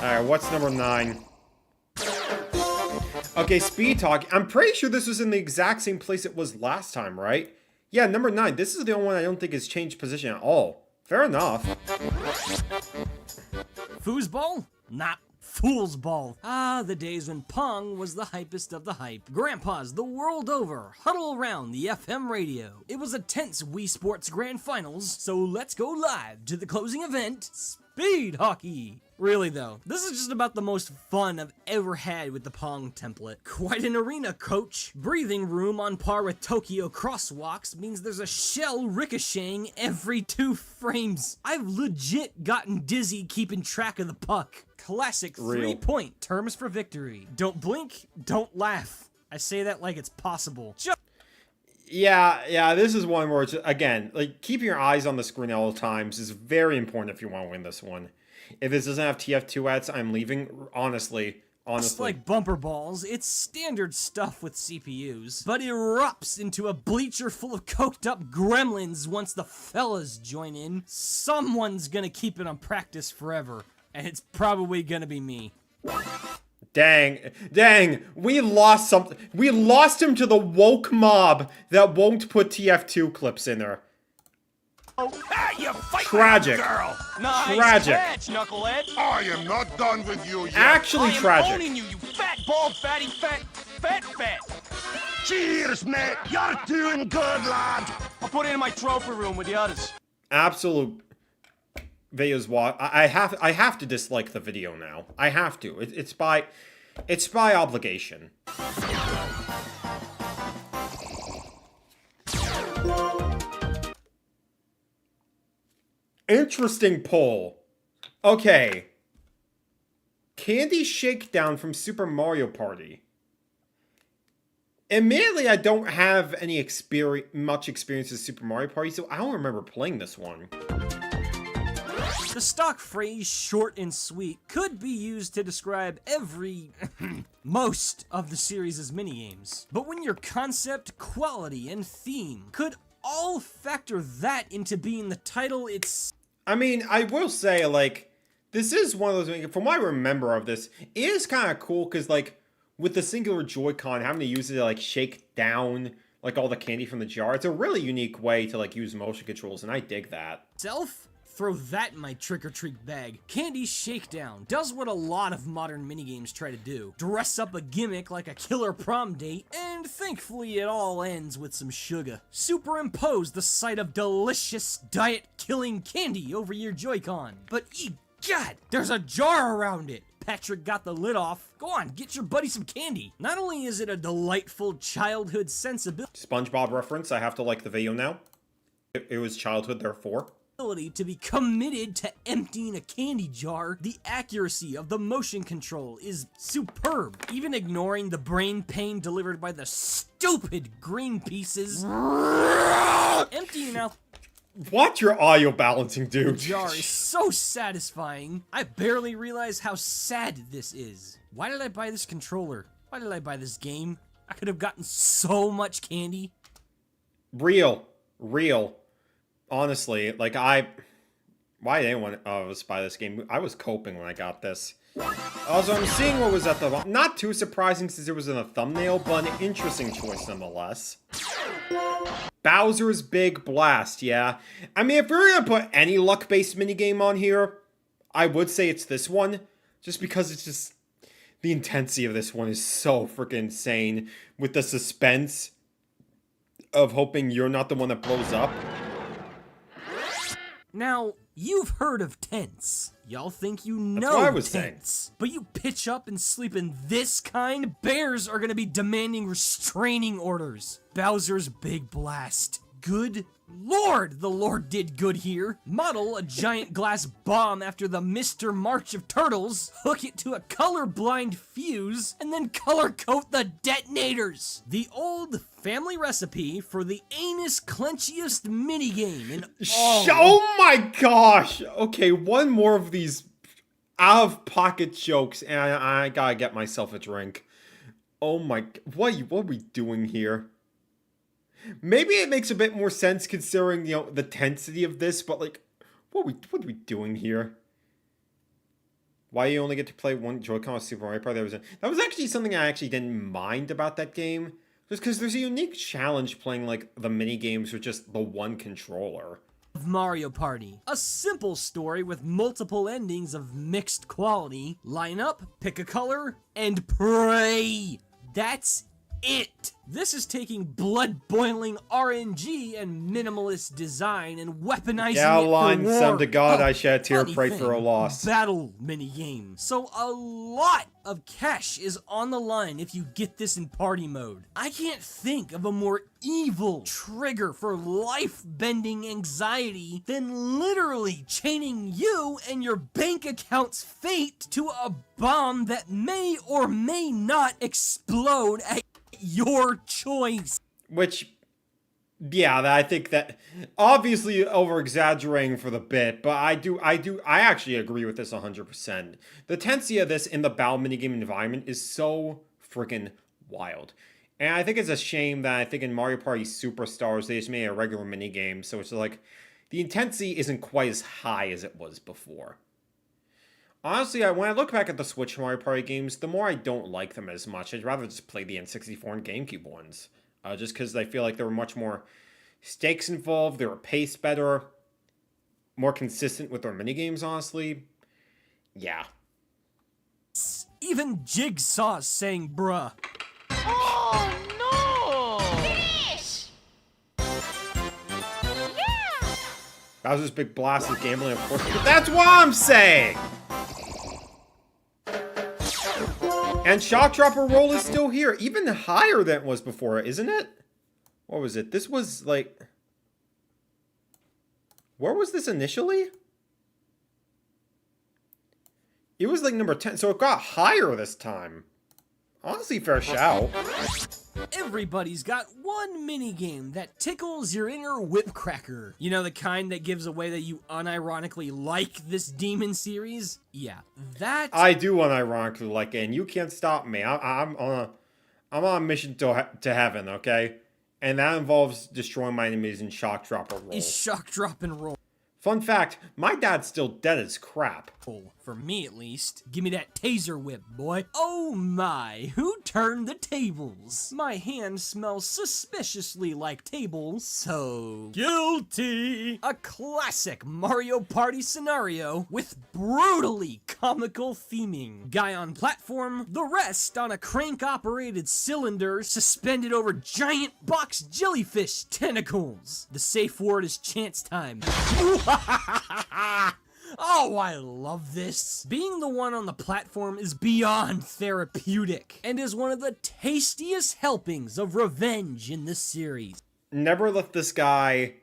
Alright, what's number 9? Okay, Speed Talk. I'm pretty sure this was in the exact same place it was last time, right? Yeah, number 9. This is the only one I don't think has changed position at all. Fair enough. Foosball? Not foosball. Ah, the days when Pong was the hypest of the hype. Grandpas the world over huddle around the FM radio. It was a tense Wii Sports Grand Finals, so let's go live to the closing event, Speed Hockey. Really though, this is just about the most fun I've ever had with the Pong template. Quite an arena, coach. Breathing room on par with Tokyo crosswalks means there's a shell ricocheting every 2 frames. I've legit gotten dizzy keeping track of the puck. Classic Real. 3-point terms for victory. Don't blink, don't laugh. I say that like it's possible. Yeah, this is one where, it's, again, like, keeping your eyes on the screen at all times is very important if you want to win this one. If this doesn't have TF2 ads, I'm leaving, honestly. Just like bumper balls, it's standard stuff with CPUs, but erupts into a bleacher full of coked up gremlins once the fellas join in. Someone's gonna keep it on practice forever, and it's probably gonna be me. Dang, we lost something. We lost him to the woke mob that won't put TF2 clips in there. You fight Tragic. like a girl. Nice Tragic. catch, knucklehead. I am not done with you yet. Actually I am tragic. owning you, you fat, bald, fatty, fat. Cheers, mate. You're doing good, lad. I'll put it in my trophy room with the others. Absolute videos. I have to dislike the video now. I have to. It's by obligation. Interesting poll. Okay. Candy Shakedown from Super Mario Party. Admittedly, I don't have any much experience with Super Mario Party, so I don't remember playing this one. The stock phrase short and sweet could be used to describe most of the series' minigames. But when your concept, quality, and theme could all factor that into being the title, it's... I mean, I will say, like, this is one of those, from what I remember of this, it is kind of cool, because, like, with the singular Joy-Con, having to use it to, like, shake down, like, all the candy from the jar, it's a really unique way to, like, use motion controls, and I dig that. Throw that in my trick-or-treat bag. Candy Shakedown does what a lot of modern minigames try to do. Dress up a gimmick like a killer prom date, and thankfully it all ends with some sugar. Superimpose the sight of delicious, diet-killing candy over your Joy-Con. But egad, there's a jar around it! Patrick got the lid off. Go on, get your buddy some candy. Not only is it a delightful childhood sensibility... SpongeBob reference, I have to like the video now. It was childhood, therefore. To be committed to emptying a candy jar, the accuracy of the motion control is superb. Even ignoring the brain pain delivered by the stupid green pieces, emptying out Watch your audio balancing, dude. the jar is so satisfying. I barely realize how sad this is. Why did I buy this controller? Why did I buy this game? I could have gotten so much candy. Real. Honestly, like, why did anyone of us buy this game? I was coping when I got this. Also, I'm seeing what was at the... Not too surprising since it was in a thumbnail, but an interesting choice nonetheless. Bowser's Big Blast, yeah. I mean, if we were gonna put any luck-based minigame on here, I would say it's this one. Just because it's just... The intensity of this one is so freaking insane. With the suspense of hoping you're not the one that blows up. Now, you've heard of tents. Y'all think you know what I was tents. But you pitch up and sleep in this kind, bears are gonna be demanding restraining orders. Bowser's Big Blast. Good Lord, the Lord did good here. Model a giant glass bomb after the Mr. March of Turtles, hook it to a colorblind fuse, and then color coat the detonators. The old family recipe for the anus clenchiest minigame in all. Oh my gosh! Okay, one more of these out-of-pocket jokes, and I gotta get myself a drink. Oh my... What are we doing here? Maybe it makes a bit more sense considering, you know, the tensity of this, but, like, what are we doing here? Why you only get to play one Joy-Con with Super Mario Party? That was actually something I actually didn't mind about that game. Just because there's a unique challenge playing, like, the mini games with just the one controller. Mario Party. A simple story with multiple endings of mixed quality. Line up, pick a color, and pray. That's it. This is taking blood-boiling RNG and minimalist design and weaponizing it for line war. some to God, Oh, I shed a tear, funny pray thing, for a loss. Battle minigame. So a lot of cash is on the line if you get this in party mode. I can't think of a more evil trigger for life-bending anxiety than literally chaining you and your bank account's fate to a bomb that may or may not explode at your choice. Which, yeah, I think that obviously over-exaggerating for the bit, but I actually agree with this 100%. The tendency of this in the battle minigame environment is so freaking wild. And I think it's a shame that I think in Mario Party Superstars, they just made a regular minigame, so it's like, the intensity isn't quite as high as it was before. Honestly, when I look back at the Switch Mario Party games, the more I don't like them as much. I'd rather just play the N64 and GameCube ones. Just because I feel like there were much more stakes involved, they were paced better, more consistent with their minigames, honestly. Yeah. Even Jigsaw's saying bruh. Oh no! Fish! Yeah! Bowser's Big Blast is gambling, of course. But that's what I'm saying! And Shock Dropper Roll is still here. Even higher than it was before, isn't it? What was it? This was like... Where was this initially? It was like number 10, so it got higher this time. Honestly, fair shout. Everybody's got one minigame that tickles your inner whipcracker. You know, the kind that gives away that you unironically like this demon series? Yeah, that... I do unironically like it, and you can't stop me. I'm on a mission to heaven, okay? And that involves destroying my enemies in Shock Dropper Roll. is Shock Drop and Roll. Fun fact, my dad's still dead as crap. For me, at least. Give me that taser whip, boy. Oh my, who turned the tables? My hand smells suspiciously like tables, so... guilty! A classic Mario Party scenario with brutally comical theming. Guy on platform, the rest on a crank-operated cylinder suspended over giant box jellyfish tentacles. The safe word is chance time. Oh, I love this. Being the one on the platform is beyond therapeutic, and is one of the tastiest helpings of revenge in this series. Never let this guy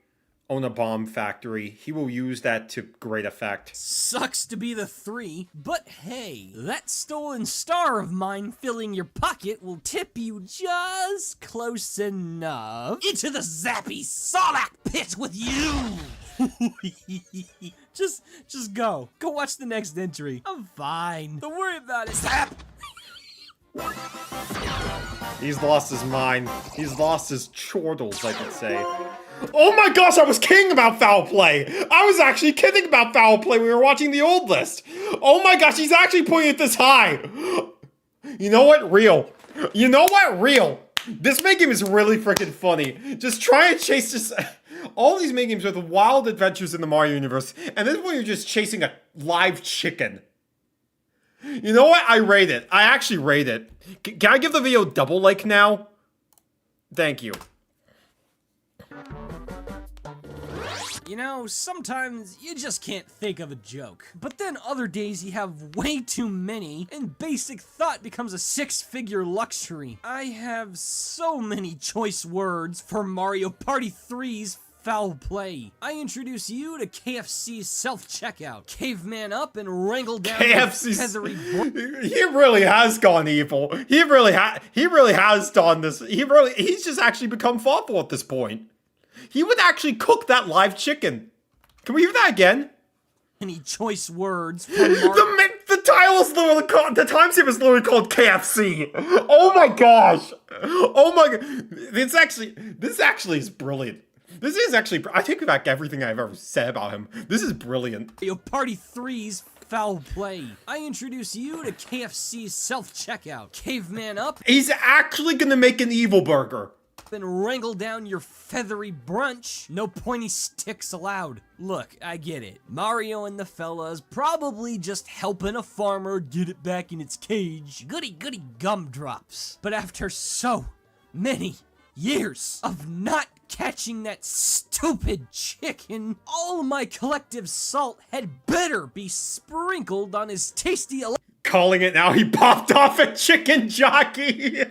own a bomb factory. He will use that to great effect. Sucks to be the 3, but hey, that stolen star of mine filling your pocket will tip you just close enough into the zappy Sarlacc pit with you! Just go. Go watch the next entry. I'm fine. Don't worry about it. Zap! He's lost his mind. He's lost his chortles, I could say. Oh my gosh, I was kidding about foul play! I was actually kidding about foul play when we were watching the old list! Oh my gosh, he's actually putting it this high! You know what? Real. You know what? Real. This minigame is really freaking funny. Just try and chase this... All these minigames with wild adventures in the Mario universe, and this one you're just chasing a live chicken. You know what? I rate it. I actually rate it. Can I give the video double like now? Thank you. You know, sometimes you just can't think of a joke. But then other days you have way too many, and basic thought becomes a six-figure luxury. I have so many choice words for Mario Party 3's foul play. I introduce you to KFC's self-checkout. Caveman up and wrangle down KFC's... feathery... He really has gone evil. He really has done this. He's just actually become Fawful at this point. He would actually cook that live chicken. Can we hear that again? Any choice words from Mario... The title is literally called... The timestamp is literally called KFC. Oh my gosh. Oh my god. This actually is brilliant. This is actually... I take back everything I've ever said about him. This is brilliant. Mario Party 3's foul play. I introduce you to KFC's self-checkout. Caveman up. He's actually gonna make an evil burger. and wrangle down your feathery brunch. No pointy sticks allowed. Look, I get it. Mario and the fellas probably just helping a farmer get it back in its cage. Goody goody gumdrops. But after so many years of not catching that stupid chicken, all my collective salt had better be sprinkled on his tasty Calling it now, he popped off a chicken jockey.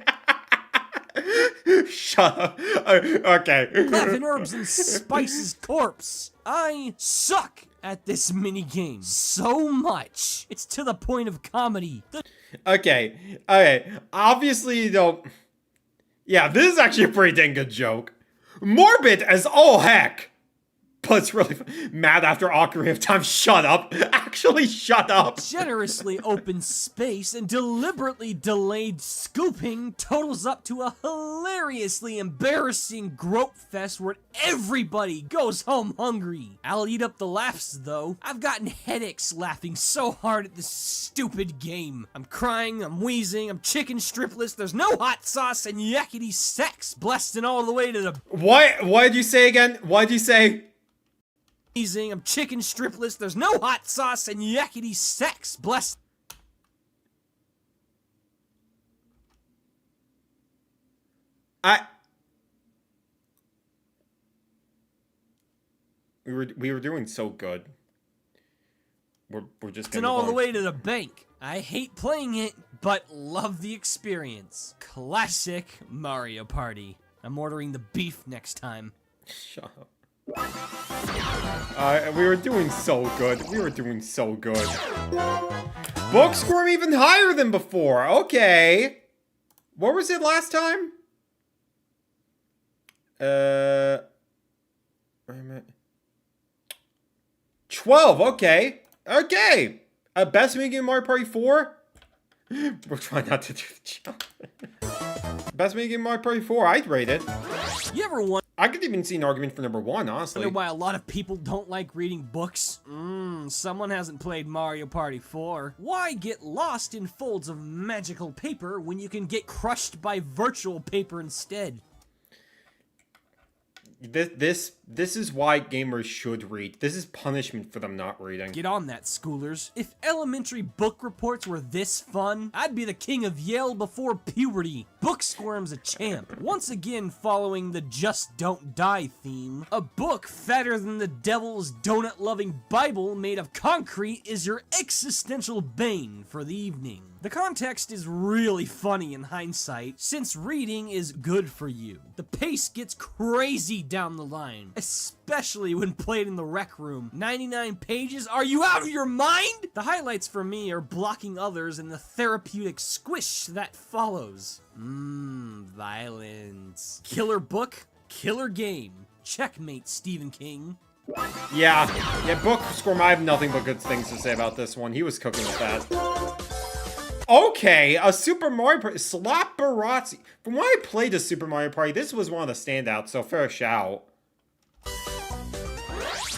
Shut up. Okay. 11 herbs and spices corpse. I suck at this mini game so much. It's to the point of comedy. Okay. Obviously, you don't. Yeah, this is actually a pretty dang good joke. Morbid as all heck. But it's really mad after Ocarina of Time. Shut up. Actually, shut up. Generously open space and deliberately delayed scooping totals up to a hilariously embarrassing grope fest where everybody goes home hungry. I'll eat up the laughs though. I've gotten headaches laughing so hard at this stupid game. I'm crying, I'm wheezing, I'm chicken stripless, there's no hot sauce and yakety sex blasting all the way to the... What did you say again? What did you say? I'm chicken stripless, there's no hot sauce and yakety sex blessed. We were doing so good. We're just And all the way to the bank. I hate playing it, but love the experience. Classic Mario Party. I'm ordering the beef next time. Shut up. We were doing so good. We were doing so good. Book score even higher than before. Okay. What was it last time? Wait a minute. 12. Okay. Okay. Best minigame Mario Party 4? We're trying not to do the job. Best minigame Mario Party 4. I'd rate it. You ever wonder I could even see an argument for number 1, honestly. why a lot of people don't like reading books? Someone hasn't played Mario Party 4. Why get lost in folds of magical paper when you can get crushed by virtual paper instead? This is why gamers should read. This is punishment for them not reading. Get on that, schoolers. If elementary book reports were this fun, I'd be the king of Yale before puberty. Booksquirm's a champ. Once again following the Just Don't Die theme. A book fatter than the devil's donut-loving Bible made of concrete is your existential bane for the evening. The context is really funny in hindsight, since reading is good for you. The pace gets crazy down the line, especially when played in the rec room. 99 pages? Are you out of your mind? The highlights for me are blocking others and the therapeutic squish that follows. Violence. Killer book, killer game. Checkmate, Stephen King. Yeah, book score. I have nothing but good things to say about this one. He was cooking with that. Okay, a Super Mario Party. Slapperazzi. From when I played a Super Mario Party, this was one of the standouts, so fair shout.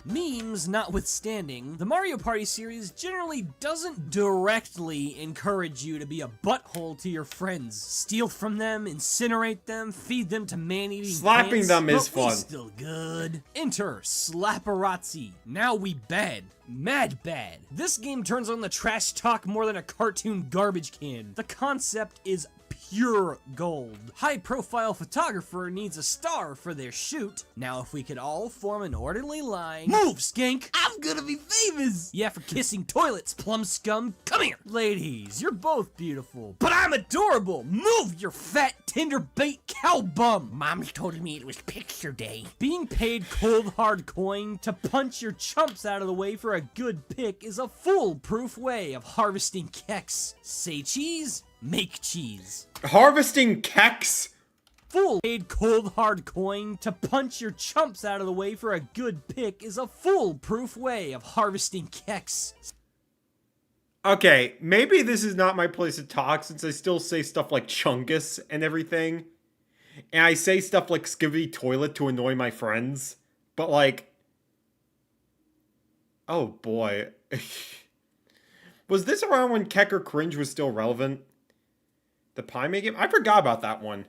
Memes notwithstanding, the Mario Party series generally doesn't directly encourage you to be a butthole to your friends. Steal from them, incinerate them, feed them to man-eating Slapping plants, them is but we fun. Still good. Enter Slapperazzi. Now we bad. Mad bad. This game turns on the trash talk more than a cartoon garbage can. The concept is pure gold. High-profile photographer needs a star for their shoot. Now if we could all form an orderly line... Move, skank! I'm gonna be famous! Yeah, for kissing toilets, plum scum. Come here! Ladies, you're both beautiful, but I'm adorable! Move, your fat Tinder-bait cow bum! Mom's told me it was picture day. Being paid cold hard coin to punch your chumps out of the way for a good pick is a foolproof way of harvesting keks. Say cheese? Make cheese. Harvesting keks? Fool paid cold hard coin to punch your chumps out of the way for a good pick is a foolproof way of harvesting keks. Okay, maybe this is not my place to talk since I still say stuff like chungus and everything. And I say stuff like skivvy toilet to annoy my friends. But like... Oh boy. Was this around when Keck or Cringe was still relevant? The Pie Game? I forgot about that one.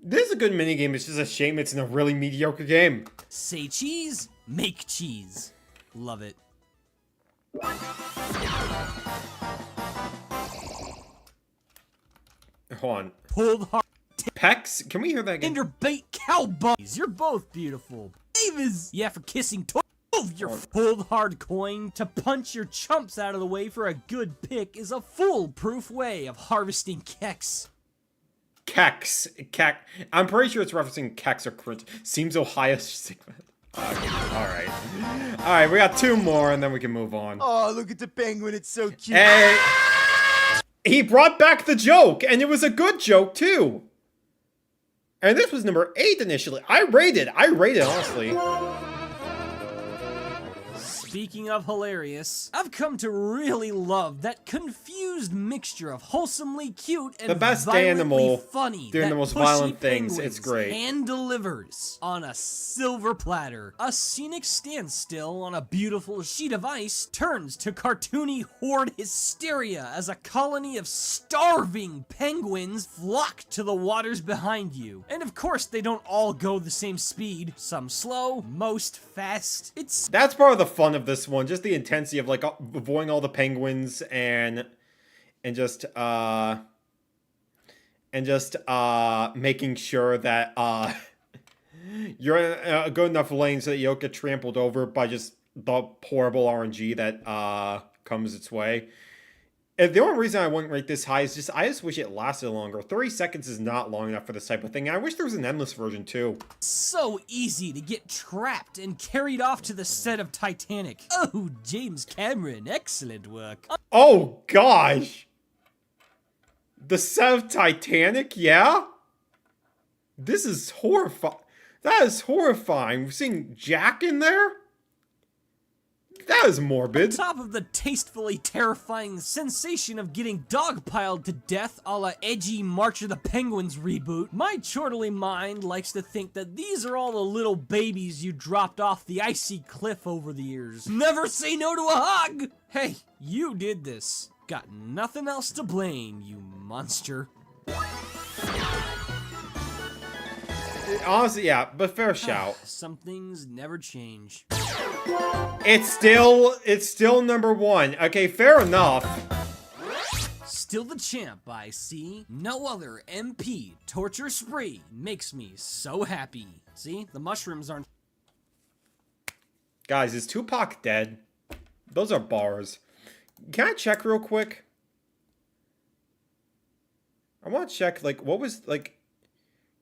This is a good minigame, it's just a shame it's in a really mediocre game. Say cheese, make cheese. Love it. Hold on. Pulled hard. Pecs? Can we hear that again? Interbait cowboys. You're both beautiful. Davis. Yeah, for kissing toys. Move your pulled hard coin to punch your chumps out of the way for a good pick is a foolproof way of harvesting keks. Kex. I'm pretty sure it's referencing Kex or cringe. Seems Ohio Sigma. Alright. Alright, we got 2 more and then we can move on. Oh, look at the penguin. It's so cute. Hey! He brought back the joke, and it was a good joke too. And this was number 8 initially. I rated honestly. Speaking of hilarious, I've come to really love that confused mixture of wholesomely cute and The best violently animal funny doing that the most Pushy violent things. Penguins It's great. hand delivers on a silver platter. A scenic standstill on a beautiful sheet of ice turns to cartoony horde hysteria as a colony of starving penguins flock to the waters behind you. And of course, they don't all go the same speed. Some slow, most fast. That's part of the fun of this one, just the intensity of like avoiding all the penguins and just making sure that you're in a good enough lane so that you don't get trampled over by just the horrible RNG that comes its way. And the only reason I wouldn't rate this high is just I just wish it lasted longer. 30 seconds is not long enough for this type of thing. And I wish there was an endless version too. So easy to get trapped and carried off to the set of Titanic. Oh, James Cameron, excellent work. Oh gosh! The set of Titanic, yeah? This is horrifying. That is horrifying. We're seeing Jack in there? That is morbid. On top of the tastefully terrifying sensation of getting dogpiled to death a la edgy March of the Penguins reboot, my chortly mind likes to think that these are all the little babies you dropped off the icy cliff over the years. Never say no to a hug! Hey, you did this. Got nothing else to blame, you monster. Honestly, yeah, but fair shout. Some things never change. It's still number 1. Okay, fair enough. Still the champ, I see. No other MP torture spree makes me so happy. See, the mushrooms aren't. Guys, is Tupac dead? Those are bars. Can I check real quick? I want to check, like, what was, like,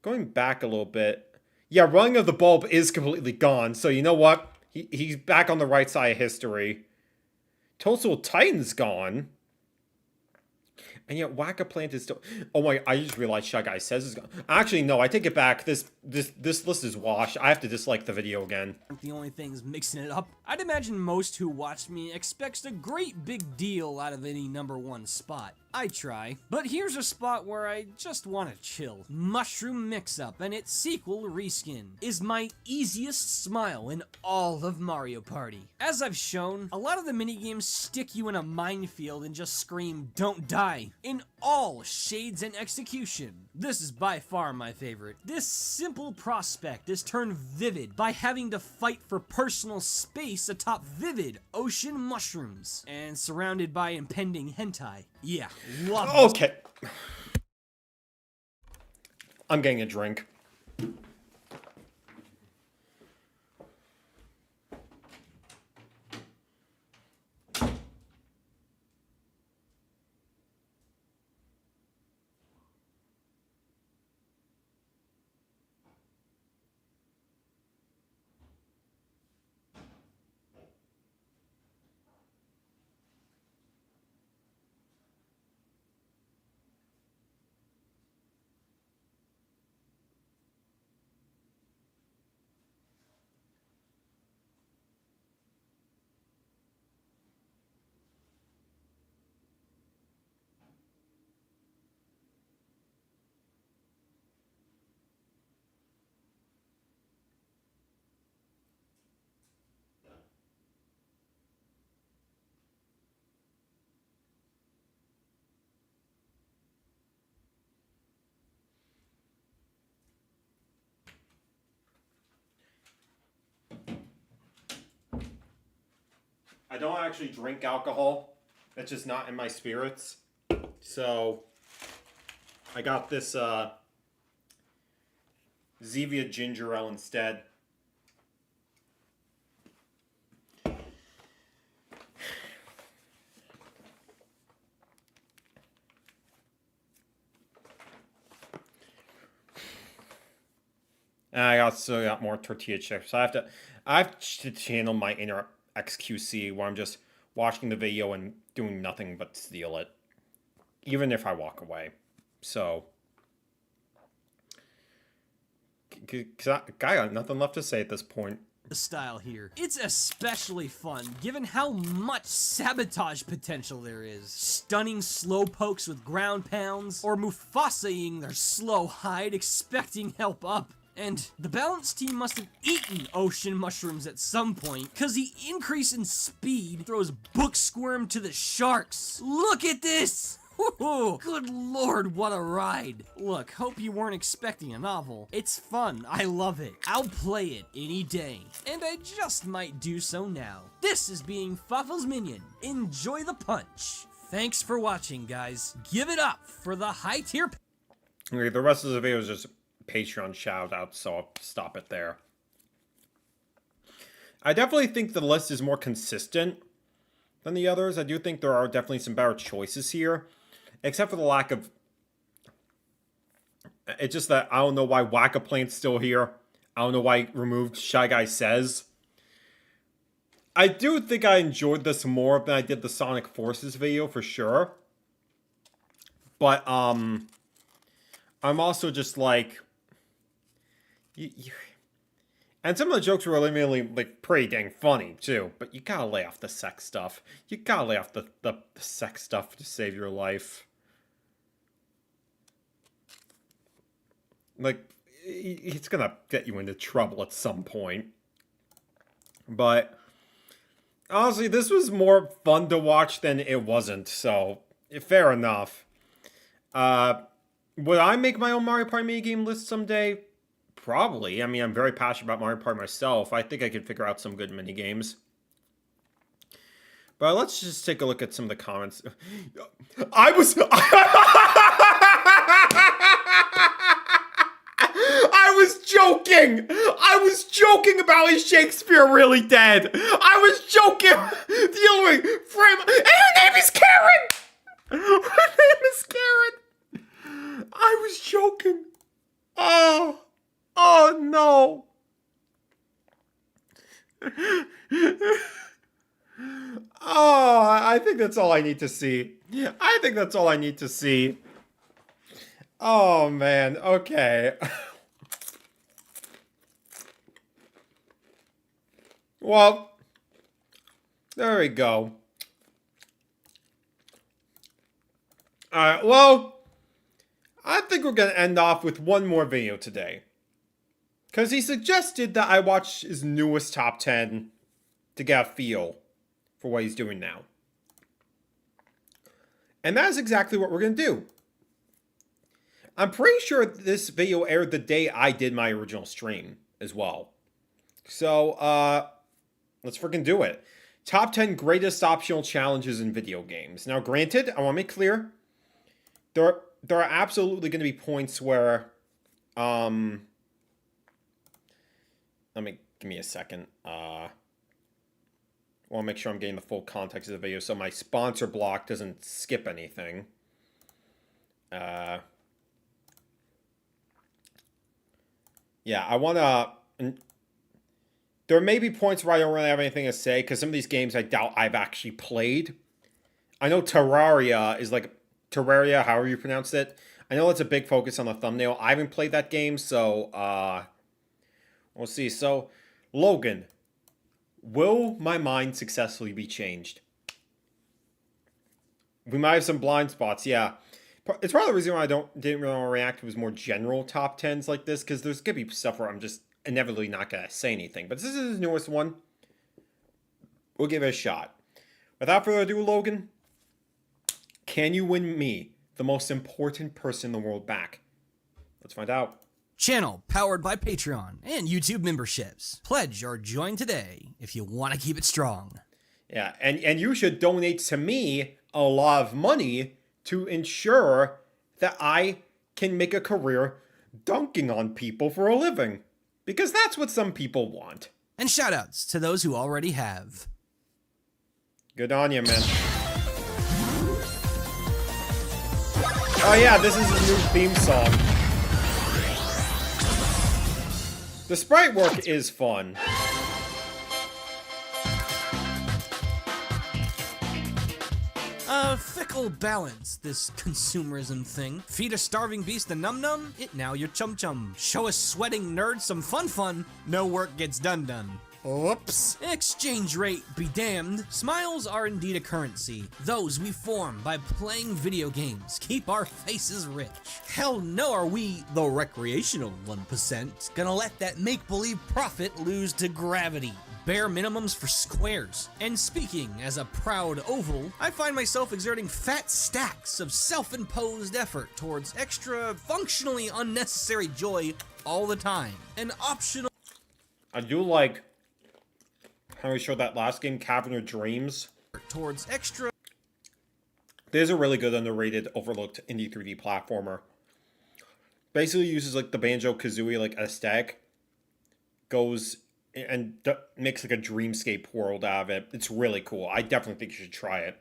going back a little bit. Yeah, Running of the Bulb is completely gone, so you know what? He's back on the right side of history. Toadstool Titan's gone. And yet Whack-A-Plant is still... Oh my... I just realized Shy Guy Says is gone. Actually, no, I take it back. This list is washed. I have to dislike the video again. The only things mixing it up. I'd imagine most who watched me expects a great big deal out of any #1 spot. I try. But here's a spot where I just want to chill. Mushroom Mix-Up and its sequel, Reskin, is my easiest smile in all of Mario Party. As I've shown, a lot of the minigames stick you in a minefield and just scream, "Don't die," in all shades and execution. This is by far my favorite. This simple prospect is turned vivid by having to fight for personal space atop vivid ocean mushrooms and surrounded by impending hentai. Yeah, love this. Okay. I'm getting a drink. I don't actually drink alcohol. That's just not in my spirits. So, I got this Zevia ginger ale instead. And I still got more tortilla chips. So I have to channel my inner XQC where I'm just watching the video and doing nothing but steal it. Even if I walk away. So. Cause I got nothing left to say at this point. The style here. It's especially fun, given how much sabotage potential there is. Stunning slow pokes with ground pounds, or Mufasa-ing their slow hide expecting help up. And the balance team must have eaten ocean mushrooms at some point, cause the increase in speed throws Book Squirm to the sharks. Look at this! Woohoo! Good lord, what a ride. Look, hope you weren't expecting a novel. It's fun, I love it. I'll play it any day. And I just might do so now. This is being Fawful's Minion. Enjoy the punch. Thanks for watching, guys. Give it up for the high tier. Okay, the rest of the video is just Patreon shout outs, so I'll stop it there. I definitely think the list is more consistent than the others. I do think there are definitely some better choices here. Except for the lack of... It's just that I don't know why Whack-A-Plant's still here. I don't know why he removed Shy Guy Says. I do think I enjoyed this more than I did the Sonic Forces video, for sure. But, I'm also just like... And some of the jokes were really, like, pretty dang funny, too. But you gotta lay off the sex stuff. You gotta lay off the sex stuff to save your life. Like, it's gonna get you into trouble at some point. But, honestly, this was more fun to watch than it wasn't, so, fair enough. Would I make my own Mario Party minigame list someday? Probably. I mean, I'm very passionate about Mario Party myself. I think I could figure out some good minigames. But let's just take a look at some of the comments. I was joking! I was joking about is Shakespeare really dead? I was joking! The only frame... And her name is Karen! Her name is Karen! I was joking. Oh... Oh, no. Oh, I think that's all I need to see. I think that's all I need to see. Oh, man. Okay. Well, there we go. Alright, well, I think we're going to end off with one more video today. Because he suggested that I watch his newest top 10 to get a feel for what he's doing now. And that is exactly what we're going to do. I'm pretty sure this video aired the day I did my original stream as well. So, let's freaking do it. Top 10 greatest optional challenges in video games. Now, granted, I want to make clear, there are absolutely going to be points where, give me a second. I want to make sure I'm getting the full context of the video so my sponsor block doesn't skip anything. Yeah, I want to... There may be points where I don't really have anything to say, because some of these games I doubt I've actually played. I know Terraria is like... Terraria, however you pronounce it. I know it's a big focus on the thumbnail. I haven't played that game, so... We'll see. So, Logan, will my mind successfully be changed? We might have some blind spots, yeah. It's probably the reason why I didn't really want to react to more general top 10s like this, because there's going to be stuff where I'm just inevitably not going to say anything. But this is his newest one. We'll give it a shot. Without further ado, Logan, can you win me, the most important person in the world, back? Let's find out. Channel powered by Patreon and YouTube memberships. Pledge or join today if you want to keep it strong. Yeah, and you should donate to me a lot of money to ensure that I can make a career dunking on people for a living. Because that's what some people want. And shoutouts to those who already have. Good on you, man. Oh yeah, this is his new theme song. The sprite work is fun. Fickle balance, this consumerism thing. Feed a starving beast a num-num, it now your chum-chum. Show a sweating nerd some fun-fun, no work gets done. Whoops. Exchange rate be damned. Smiles are indeed a currency. Those we form by playing video games. Keep our faces rich. Hell no are we, the recreational 1%, gonna let that make-believe profit lose to gravity. Bare minimums for squares. And speaking as a proud oval, I find myself exerting fat stacks of self-imposed effort towards extra, functionally unnecessary joy all the time. An optional... I do like how we showed that last game, Cavern of Dreams. Towards extra... There's a really good underrated, overlooked indie 3D platformer. Basically uses like the Banjo-Kazooie like aesthetic. Goes and makes like a dreamscape world out of it. It's really cool. I definitely think you should try it.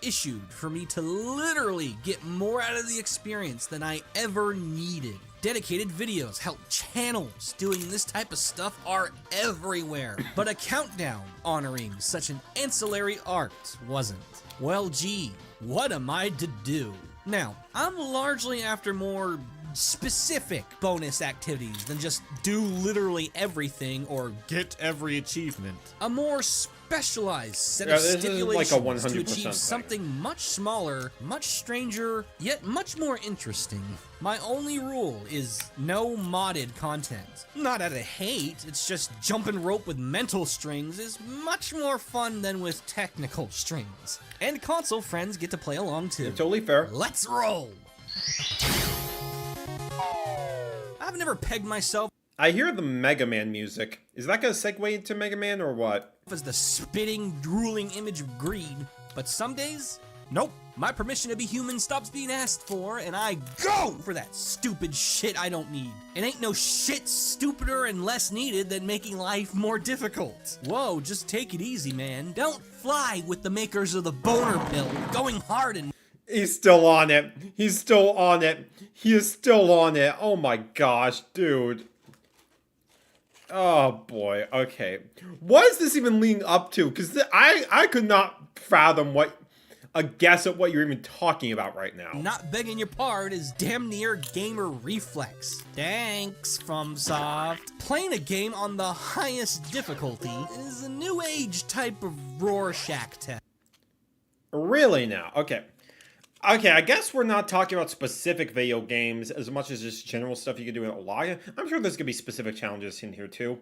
Issued for me to literally get more out of the experience than I ever needed. Dedicated videos, hell, channels doing this type of stuff are everywhere. But a countdown honoring such an ancillary art wasn't. Well, gee, what am I to do? Now, I'm largely after more specific bonus activities than just do literally everything or get every achievement. A more specialized set of stipulations like a 100% to achieve thing. something much smaller, much stranger, yet much more interesting. My only rule is no modded content. Not out of hate, it's just jumping rope with mental strings is much more fun than with technical strings. And console friends get to play along too. Totally fair. Let's roll! I've never pegged myself I hear the Mega Man music. Is that gonna segue into Mega Man or what? as the spitting, drooling image of greed, but some days, nope. My permission to be human stops being asked for, and I go for that stupid shit I don't need. It ain't no shit stupider and less needed than making life more difficult. Whoa, just take it easy, man. Don't fly with the makers of the boner pill, going hard and... He's still on it. He's still on it. He is still on it. Oh my gosh, dude. Oh boy, okay. What is this even leading up to? Because I could not fathom a guess at what you're even talking about right now. Not begging your pard is damn near gamer reflex. Thanks, FromSoft. Playing a game on the highest difficulty is a new age type of Rorschach test. Really now? Okay. Okay, I guess we're not talking about specific video games as much as just general stuff you can do in a lot. I'm sure there's going to be specific challenges in here too.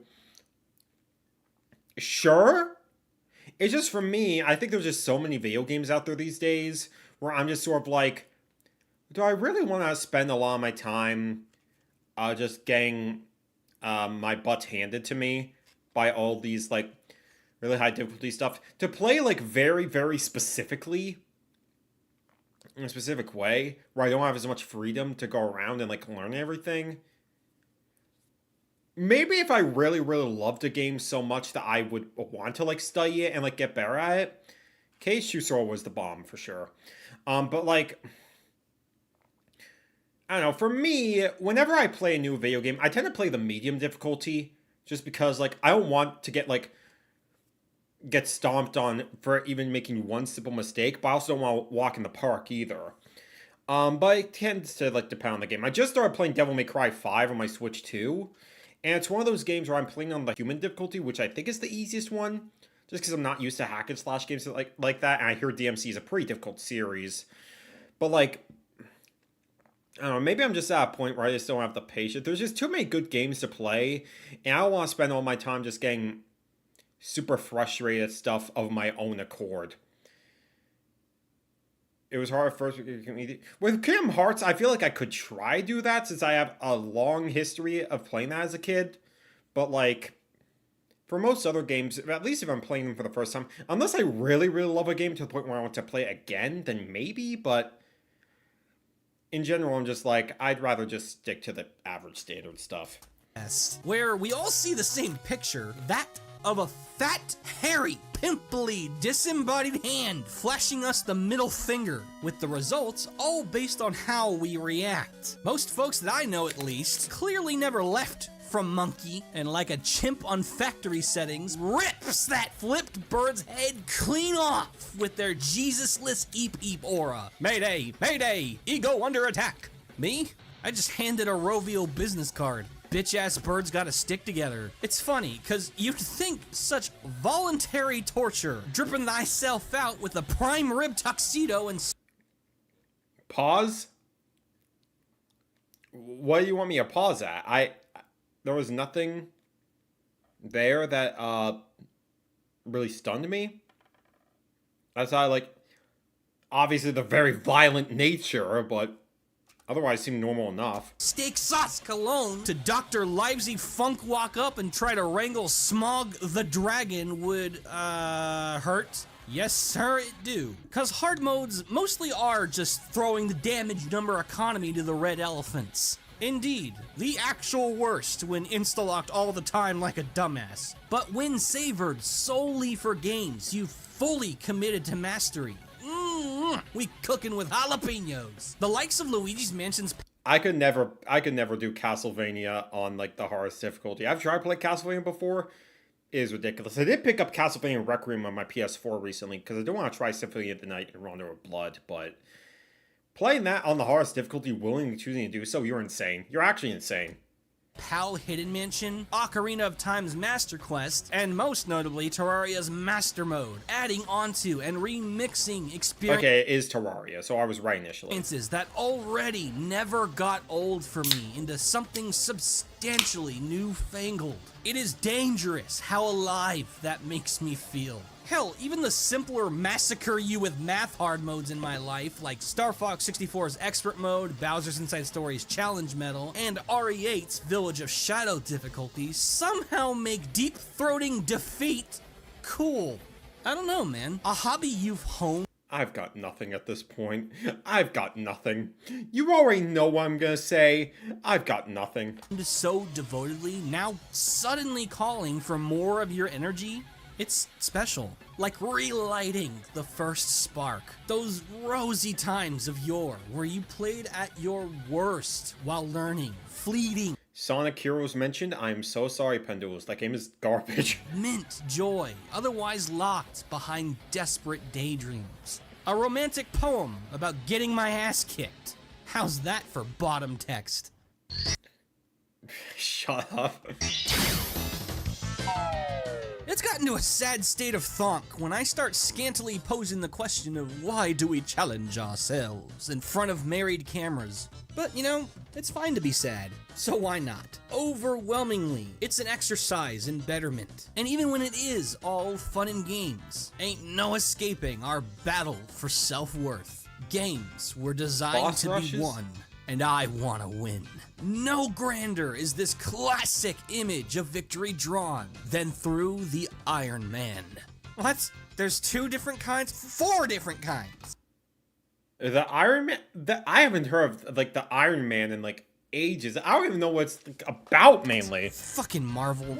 Sure. It's just for me, I think there's just so many video games out there these days where I'm just sort of like, do I really want to spend a lot of my time just getting my butt handed to me by all these like really high difficulty stuff to play like very, very specifically in a specific way where I don't have as much freedom to go around and like learn everything? Maybe if I really, really loved a game so much that I would want to like study it and like get better at it. Case Shusor was the bomb for sure. But like, I don't know, for me, whenever I play a new video game, I tend to play the medium difficulty just because like I don't want to get stomped on for even making one simple mistake, but I also don't want to walk in the park either. But it tends to like depend on the game. I just started playing Devil May Cry 5 on my Switch 2, and it's one of those games where I'm playing on the human difficulty, which I think is the easiest one, just because I'm not used to hack and slash games like that, and I hear DMC is a pretty difficult series. But like, I don't know, maybe I'm just at a point where I just don't have the patience. There's just too many good games to play, and I don't want to spend all my time just getting super frustrated stuff of my own accord. It was hard at first with Kingdom Hearts. I feel like I could try to do that since I have a long history of playing that as a kid, but like for most other games, at least if I'm playing them for the first time, unless I really, really love a game to the point where I want to play it again, then maybe, but in general, I'm just like, I'd rather just stick to the average standard stuff. Where we all see the same picture, that of a fat, hairy, pimply, disembodied hand flashing us the middle finger, with the results all based on how we react. Most folks that I know, at least, clearly never left from Monkey, and like a chimp on factory settings, rips that flipped bird's head clean off with their Jesus-less eep-eep aura. Mayday, mayday, ego under attack. Me? I just handed a Rovio business card. Bitch-ass birds gotta stick together. It's funny, cause you'd think such voluntary torture, dripping thyself out with a prime rib tuxedo and... Pause? What do you want me to pause at? There was nothing there that, really stunned me. Aside, like, obviously the very violent nature, but otherwise seemed normal enough. Steak sauce cologne to Dr. Livesey Funk walk up and try to wrangle Smog the Dragon would, hurt. Yes, sir, it do. Cause hard modes mostly are just throwing the damage number economy to the red elephants. Indeed, the actual worst when insta-locked all the time like a dumbass. But when savored solely for games you've fully committed to mastery. We cooking with jalapenos. The likes of Luigi's Mansion's... I could never do Castlevania on, like, the hardest difficulty. I've tried to play Castlevania before. It is ridiculous. I did pick up Castlevania Requiem on my PS4 recently, because I don't want to try Symphony of the Night and Rondo of Blood, but... playing that on the hardest difficulty, willingly choosing to do so, you're insane. You're actually insane. PAL Hidden Mansion, Ocarina of Time's Master Quest, and most notably Terraria's Master Mode, adding onto and remixing experiences. Okay, it is Terraria, so I was right initially. That already never got old for me into something substantially newfangled. It is dangerous how alive that makes me feel. Hell, even the simpler massacre you with math hard modes in my life, like Star Fox 64's Expert Mode, Bowser's Inside Story's Challenge Medal, and RE8's Village of Shadow difficulties, somehow make deep-throating defeat cool. I don't know, man. A hobby you've honed. I've got nothing at this point. I've got nothing. You already know what I'm gonna say. I've got nothing. So devotedly, now suddenly calling for more of your energy? It's special, like relighting the first spark. Those rosy times of yore where you played at your worst while learning, fleeting. Sonic Heroes mentioned. I'm so sorry, Pendules. That game is garbage. Mint joy, otherwise locked behind desperate daydreams. A romantic poem about getting my ass kicked. How's that for bottom text? Shut up. It's gotten to a sad state of thonk when I start scantily posing the question of why do we challenge ourselves in front of married cameras. But, you know, it's fine to be sad, so why not? Overwhelmingly, it's an exercise in betterment. And even when it is all fun and games, ain't no escaping our battle for self-worth. Games were designed Boss to rushes? be won, and I want to win. No grander is this classic image of victory drawn than through the Iron Man. What? There's 2 different kinds? 4 different kinds. The Iron Man. I haven't heard of like the Iron Man in like ages. I don't even know what it's about mainly. Fucking Marvel.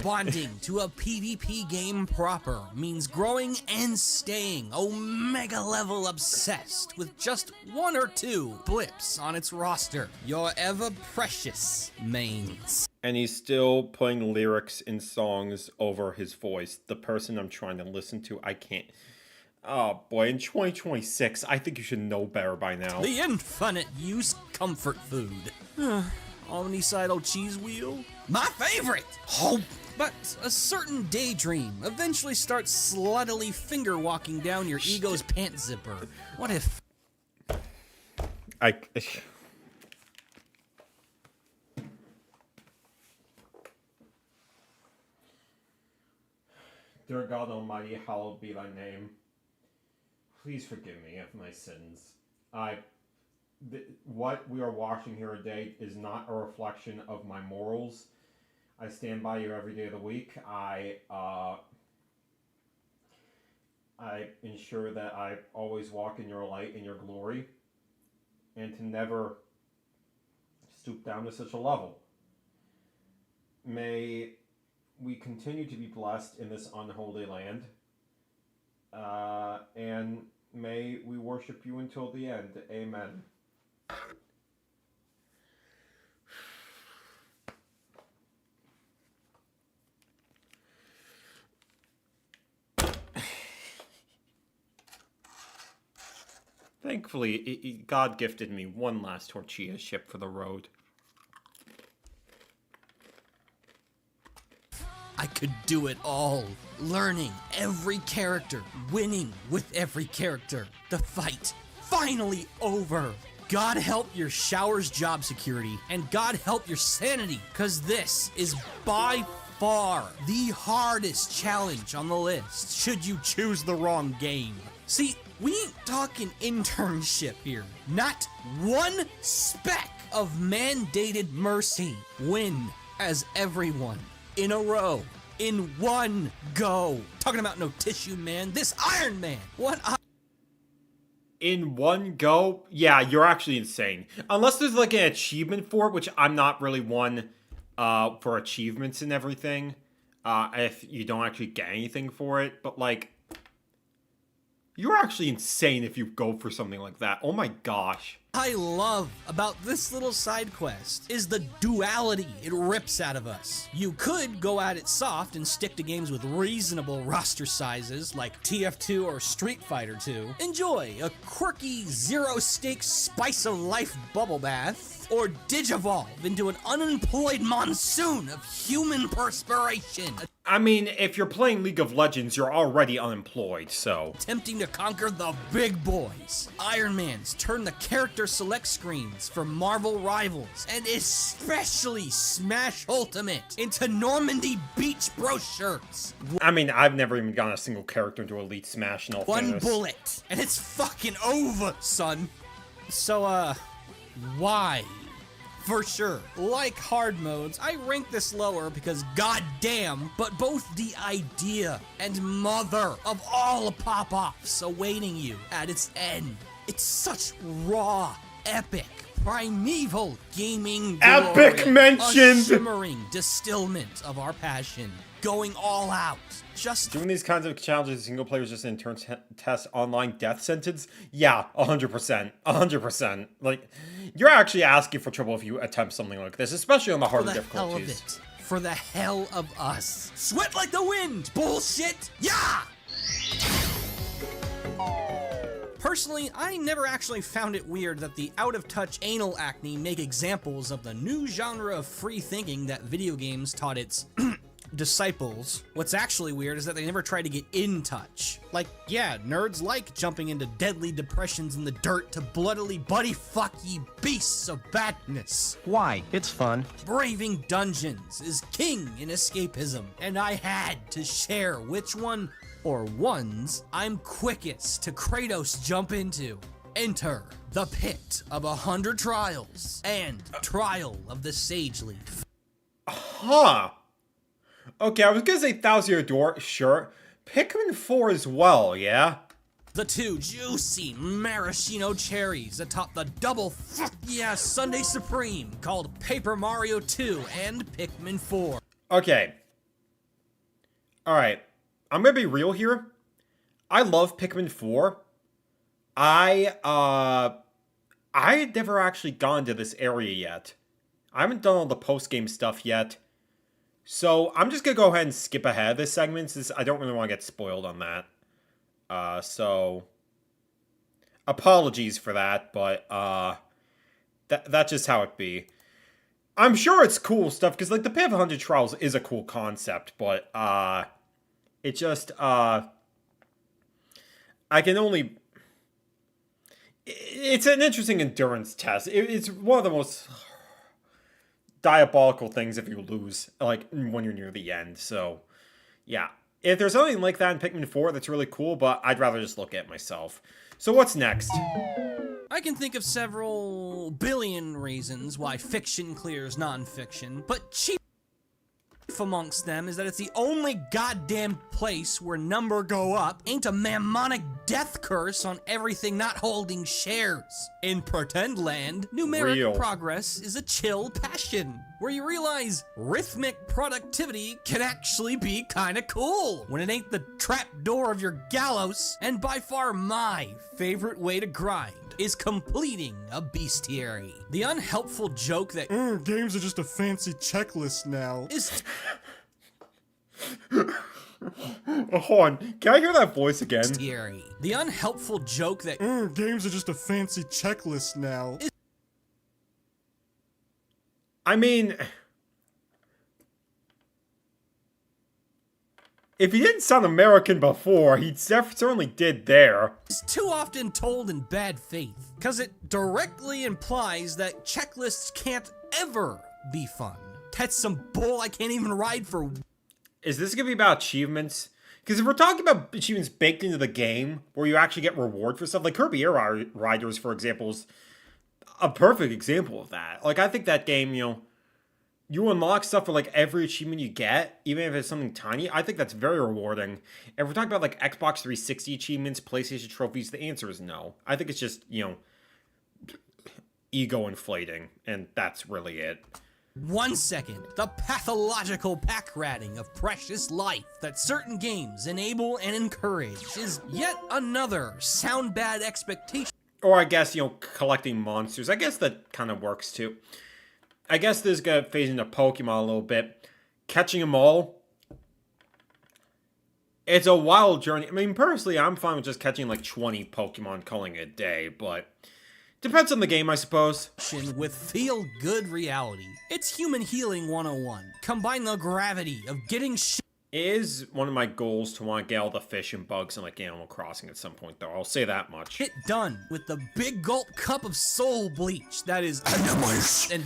Bonding to a PvP game proper means growing and staying Omega level obsessed with just 1 or 2 blips on its roster. Your ever precious mains. And he's still putting lyrics in songs over his voice. The person I'm trying to listen to, I can't. Oh boy, in 2026, I think you should know better by now. The infinite use comfort food. Omnicidal cheese wheel? My favorite! Oh, but a certain daydream eventually starts sluttily finger walking down your ego's pant zipper. What if... Dear God Almighty, hallowed be thy name. Please forgive me of my sins. What we are watching here today is not a reflection of my morals. I stand by you every day of the week. I ensure that I always walk in your light and your glory, and to never stoop down to such a level. May we continue to be blessed in this unholy land, and may we worship you until the end. Amen. Thankfully, God gifted me one last tortilla chip for the road. I could do it all. Learning every character, winning with every character. The fight, finally over. God help your shower's job security, and God help your sanity, cause this is by far the hardest challenge on the list, should you choose the wrong game. See, we ain't talking internship here. Not one speck of mandated mercy. Win as everyone in a row, in one go. Talking about no tissue, man. This Iron Man. In one go? Yeah, you're actually insane. Unless there's like an achievement for it, which I'm not really one for achievements and everything. If you don't actually get anything for it. But like, you're actually insane if you go for something like that. Oh my gosh. I love about this little side quest is the duality it rips out of us. You could go at it soft and stick to games with reasonable roster sizes like TF2 or Street Fighter 2. Enjoy a quirky zero-stakes spice of life bubble bath, or digivolve into an unemployed monsoon of human perspiration. I mean, if you're playing League of Legends, you're already unemployed, so... Attempting to conquer the big boys. Iron Man's turn the character select screens for Marvel rivals, and especially Smash Ultimate, into Normandy Beach brochures. I mean, I've never even gotten a single character into Elite Smash in all One fairness. bullet, and it's fucking over, son. So, why? For sure. Like hard modes, I rank this lower because goddamn, but both the idea and mother of all pop-offs awaiting you at its end. It's such raw, epic, primeval gaming glory. Epic mentioned! A shimmering distillment of our passion. Going all out. Just doing these kinds of challenges, single players just in turn test online death sentence? Yeah, 100%. 100%. Like, you're actually asking for trouble if you attempt something like this, especially on the harder difficulties. For the hell of us. Sweat like the wind! Bullshit! Yeah! Personally, I never actually found it weird that the out-of-touch anal acne make examples of the new genre of free thinking that video games taught its disciples. What's actually weird is that they never tried to get in touch. Like, yeah, nerds like jumping into deadly depressions in the dirt to bloodily buddy fuck ye beasts of badness. Why? It's fun. Braving dungeons is king in escapism, and I had to share which one, or ones, I'm quickest to Kratos jump into. Enter the Pit of 100 Trials and Trial of the Sage Leaf. Huh. Okay, I was gonna say Thousand Year Door, sure. Pikmin 4 as well, yeah? The two juicy maraschino cherries atop the double yeah Sunday Supreme called Paper Mario 2 and Pikmin 4. Okay. Alright. I'm gonna be real here. I love Pikmin 4. I had never actually gone to this area yet. I haven't done all the post-game stuff yet. So, I'm just gonna go ahead and skip ahead of this segment since I don't really want to get spoiled on that. So... apologies for that, but, that's just how it be. I'm sure it's cool stuff, because, like, the Pit of 100 Trials is a cool concept, but, it just, I can only... It's an interesting endurance test. It's one of the most diabolical things if you lose, like, when you're near the end. So, yeah. If there's something like that in Pikmin 4, that's really cool, but I'd rather just look at it myself. So what's next? I can think of several billion reasons why fiction clears non-fiction, but cheap... beef amongst them is that it's the only goddamn place where number go up ain't a mammonic death curse on everything not holding shares. In Pretend Land, numeric Real. progress is a chill passion, where you realize rhythmic productivity can actually be kinda cool when it ain't the trapdoor of your gallows. And by far my favorite way to grind is completing a bestiary. The unhelpful joke that Games are just a fancy checklist now. is Hold on, can I hear that voice again? bestiary. The unhelpful joke that Games are just a fancy checklist now. I mean, if he didn't sound American before, he certainly did there. is too often told in bad faith, because it directly implies that checklists can't ever be fun. That's some bull I can't even ride for. Is this gonna be about achievements? Because if we're talking about achievements baked into the game, where you actually get reward for stuff, like Kirby Air Riders, for example, is a perfect example of that. Like, I think that game, you unlock stuff for, like, every achievement you get, even if it's something tiny. I think that's very rewarding. If we're talking about, like, Xbox 360 achievements, PlayStation trophies, the answer is no. I think it's just, ego inflating, and that's really it. 1 second, the pathological pack ratting of precious life that certain games enable and encourage is yet another sound bad expectation. Or I guess, collecting monsters. I guess that kind of works too. I guess this is going to phase into Pokemon a little bit. Catching them all. It's a wild journey. I mean, personally, I'm fine with just catching like 20 Pokemon, calling it a day, but depends on the game, I suppose. With feel-good reality. It's human healing 101. Combine the gravity of getting shit It is one of my goals to want to get all the fish and bugs in like Animal Crossing at some point, though. I'll say that much. done with the big gulp cup of soul bleach that is and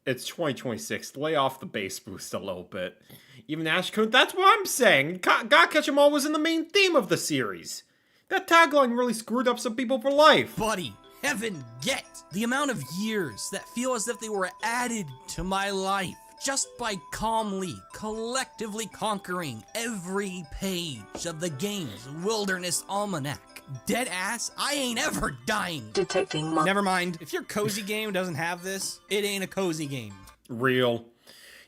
It's 2026. Lay off the base boost a little bit. Even Ash could. That's what I'm saying. Gotta catch 'em all was in the main theme of the series. That tagline really screwed up some people for life. buddy, heaven get the amount of years that feel as if they were added to my life just by calmly, collectively conquering every page of the game's Wilderness Almanac. Dead ass, I ain't ever dying. Detecting Never mind, if your cozy game doesn't have this, it ain't a cozy game. Real.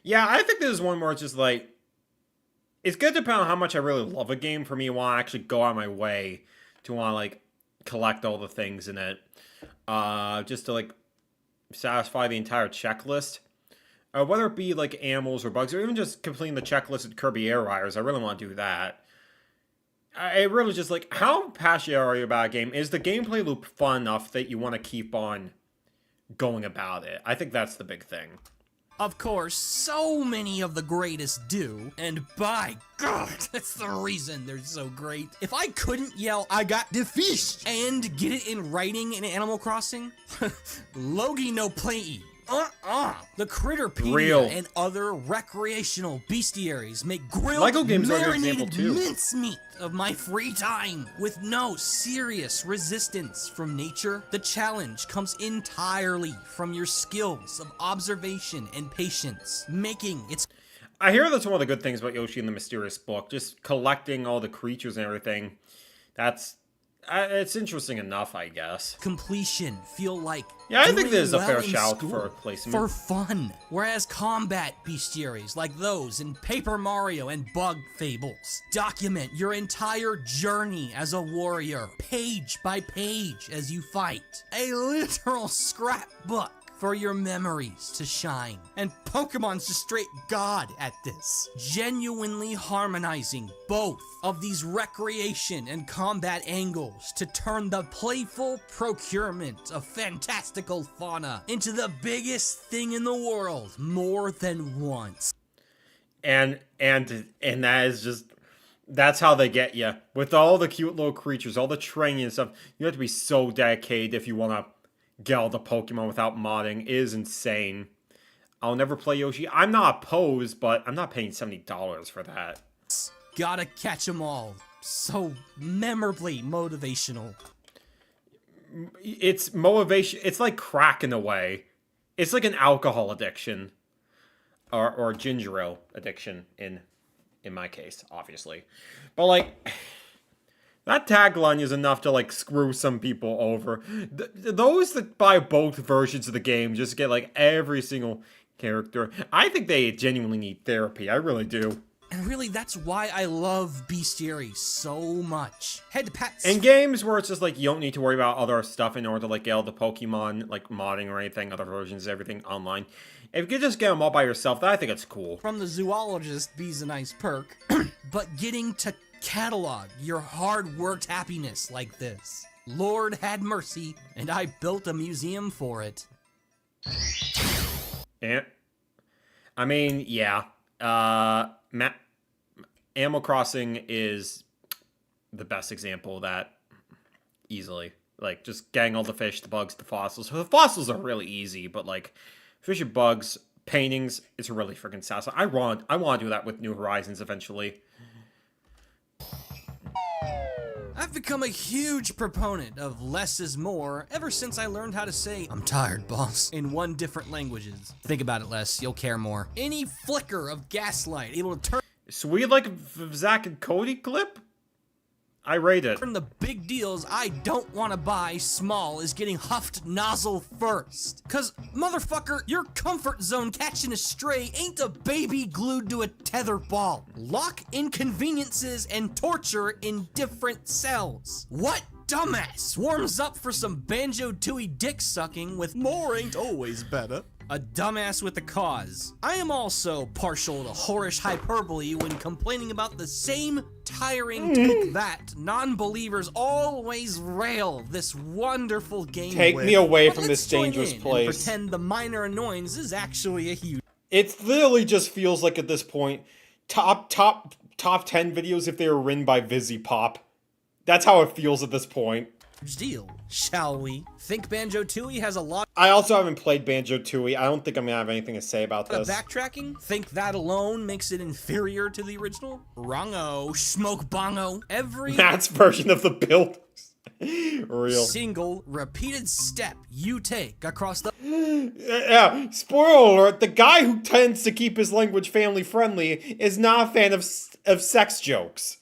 Yeah, I think this is one where it's just like, it's gonna depend on how much I really love a game for me to want to actually go out of my way to want to like collect all the things in it. Just to like satisfy the entire checklist. Whether it be like animals or bugs, or even just completing the checklist at Kirby Air Riders, I really want to do that. It really just like, how passionate are you about a game? Is the gameplay loop fun enough that you want to keep on going about it? I think that's the big thing. Of course, so many of the greatest do, and by God, that's the reason they're so great. If I couldn't yell, I got defeat, and get it in writing in Animal Crossing, Logie no play. The Critterpedia Real. and other recreational bestiaries make grilled, Lego games are a good example, marinated too. mincemeat of my free time with no serious resistance from nature. The challenge comes entirely from your skills of observation and patience, making its I hear that's one of the good things about Yoshi and the Mysterious Book. Just collecting all the creatures and everything. It's interesting enough, I guess. completion feel like Yeah, I think doing this is a well fair in shout school for a placement. for fun. Whereas combat bestiaries like those in Paper Mario and Bug Fables document your entire journey as a warrior, page by page as you fight. A literal scrapbook for your memories to shine. And Pokemon's just straight god at this, genuinely harmonizing both of these recreation and combat angles to turn the playful procurement of fantastical fauna into the biggest thing in the world more than once. And that is just, that's how they get you. With all the cute little creatures, all the training and stuff, you have to be so dedicated if you want to get all the Pokemon without modding. It is insane. I'll never play Yoshi. I'm not opposed, but I'm not paying $70 for that. Gotta catch 'em all. So memorably motivational. it's motivation. It's like crack in a way. It's like an alcohol addiction, or ginger ale addiction in my case, obviously. But like, that tagline is enough to like screw some people over. Those that buy both versions of the game just get like every single character. I think they genuinely need therapy. I really do. And really, that's why I love Bestiary so much. Head to Pat's. In games where it's just like you don't need to worry about other stuff in order to like get all the Pokemon like modding or anything, other versions, everything online. If you could just get them all by yourself, then I think it's cool. From the zoologist, be's a nice perk. But getting to catalog your hard-worked happiness like this. Lord had mercy, and I built a museum for it. Yeah. I mean, yeah. Animal Crossing is the best example of that, easily. Like, just getting all the fish, the bugs, the fossils. The fossils are really easy, but, like, fish and bugs, paintings, it's really freaking satisfying. I want to do that with New Horizons eventually. I've become a huge proponent of less is more ever since I learned how to say, "I'm tired, boss," in 1 different languages. Think about it, Les. You'll care more. Any flicker of gaslight able to turn Sweet like Zach and Cody clip? I rate it. the big deals I don't want to buy small is getting huffed nozzle first. Cause, motherfucker, your comfort zone catching a stray ain't a baby glued to a tether ball. Lock inconveniences and torture in different cells. What dumbass warms up for some Banjo-Tooie dick sucking with more ain't always better? A dumbass with a cause. I am also partial to whorish hyperbole when complaining about the same tiring take that non-believers always rail this wonderful game Take with. me away But from let's this join dangerous in and place. pretend the minor annoyance is actually a huge It literally just feels like at this point, top 10 videos if they were written by VizzyPop. That's how it feels at this point. deal, shall we? Think Banjo-Tooie has a lot I also haven't played Banjo-Tooie. I don't think I'm gonna have anything to say about of this. backtracking? Think that alone makes it inferior to the original? Wrongo, smoke bongo. Every Matt's version of the builders. Real. single repeated step you take across the Yeah, spoiler alert, the guy who tends to keep his language family friendly is not a fan of sex jokes.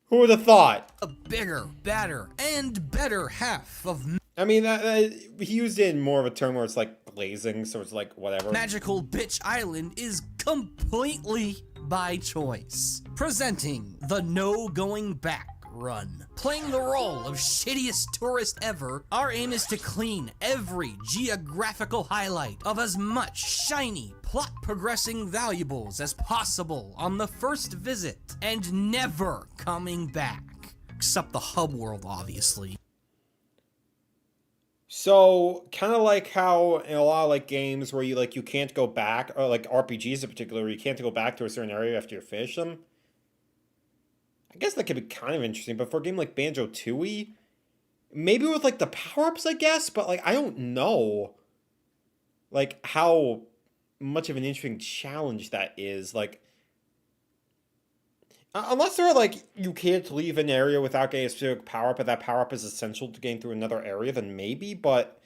Who would have thought? a bigger, badder, and better half of I mean, he used it in more of a term where it's like blazing, so it's like whatever. Magical Bitch Island is completely by choice. Presenting the No Going Back run. Playing the role of shittiest tourist ever, our aim is to clean every geographical highlight of as much shiny, plot progressing valuables as possible on the first visit, and never coming back. Except the hub world, obviously. So, kind of like how in a lot of like games where you can't go back, or like RPGs in particular, where you can't go back to a certain area after you finish them. I guess that could be kind of interesting, but for a game like Banjo-Tooie, maybe with like the power-ups, I guess, but like I don't know like how much of an interesting challenge that is. Like, unless they're like, you can't leave an area without getting a specific power-up, but that power-up is essential to getting through another area, then maybe, but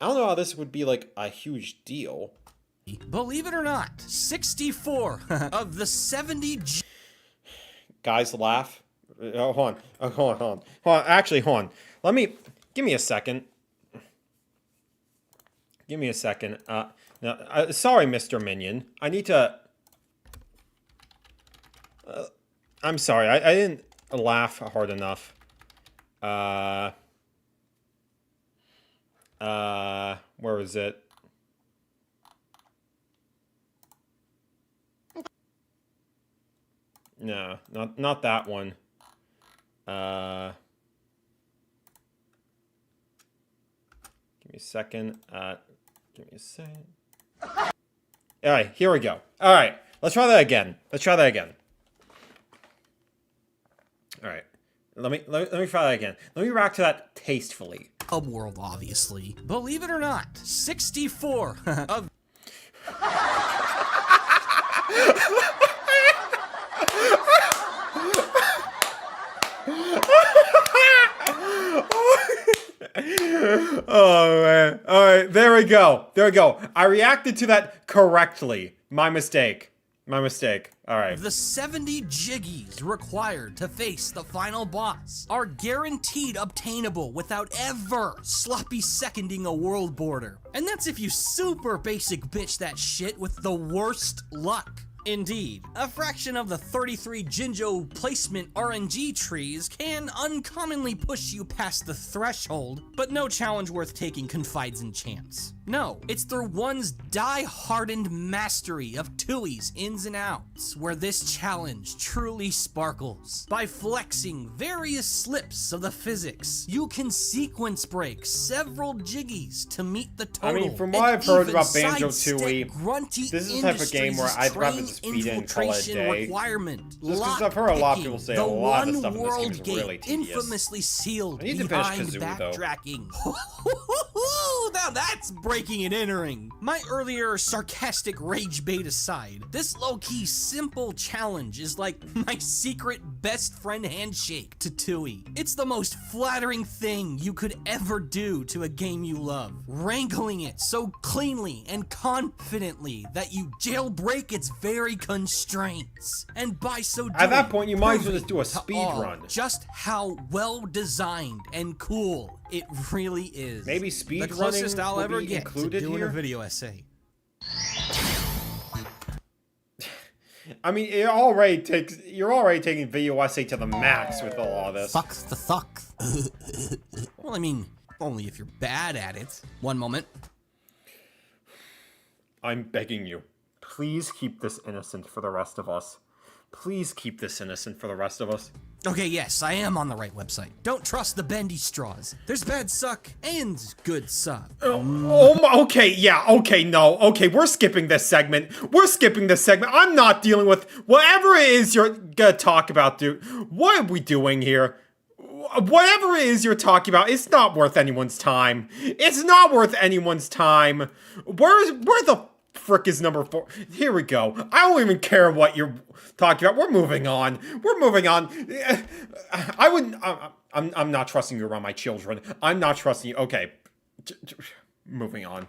I don't know how this would be like a huge deal. Believe it or not, 64 of the 70 Guys laugh. Hold on. Actually, hold on. Give me a second. Now, sorry, Mr. Minion. I need to... I'm sorry, I didn't laugh hard enough. Where was it? No, not that one. Give me a second. Alright, here we go. Alright, let's try that again. Alright. Let me try that again. Let me react to that tastefully. hub world, obviously. Believe it or not, 64 of Oh man. Alright, there we go. There we go. I reacted to that correctly. My mistake. My mistake. Alright. The 70 jiggies required to face the final boss are guaranteed obtainable without ever sloppy seconding a world border. And that's if you super basic bitch that shit with the worst luck. Indeed, a fraction of the 33 Jinjo placement RNG trees can uncommonly push you past the threshold, but no challenge worth taking confides in chance. No, it's their one's die-hardened mastery of Tui's ins and outs where this challenge truly sparkles. By flexing various slips of the physics, you can sequence break several jiggies to meet the total. I mean, from what I've heard about Banjo-Tooie, this is the type of game where I'd rather just beat it and call it a day. Requirement. Just because I've heard a lot of people say a lot of stuff in this game world is gate really tedious. infamously sealed I need to finish behind Kazoo, though. backtracking. Now that's breaking and entering. My earlier sarcastic rage bait aside, this low-key simple challenge is like my secret best friend handshake to Tui. It's the most flattering thing you could ever do to a game you love, wrangling it so cleanly and confidently that you jailbreak its very constraints. And by so doing, At that point, you might as well just do a proving to speed all run. just how well designed and cool it really is. Maybe speed the closest running I'll will ever be get to included doing here? a video essay. I mean, you're already taking video essay to the max with all of this. Fuck the fuck. Well, I mean, only if you're bad at it. One moment. I'm begging you, please keep this innocent for the rest of us. Please keep this innocent for the rest of us. Okay, yes, I am on the right website. Don't trust the bendy straws. There's bad suck and good suck. Okay, yeah, okay, no, okay, we're skipping this segment. We're skipping this segment. I'm not dealing with whatever it is you're gonna talk about, dude. What are we doing here? Whatever it is you're talking about, it's not worth anyone's time. It's not worth anyone's time. Where the frick is number 4? Here we go. I don't even care what you're talking about. We're moving on. We're moving on. I wouldn't. I'm not trusting you around my children. I'm not trusting you. Okay. Moving on.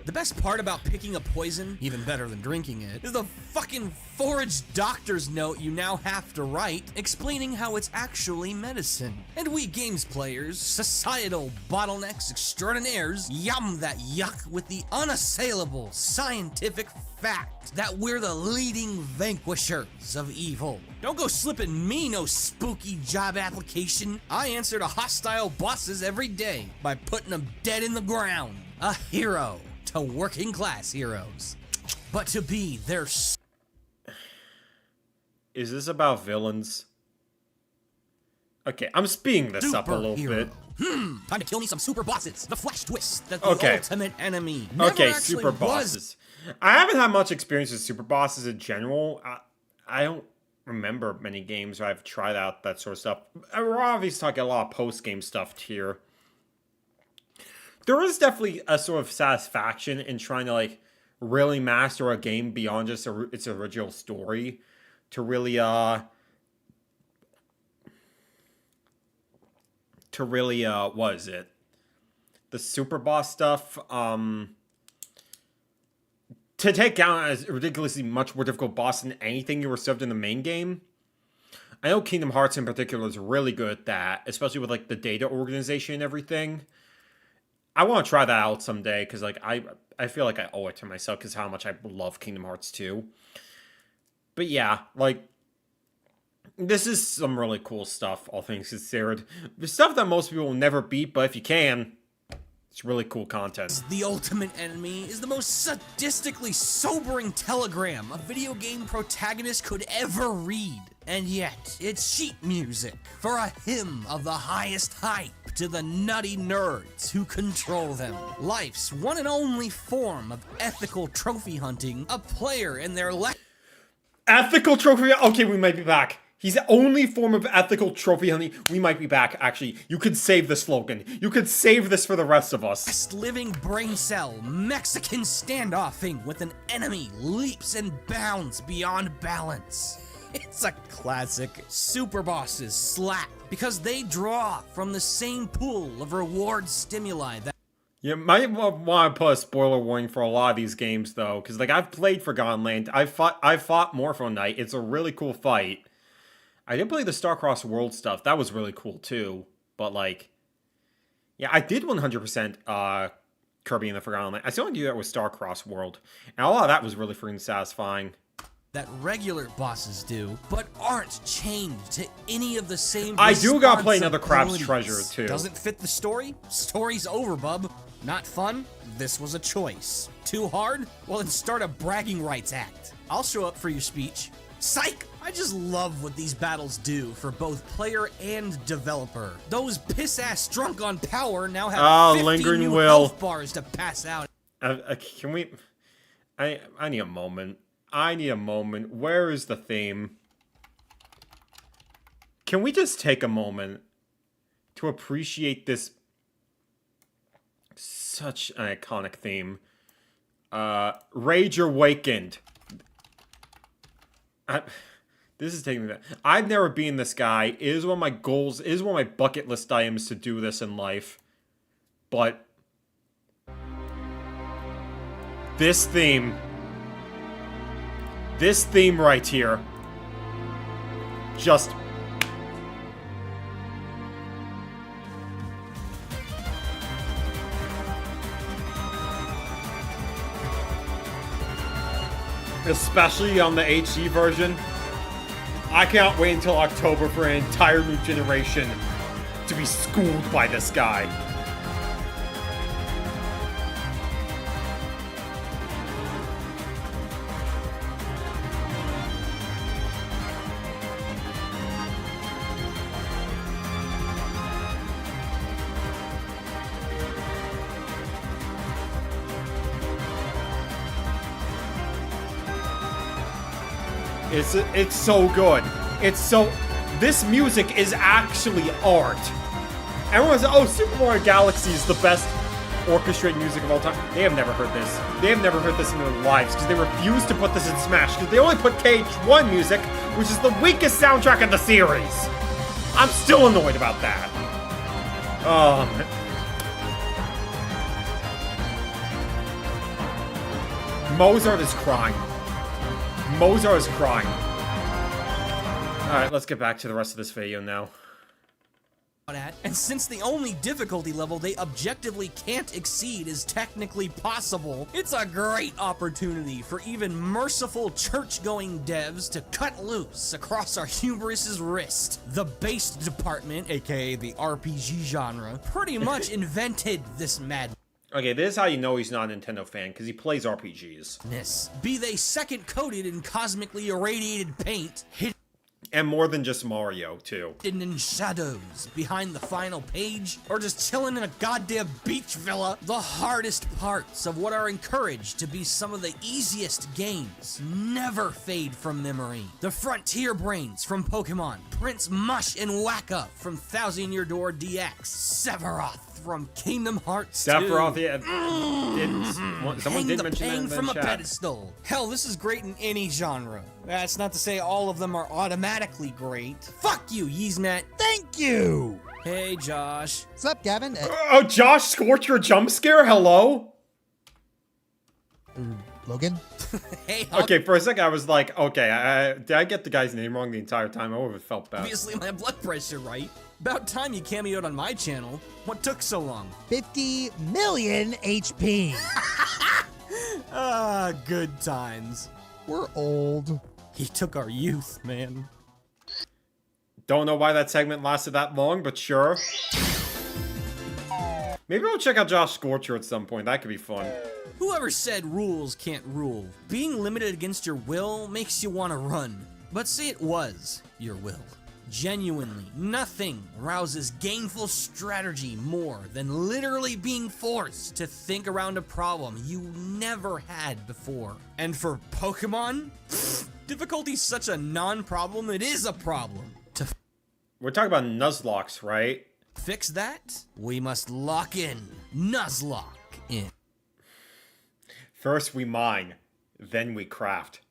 The best part about picking a poison, even better than drinking it, is the fucking foraged doctor's note you now have to write, explaining how it's actually medicine. And we games players, societal bottlenecks extraordinaires, yum that yuck with the unassailable scientific fact that we're the leading vanquishers of evil. Don't go slipping me no spooky job application. I answer to hostile bosses every day by putting them dead in the ground. A hero to working class heroes. But to be their... Is this about villains? Okay, I'm speeding this up a little bit. Time to kill me some super bosses. The flash twist that the ultimate enemy Okay, super bosses. I haven't had much experience with super bosses in general. I don't remember many games where I've tried out that sort of stuff. We're obviously talking a lot of post-game stuff here. There is definitely a sort of satisfaction in trying to, like, really master a game beyond just its original story. To really, what is it? The super boss stuff, to take down a ridiculously much more difficult boss than anything you were served in the main game. I know Kingdom Hearts in particular is really good at that, especially with, like, the data organization and everything. I want to try that out someday, because, like, I feel like I owe it to myself, because how much I love Kingdom Hearts 2. But yeah, like, this is some really cool stuff, all things considered. The stuff that most people will never beat, but if you can, it's really cool content. The ultimate enemy is the most sadistically sobering telegram a video game protagonist could ever read. And yet, it's sheet music for a hymn of the highest hype to the nutty nerds who control them. Life's one and only form of ethical trophy hunting, a player and their Ethical trophy? Okay, we might be back. He's the only form of ethical trophy hunting. We might be back, actually. You could save the slogan. You could save this for the rest of us. Best living brain cell Mexican standoffing with an enemy leaps and bounds beyond balance. It's a classic. Super bosses slap because they draw from the same pool of reward stimuli that You might want to put a spoiler warning for a lot of these games, though, because like I've played Forgotten Land, I fought Morpho Knight. It's a really cool fight. I did play the Starcross World stuff. That was really cool too. But like, yeah, I did 100% Kirby in the Forgotten Land. I still only do that with Starcross World, and a lot of that was really freaking satisfying. that regular bosses do, but aren't chained to any of the same I do gotta play another Crab's responsibilities. Treasure too. Doesn't fit the story? Story's over, bub. Not fun? This was a choice. Too hard? Well, then start a bragging rights act. I'll show up for your speech. Psych! I just love what these battles do for both player and developer. Those piss-ass drunk on power now have 50 lingering new will. health bars to pass out. Can we? I need a moment. I need a moment. Where is the theme? Can we just take a moment to appreciate this? Such an iconic theme. Rage Awakened. This is taking me back. I've never been this guy. It is one of my goals. It is one of my bucket list items to do this in life. But this theme right here, just especially on the HD version. I can't wait until October for an entire new generation to be schooled by this guy. It's so good. This music is actually art. Everyone's like, oh, Super Mario Galaxy is the best orchestrated music of all time. They have never heard this. They have never heard this in their lives because they refuse to put this in Smash because they only put KH1 music, which is the weakest soundtrack in the series. I'm still annoyed about that. Oh, man. Mozart is crying. Mozart is crying. Alright, let's get back to the rest of this video now. And since the only difficulty level they objectively can't exceed is technically possible, it's a great opportunity for even merciful church-going devs to cut loose across our hubris's wrist. The based department, aka the RPG genre, pretty much invented this madness. Okay, this is how you know he's not a Nintendo fan, because he plays RPGs. Be they second-coated in cosmically irradiated paint, And more than just Mario, too. hidden in shadows behind the final page, or just chilling in a goddamn beach villa, the hardest parts of what are encouraged to be some of the easiest games never fade from memory. The Frontier Brains from Pokemon, Prince Mush and Wacka from Thousand Year Door DX, Sephiroth from Kingdom Hearts 2. Sephiroth, yeah. Someone did mention the that pain in the from a chat. pedestal. Hell, this is great in any genre. That's not to say all of them are automatically great. Fuck you, Yeezmat. Thank you! Hey, Josh. What's up, Gavin? Oh, Josh Scorch your jump scare? Hello? Logan? Hey, Okay, for a second I was like, okay, did I get the guy's name wrong the entire time? I would have felt bad. obviously my blood pressure, right? About time you cameoed on my channel. What took so long? 50 million HP. Ah, good times. We're old. He took our youth, man. Don't know why that segment lasted that long, but sure. Maybe we'll check out Josh Scorcher at some point. That could be fun. Whoever said rules can't rule? Being limited against your will makes you want to run. But say it was your will. Genuinely, nothing rouses gainful strategy more than literally being forced to think around a problem you never had before. And for Pokemon, difficulty's such a non-problem, it is a problem. To We're talking about Nuzlocke, right? fix that, we must lock in. Nuzlocke in. First we mine, then we craft.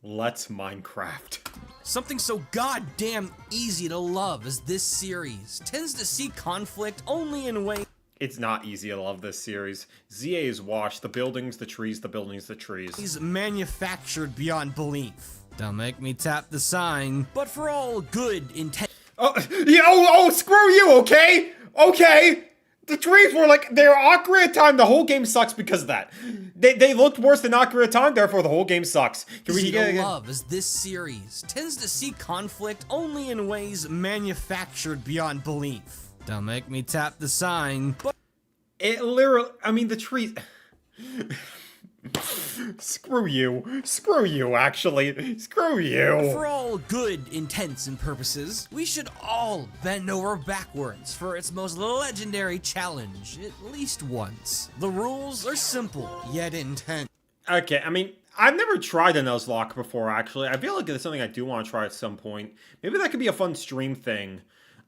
Let's Minecraft. Something so goddamn easy to love as this series tends to see conflict only in ways. It's not easy to love this series. ZA is washed. The buildings, the trees, the buildings, the trees. He's manufactured beyond belief. Don't make me tap the sign, but for all good intent. Oh, yeah, screw you, okay? Okay. The trees were like, they're Ocarina of Time. The whole game sucks because of that. They looked worse than Ocarina of Time, therefore the whole game sucks. Can we get love as this series tends to see conflict only in ways manufactured beyond belief. Don't make me tap the sign, but it literally, I mean, the trees. Screw you, actually. Screw you. for all good intents and purposes, we should all bend over backwards for its most legendary challenge, at least once. The rules are simple, yet intense. Okay, I mean, I've never tried a Nuzlocke before, actually. I feel like it's something I do want to try at some point. Maybe that could be a fun stream thing.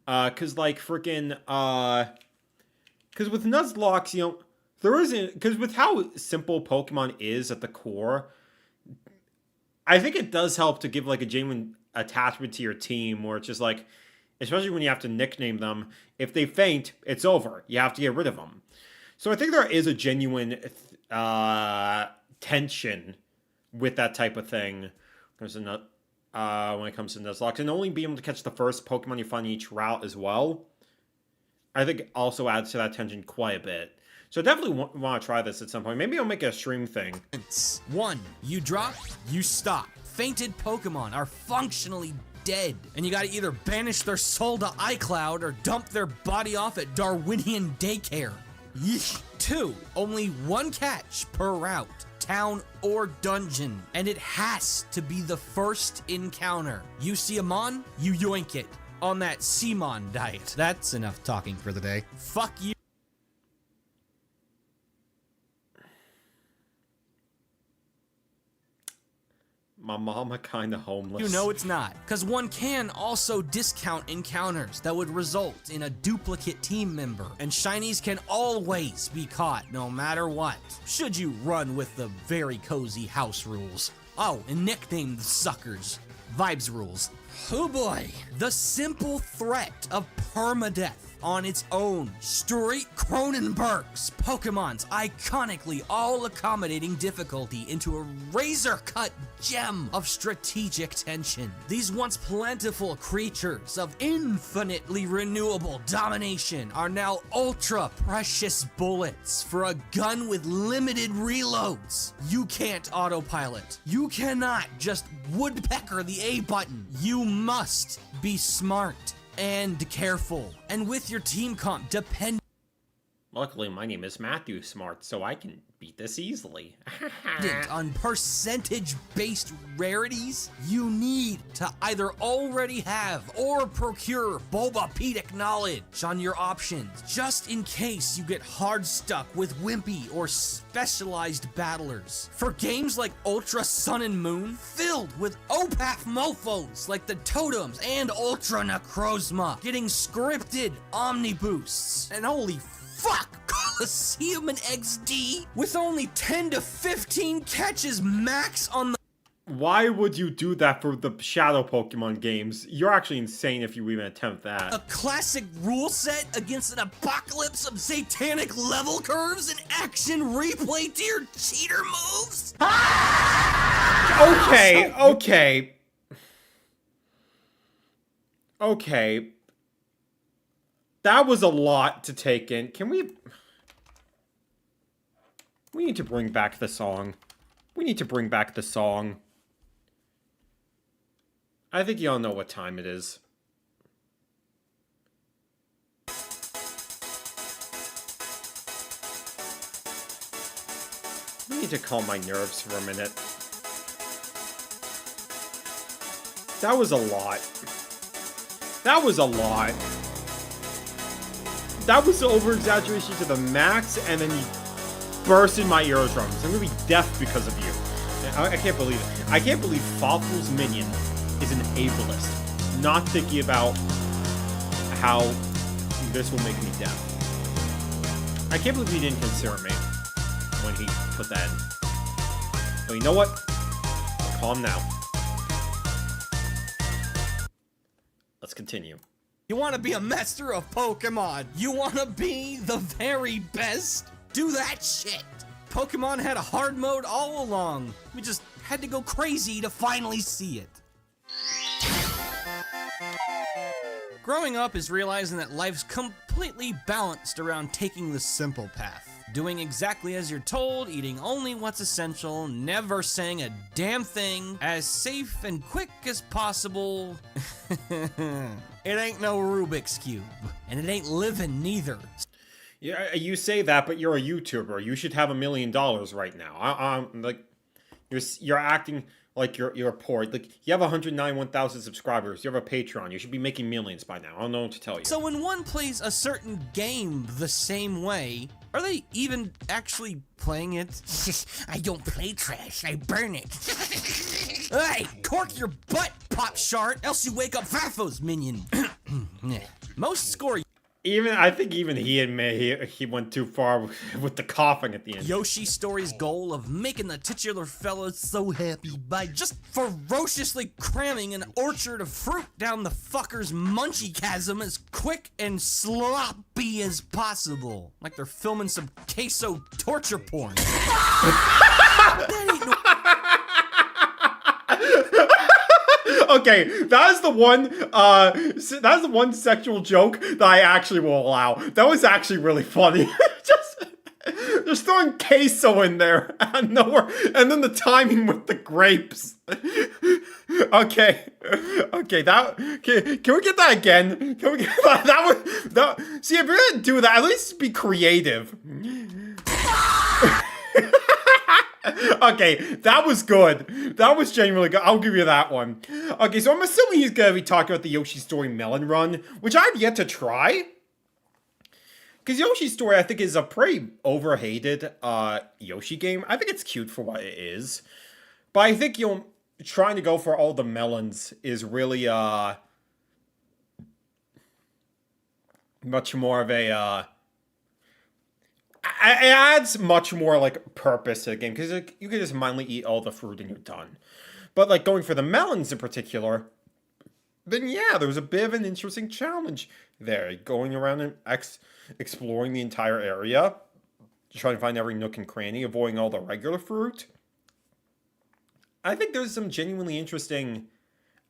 Cause like, freaking, cause with Nuzlocks, you know, there isn't, because with how simple Pokemon is at the core, I think it does help to give like a genuine attachment to your team, where it's just like, especially when you have to nickname them, if they faint, it's over. You have to get rid of them. So I think there is a genuine tension with that type of thing. There's when it comes to Nuzlocke, and only being able to catch the first Pokemon you find in each route as well, I think also adds to that tension quite a bit. So I definitely want to try this at some point. Maybe I'll make a stream thing. 1. You drop, you stop. Fainted Pokemon are functionally dead, and you gotta either banish their soul to iCloud or dump their body off at Darwinian daycare. 2. Only one catch per route, town or dungeon, and it has to be the first encounter. You see a Mon, you yoink it. On that Seamon diet. That's enough talking for the day. Fuck you. My mama kinda homeless. You know it's not, because one can also discount encounters that would result in a duplicate team member, and shinies can always be caught no matter what, should you run with the very cozy house rules. Oh, and nickname the suckers. Vibes rules. Oh boy, the simple threat of permadeath on its own. Straight Cronenberg's Pokemon's iconically all-accommodating difficulty into a razor-cut gem of strategic tension. These once plentiful creatures of infinitely renewable domination are now ultra-precious bullets for a gun with limited reloads. You can't autopilot. You cannot just woodpecker the A button. You must be smart and careful, and with your team comp dependent Luckily, my name is Matthew Smart, so I can beat this easily. on percentage-based rarities, you need to either already have or procure Bulbapedic knowledge on your options, just in case you get hard stuck with wimpy or specialized battlers. For games like Ultra Sun and Moon, filled with OPAF mofos like the Totems and Ultra Necrozma, getting scripted Omni boosts, and holy fuck, Coliseum and XD with only 10 to 15 catches max on the. Why would you do that for the Shadow Pokemon games? You're actually insane if you even attempt that. A classic rule set against an apocalypse of satanic level curves and action replay tier cheater moves? Okay. That was a lot to take in. Can we... We need to bring back the song. I think y'all know what time it is. I need to calm my nerves for a minute. That was a lot. That was the over-exaggeration to the max, and then you burst in my eardrums. I'm gonna be deaf because of you. I can't believe it. I can't believe Fawful's Minion is an ableist, not thinking about how this will make me deaf. I can't believe he didn't consider me when he put that in. But you know what? Calm now. let's continue. You want to be a master of Pokemon? You want to be the very best? Do that shit! Pokemon had a hard mode all along. We just had to go crazy to finally see it. Growing up is realizing that life's completely balanced around taking the simple path. Doing exactly as you're told, eating only what's essential, never saying a damn thing, as safe and quick as possible. It ain't no Rubik's Cube, and it ain't living neither. Yeah, you say that, but you're a YouTuber. You should have $1 million right now. Like, you're acting like you're poor. Like, you have 191,000 subscribers. You have a Patreon. You should be making millions by now. I don't know what to tell you. So when one plays a certain game the same way, are they even actually playing it? I don't play trash, I burn it. Hey, cork your butt, Pop Shart, else you wake up Fawful's Minion. Most score. I think even he admit he went too far with the coughing at the end. Yoshi Story's goal of making the titular fellow so happy by just ferociously cramming an orchard of fruit down the fucker's munchie chasm as quick and sloppy as possible. Like they're filming some queso torture porn. That ain't no Okay, that is the one sexual joke that I actually will allow. That was actually really funny. just throwing queso in there out of nowhere, and then the timing with the grapes. Okay, can we get that again? Can we get that? See, if you're gonna do that, at least be creative. Okay, that was good. That was genuinely good. I'll give you that one. Okay, so I'm assuming he's going to be talking about the Yoshi Story Melon Run, which I've yet to try. Because Yoshi Story, I think, is a pretty overhated Yoshi game. I think it's cute for what it is. But I think, trying to go for all the melons is really, much more of a, it adds much more, like, purpose to the game, because you can just mindlessly eat all the fruit and you're done. But, like, going for the melons in particular, then yeah, there was a bit of an interesting challenge there. Going around and exploring the entire area, trying to find every nook and cranny, avoiding all the regular fruit. I think there's some genuinely interesting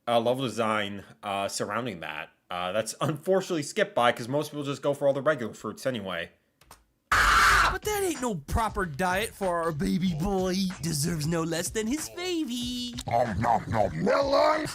level design surrounding that. That's unfortunately skipped by, because most people just go for all the regular fruits anyway. But that ain't no proper diet for our baby boy. Deserves no less than his baby. Melon!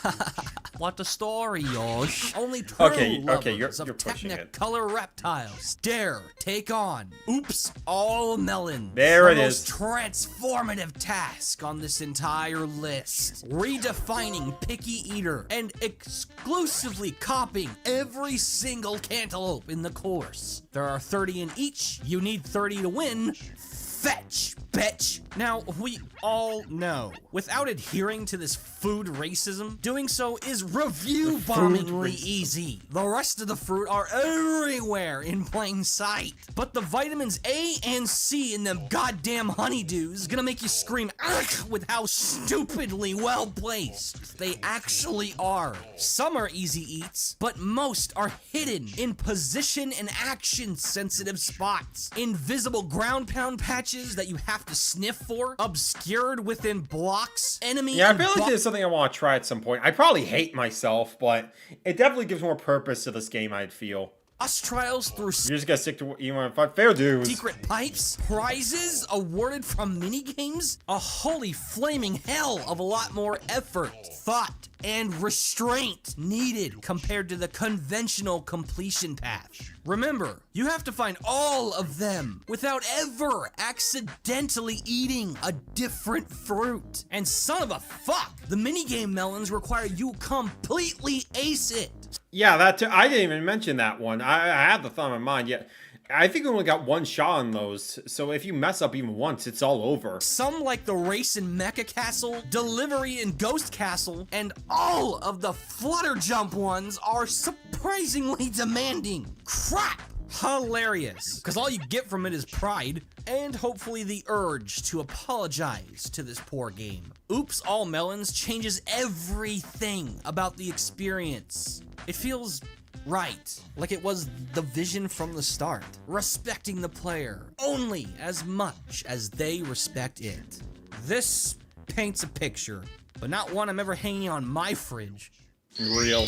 What a story, Yosh. Only true you're lovers of pushing it. Technicolor reptiles dare take on Oops All Melon. There it the is. most transformative task on this entire list. Redefining Picky Eater and exclusively copying every single cantaloupe in the course. There are 30 in each. You need 30 to win. Fetch, bitch. Now, we all know, without adhering to this food racism, doing so is review-bombingly easy. The rest of the fruit are everywhere in plain sight. But the vitamins A and C in them goddamn honeydews is gonna make you scream "Ugh" with how stupidly well-placed they actually are. Some are easy eats, but most are hidden in position and action-sensitive spots. Invisible ground pound patches that you have to sniff for, obscured within blocks, enemy. Yeah, I feel like there's something I want to try at some point. I probably hate myself, but it definitely gives more purpose to this game, I'd feel. Boss trials through You just gotta stick to what you want to fight. Fair dues. secret pipes, prizes awarded from minigames, a holy flaming hell of a lot more effort, thought, and restraint needed compared to the conventional completion path. Remember, you have to find all of them without ever accidentally eating a different fruit. And son of a fuck, the minigame melons require you completely ace it. Yeah, that too. I didn't even mention that one. I had the thought in my mind. Yeah, I think we only got one shot on those. So if you mess up even once, it's all over. Some like the Race in Mecha Castle, Delivery in Ghost Castle, and all of the Flutter Jump ones are surprisingly demanding. Crap! Hilarious. Because all you get from it is pride, and hopefully the urge to apologize to this poor game. Oops All Melons changes everything about the experience. It feels right, like it was the vision from the start, respecting the player only as much as they respect it. This paints a picture, but not one I'm ever hanging on my fridge. Real.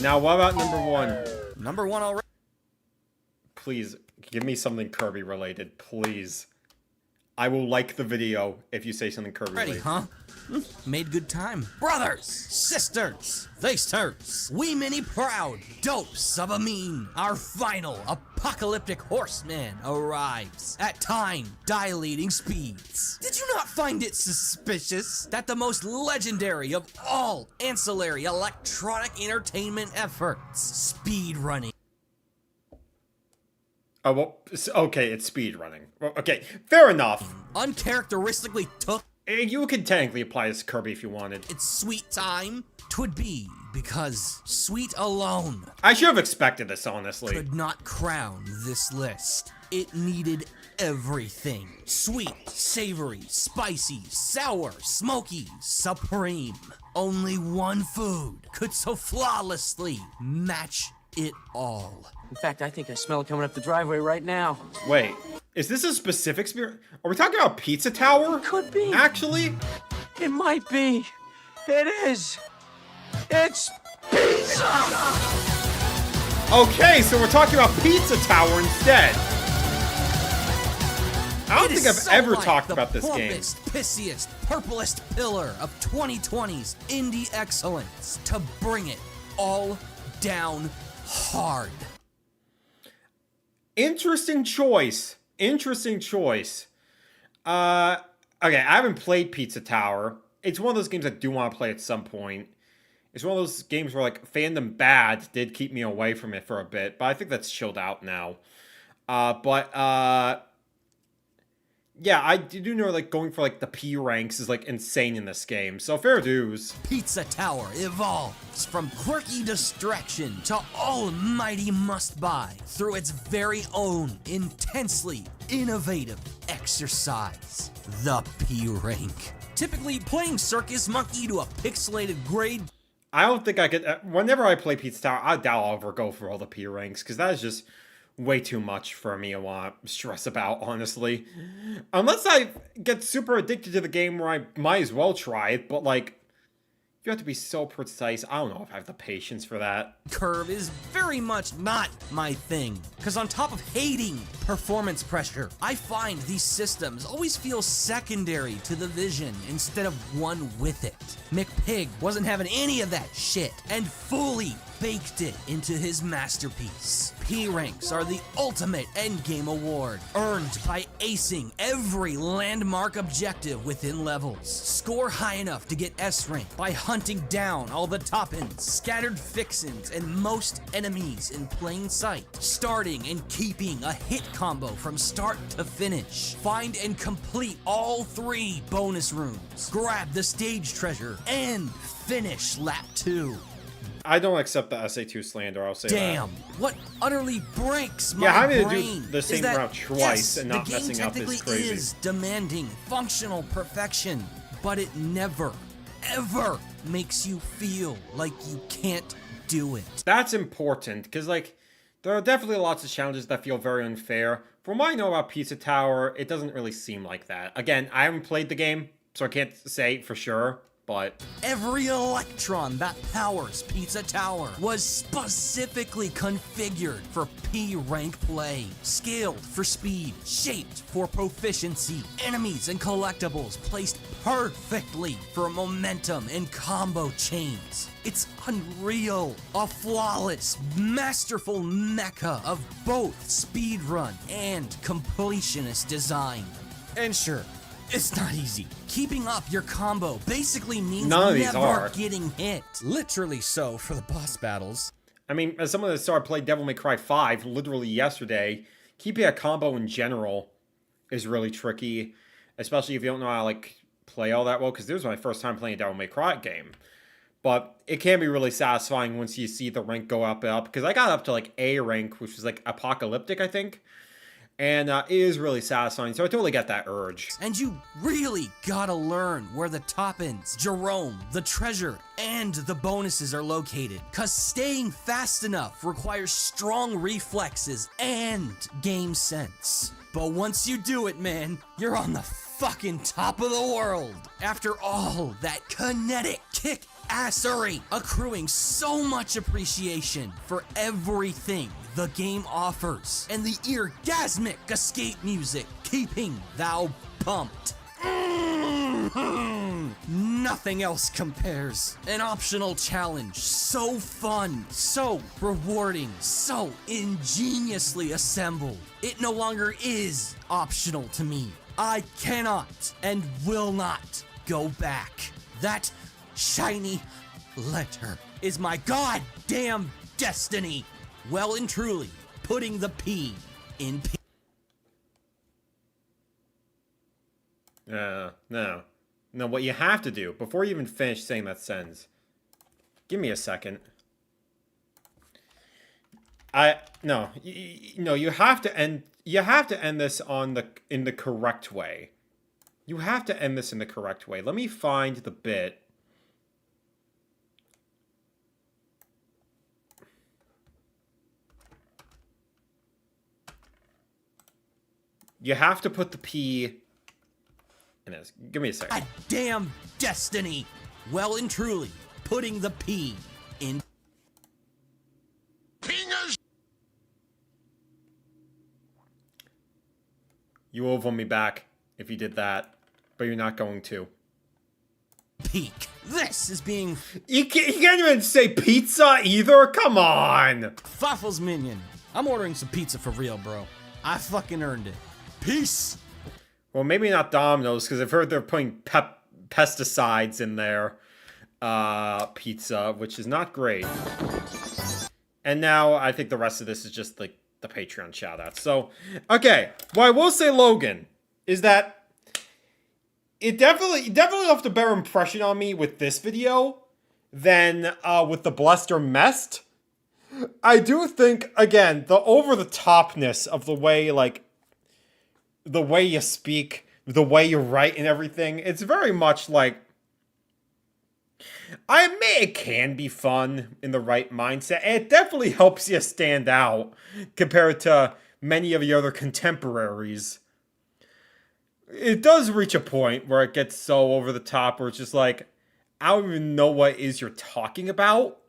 Now, what about number 1? Number 1 already. Please, give me something Kirby related, please. I will like the video if you say something Kirby Ready, related. huh? Made good time. Brothers, sisters, sisters, we many proud dopes of a meme. Our final apocalyptic horseman arrives at time-dilating speeds. Did you not find it suspicious that the most legendary of all ancillary electronic entertainment efforts, speedrunning, Oh, well, okay, it's speedrunning. Well, okay, fair enough. uncharacteristically took You could technically apply this to Kirby if you wanted. its sweet time? 'Twould be because sweet alone I should have expected this, honestly. could not crown this list. It needed everything. Sweet, savory, spicy, sour, smoky, supreme. Only one food could so flawlessly match it all. In fact, I think I smell it coming up the driveway right now. Wait, is this a specific spirit? Are we talking about Pizza Tower? Could be. Actually? It might be. It is. It's pizza! Okay, so we're talking about Pizza Tower instead. I don't It think is I've so ever like talked the about this game. plumpest, pissiest, purplest pillar of 2020's indie excellence to bring it all down hard. Interesting choice. Interesting choice. Okay, I haven't played Pizza Tower. It's one of those games I do want to play at some point. It's one of those games where, like, fandom bad did keep me away from it for a bit, but I think that's chilled out now. Yeah, I do know, like, going for, like, the P ranks is, like, insane in this game, so fair dues. Pizza Tower evolves from quirky distraction to almighty must-buy through its very own intensely innovative exercise, the P rank. Typically playing Circus Monkey to a pixelated grade. I don't think I could... whenever I play Pizza Tower, I doubt I'll ever go for all the P ranks, because that is just way too much for me to want to stress about, honestly. Unless I get super addicted to the game where I might as well try it, but, like, you have to be so precise. I don't know if I have the patience for that. Curve is very much not my thing. Because on top of hating performance pressure, I find these systems always feel secondary to the vision instead of one with it. McPig wasn't having any of that shit and fully baked it into his masterpiece. P ranks are the ultimate endgame award, earned by acing every landmark objective within levels. Score high enough to get S rank by hunting down all the top-ends, scattered fixins, and most enemies in plain sight. Starting and keeping a hit combo from start to finish. Find and complete all 3 bonus rooms. Grab the stage treasure and finish lap 2. I don't accept the SA2 slander, I'll say that. Damn, what utterly breaks my Yeah, having to do brain the same is that, route twice yes, and not the game messing up is technically crazy. is demanding functional perfection, but it never, ever makes you feel like you can't do it. That's important, because, like, there are definitely lots of challenges that feel very unfair. From what I know about Pizza Tower, it doesn't really seem like that. Again, I haven't played the game, so I can't say for sure, but Every electron that powers Pizza Tower was specifically configured for P rank play, scaled for speed, shaped for proficiency, enemies and collectibles placed perfectly for momentum and combo chains. It's unreal, a flawless, masterful mecca of both speedrun and completionist design. And sure, it's not easy. Keeping up your combo basically means None of these never are. getting hit. Literally so for the boss battles. I mean, as someone that started playing Devil May Cry 5 literally yesterday, keeping a combo in general is really tricky, especially if you don't know how to, like, play all that well, because this was my first time playing a Devil May Cry game. But it can be really satisfying once you see the rank go up and up, because I got up to, like, A rank, which was, like, apocalyptic, I think. And it is really satisfying, so I totally get that urge. And you really gotta learn where the top-ends, Jerome, the treasure, and the bonuses are located. Cause staying fast enough requires strong reflexes and game sense. But once you do it, man, you're on the fucking top of the world. After all that kinetic kick-assery, accruing so much appreciation for everything the game offers, and the orgasmic escape music keeping thou pumped. Nothing else compares. An optional challenge, so fun, so rewarding, so ingeniously assembled. It no longer is optional to me. I cannot and will not go back. That shiny letter is my goddamn destiny. Well and truly, putting the P in P. No. What you have to do, before you even finish saying that sentence, give me a second. You have to end this in the correct way. You have to end this in the correct way. Let me find the bit. You have to put the P in this. Give me a second. A damn destiny. Well and truly, putting the P in. Pingers! You will vote me back if you did that, but you're not going to. Peak. This is being You can't even say pizza either? Come on! Fawful's Minion. I'm ordering some pizza for real, bro. I fucking earned it. Peace! Well, maybe not Domino's, because I've heard they're putting pesticides in their pizza, which is not great. And now I think the rest of this is just like the Patreon shoutouts. So, okay, what I will say, Logan, is that it definitely left a better impression on me with this video than with the Blessed or Messed. I do think, again, the over-the-topness of the way, like, the way you speak, the way you write and everything, it's very much like, I admit it can be fun in the right mindset. It definitely helps you stand out compared to many of the other contemporaries. It does reach a point where it gets so over the top where it's just like, I don't even know what it is you're talking about.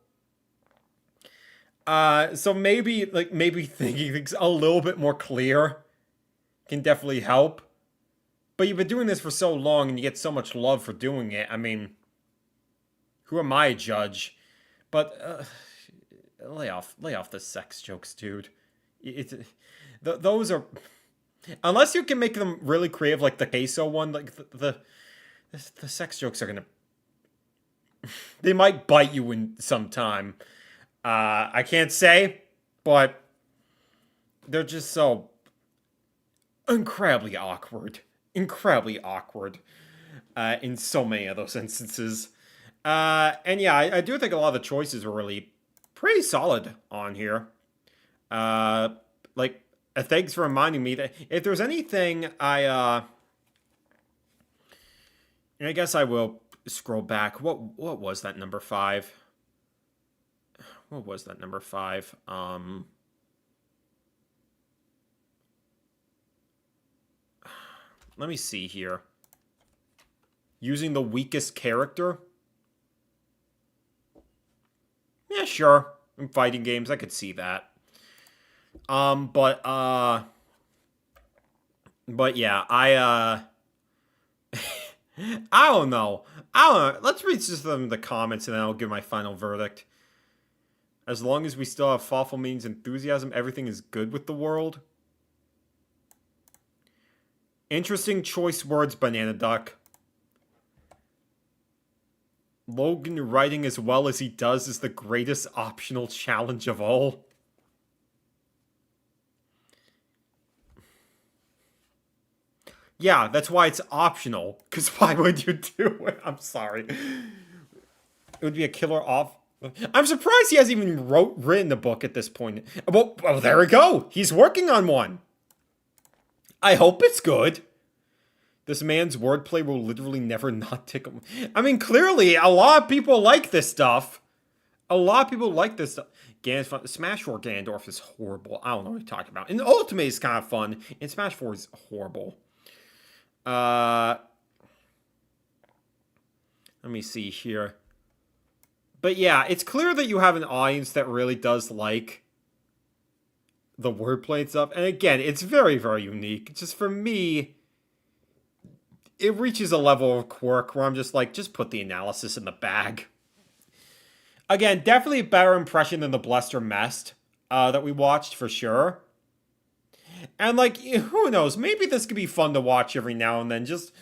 So maybe thinking things a little bit more clear can definitely help. But you've been doing this for so long and you get so much love for doing it. I mean, who am I to judge? But lay off the sex jokes, dude. Those are, unless you can make them really creative, like the queso one. Like the sex jokes are gonna, they might bite you in some time. I can't say, but they're just so incredibly awkward in so many of those instances. And yeah, I do think a lot of the choices were really pretty solid on here. Like, thanks for reminding me that if there's anything I guess I will scroll back. What was that number 5? What was that number 5? Let me see here. Using the weakest character? Yeah, sure. In fighting games, I could see that. But yeah, I don't know. Let's read just the comments and then I'll give my final verdict. As long as we still have Fawful means enthusiasm, everything is good with the world. Interesting choice words, Banana Duck. Logan writing as well as he does is the greatest optional challenge of all. Yeah, that's why it's optional. Because why would you do it? I'm sorry. It would be a killer off. I'm surprised he hasn't even written a book at this point. Well, there we go. He's working on one. I hope it's good. This man's wordplay will literally never not tickle me. I mean, clearly, a lot of people like this stuff. A lot of people like this stuff. Smash 4 Ganondorf is horrible. I don't know what you're talking about. And Ultimate is kind of fun. And Smash 4 is horrible. Let me see here. But yeah, it's clear that you have an audience that really does like the wordplay and stuff. And again, it's very, very unique. Just for me, it reaches a level of quirk where I'm just like, just put the analysis in the bag. Again, definitely a better impression than the Bluster Mest that we watched for sure. And like, who knows? Maybe this could be fun to watch every now and then, just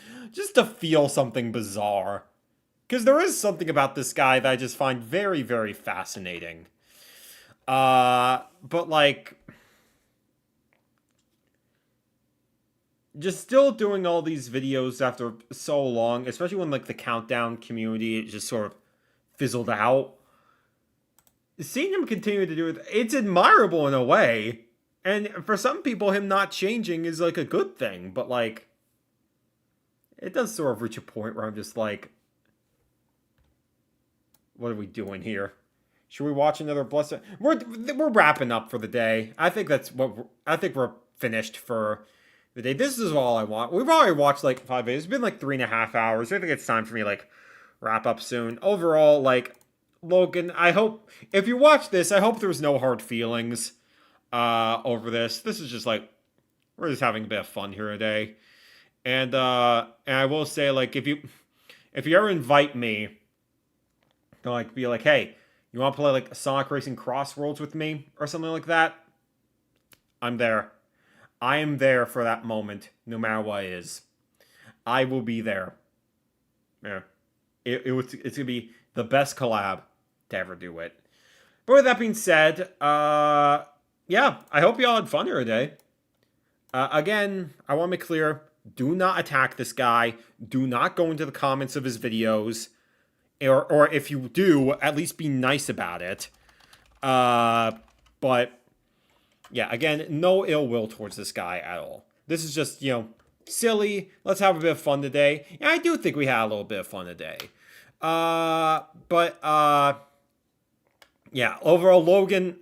to feel something bizarre. Because there is something about this guy that I just find very, very fascinating. But like, just still doing all these videos after so long, especially when like the countdown community just sort of fizzled out. Seeing him continue to do it, it's admirable in a way. And for some people, him not changing is like a good thing. But like, it does sort of reach a point where I'm just like, what are we doing here? Should we watch another Blessed? We're wrapping up for the day. I think we're finished for the day. This is all I want. We've already watched like 5 days. It's been like 3.5 hours. I think it's time for me to like wrap up soon. Overall, like, Logan, I hope, if you watch this, I hope there's no hard feelings over this. This is just like, we're just having a bit of fun here today. And I will say, like, if you ever invite me to like be like, hey, you want to play like Sonic Racing Crossroads with me or something like that? I'm there. I am there for that moment, no matter what it is. I will be there. Yeah. It's gonna be the best collab to ever do it. But with that being said, yeah, I hope you all had fun here today. Again, I want to make clear, do not attack this guy. Do not go into the comments of his videos. Or if you do, at least be nice about it. But, yeah, again, no ill will towards this guy at all. This is just, you know, silly. Let's have a bit of fun today. And I do think we had a little bit of fun today. Yeah, overall, Logan,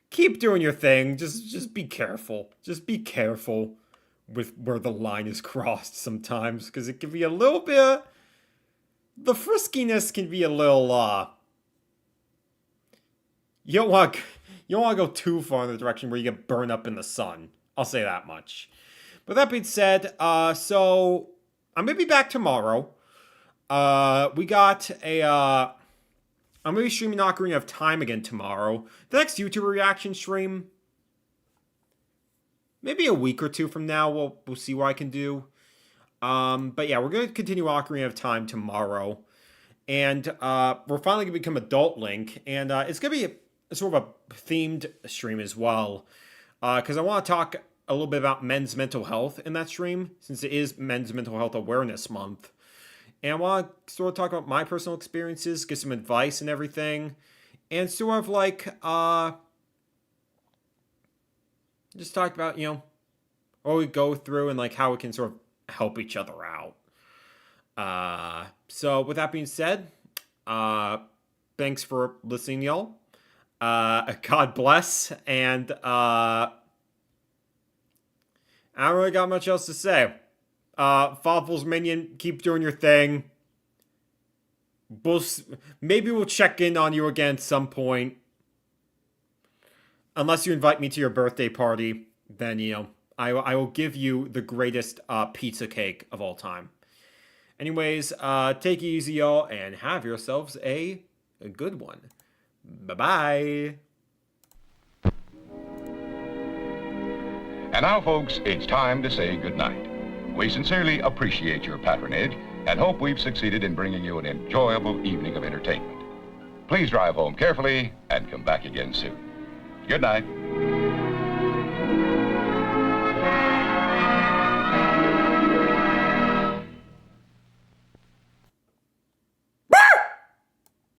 keep doing your thing. Just be careful. Just be careful with where the line is crossed sometimes, because it can be a little bit, the friskiness can be a little, you don't want to go too far in the direction where you get burned up in the sun. I'll say that much. But that being said, so I'm going to be back tomorrow. We got a, I'm going to be streaming Ocarina of Time again tomorrow. The next YouTube reaction stream, maybe a week or two from now, we'll see what I can do. But yeah, we're going to continue Ocarina of Time tomorrow. And we're finally going to become Adult Link. And it's going to be a sort of a themed stream as well. Because I want to talk a little bit about men's mental health in that stream, since it is Men's Mental Health Awareness Month. And I want to sort of talk about my personal experiences, get some advice and everything. And sort of like, just talk about, you know, what we go through and like how we can sort of help each other out. So with that being said, thanks for listening, y'all. God bless. And I don't really got much else to say. Fawful's Minion, keep doing your thing. Maybe we'll check in on you again at some point. Unless you invite me to your birthday party, then, you know, I will give you the greatest pizza cake of all time. Anyways, take it easy, y'all, and have yourselves a good one. Bye-bye. And now, folks, it's time to say goodnight. We sincerely appreciate your patronage and hope we've succeeded in bringing you an enjoyable evening of entertainment. Please drive home carefully and come back again soon. Good night.